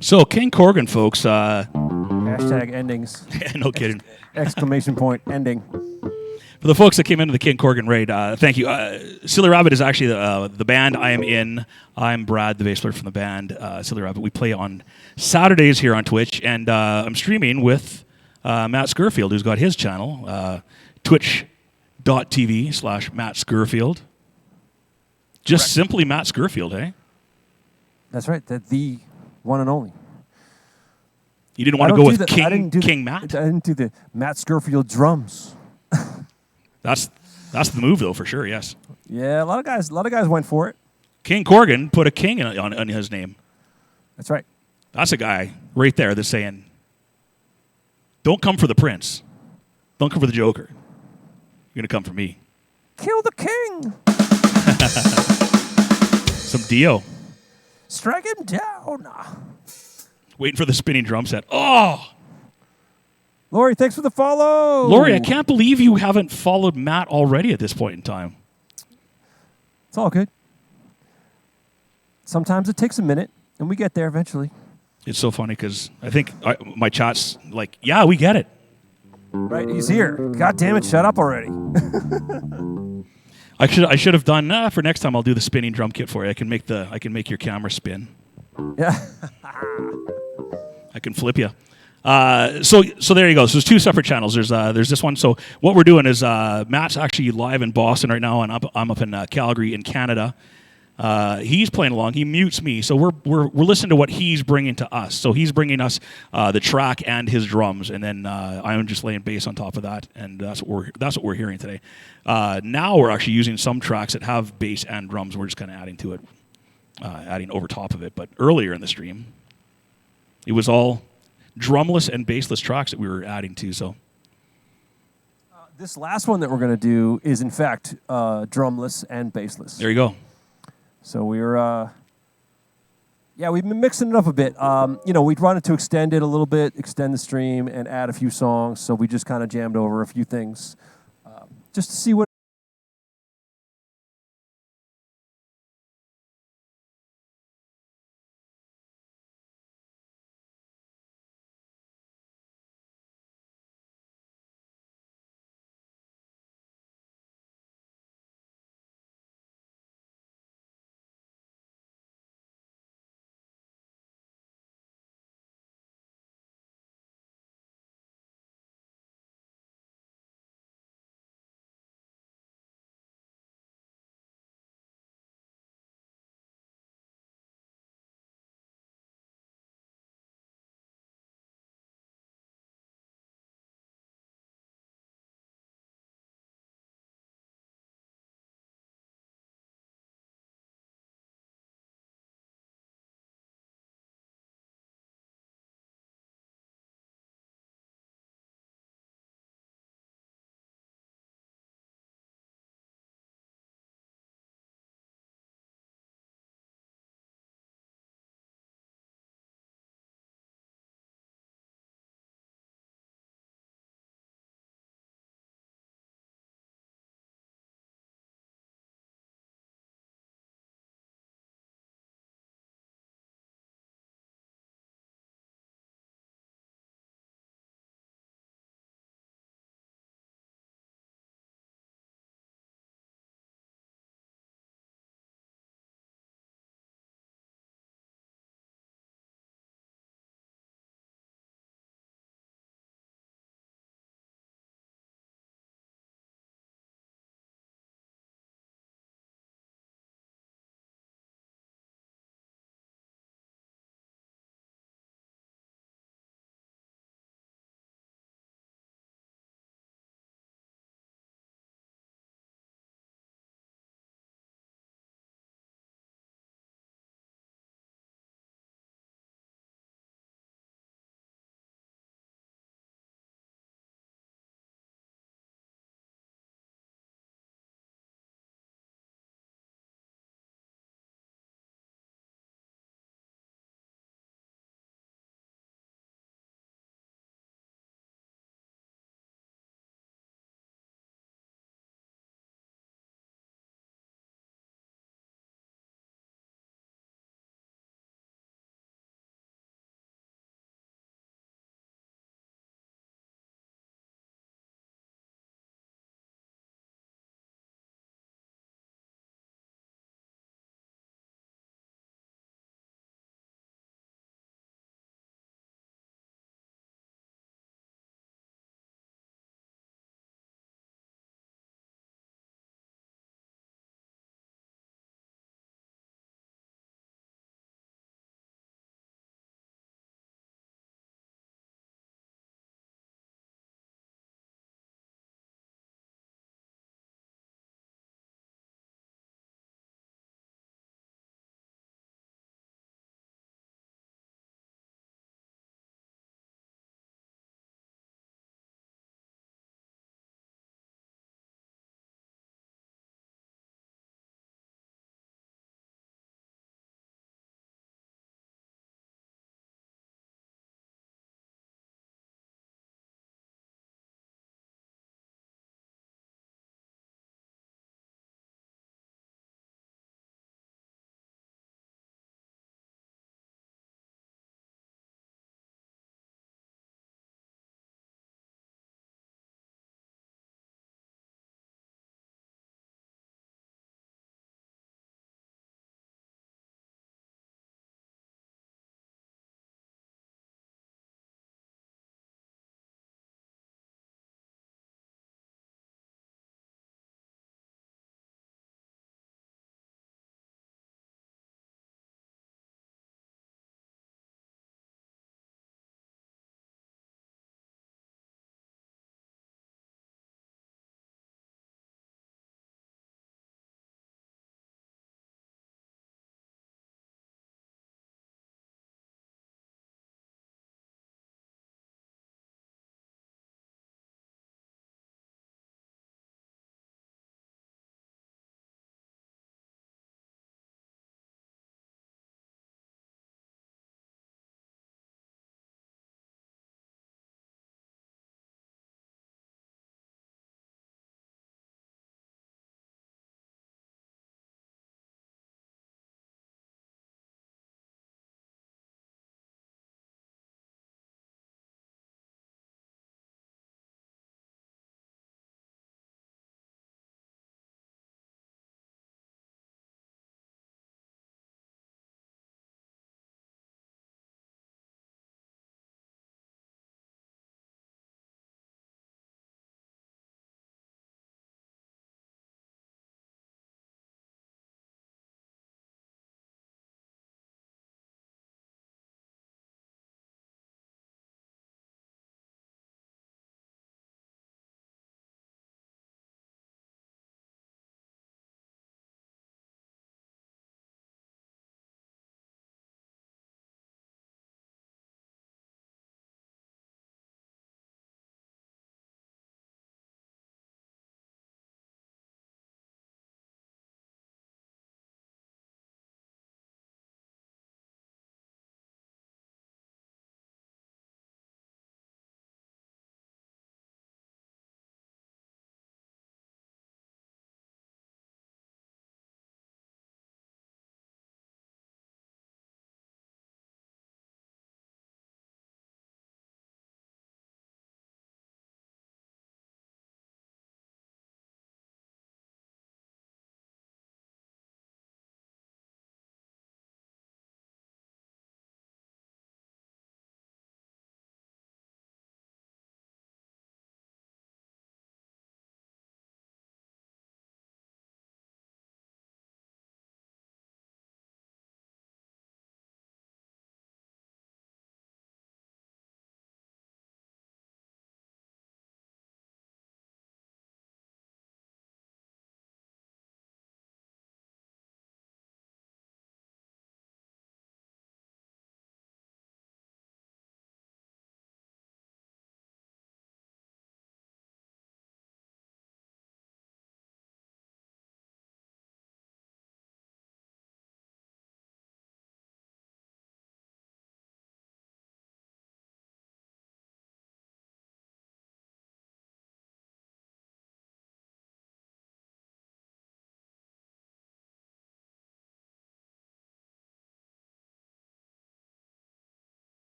So, King Corgan, folks. Hashtag endings. No kidding. Exclamation point. Ending. For the folks that came into the King Corgan raid, thank you. Silly Rabbit is actually the band I am in. I'm Brad, the bass player from the band Silly Rabbit. We play on Saturdays here on Twitch, and I'm streaming with MattScurfield, who's got his channel, twitch.tv/MattScurfield. Just simply MattScurfield, eh? That's right. The one and only. You didn't want to go with King Matt? I didn't do the MattScurfield drums. That's the move, though, for sure, yes. Yeah, a lot of guys went for it. King Corgan put a king on his name. That's right. That's a guy right there that's saying, don't come for the prince. Don't come for the Joker. You're going to come for me. Kill the king. Some Dio. Strike him down. Waiting for the spinning drum set. Oh! Lori, thanks for the follow. Lori, I can't believe you haven't followed Matt already at this point in time. It's all good. Sometimes it takes a minute, and we get there eventually. It's so funny because I think my chat's like, yeah, we get it. Right, he's here. God damn it, shut up already. I should have done for next time. I'll do the spinning drum kit for you. I can make your camera spin. Yeah. I can flip you. So there you go. So there's two separate channels. There's this one. So what we're doing is Matt's actually live in Boston right now, and I'm up in Calgary in Canada. He's playing along. He mutes me, so we're listening to what he's bringing to us. So he's bringing us the track and his drums, and then I'm just laying bass on top of that, and that's what we're hearing today. Now we're actually using some tracks that have bass and drums. We're just kind of adding to it, adding over top of it. But earlier in the stream, it was all drumless and bassless tracks that we were adding to. So this last one that we're going to do is in fact drumless and bassless. there you go. So we've been mixing it up a bit. We wanted to extend it a little bit, extend the stream, and add a few songs. So we just kind of jammed over a few things just to see what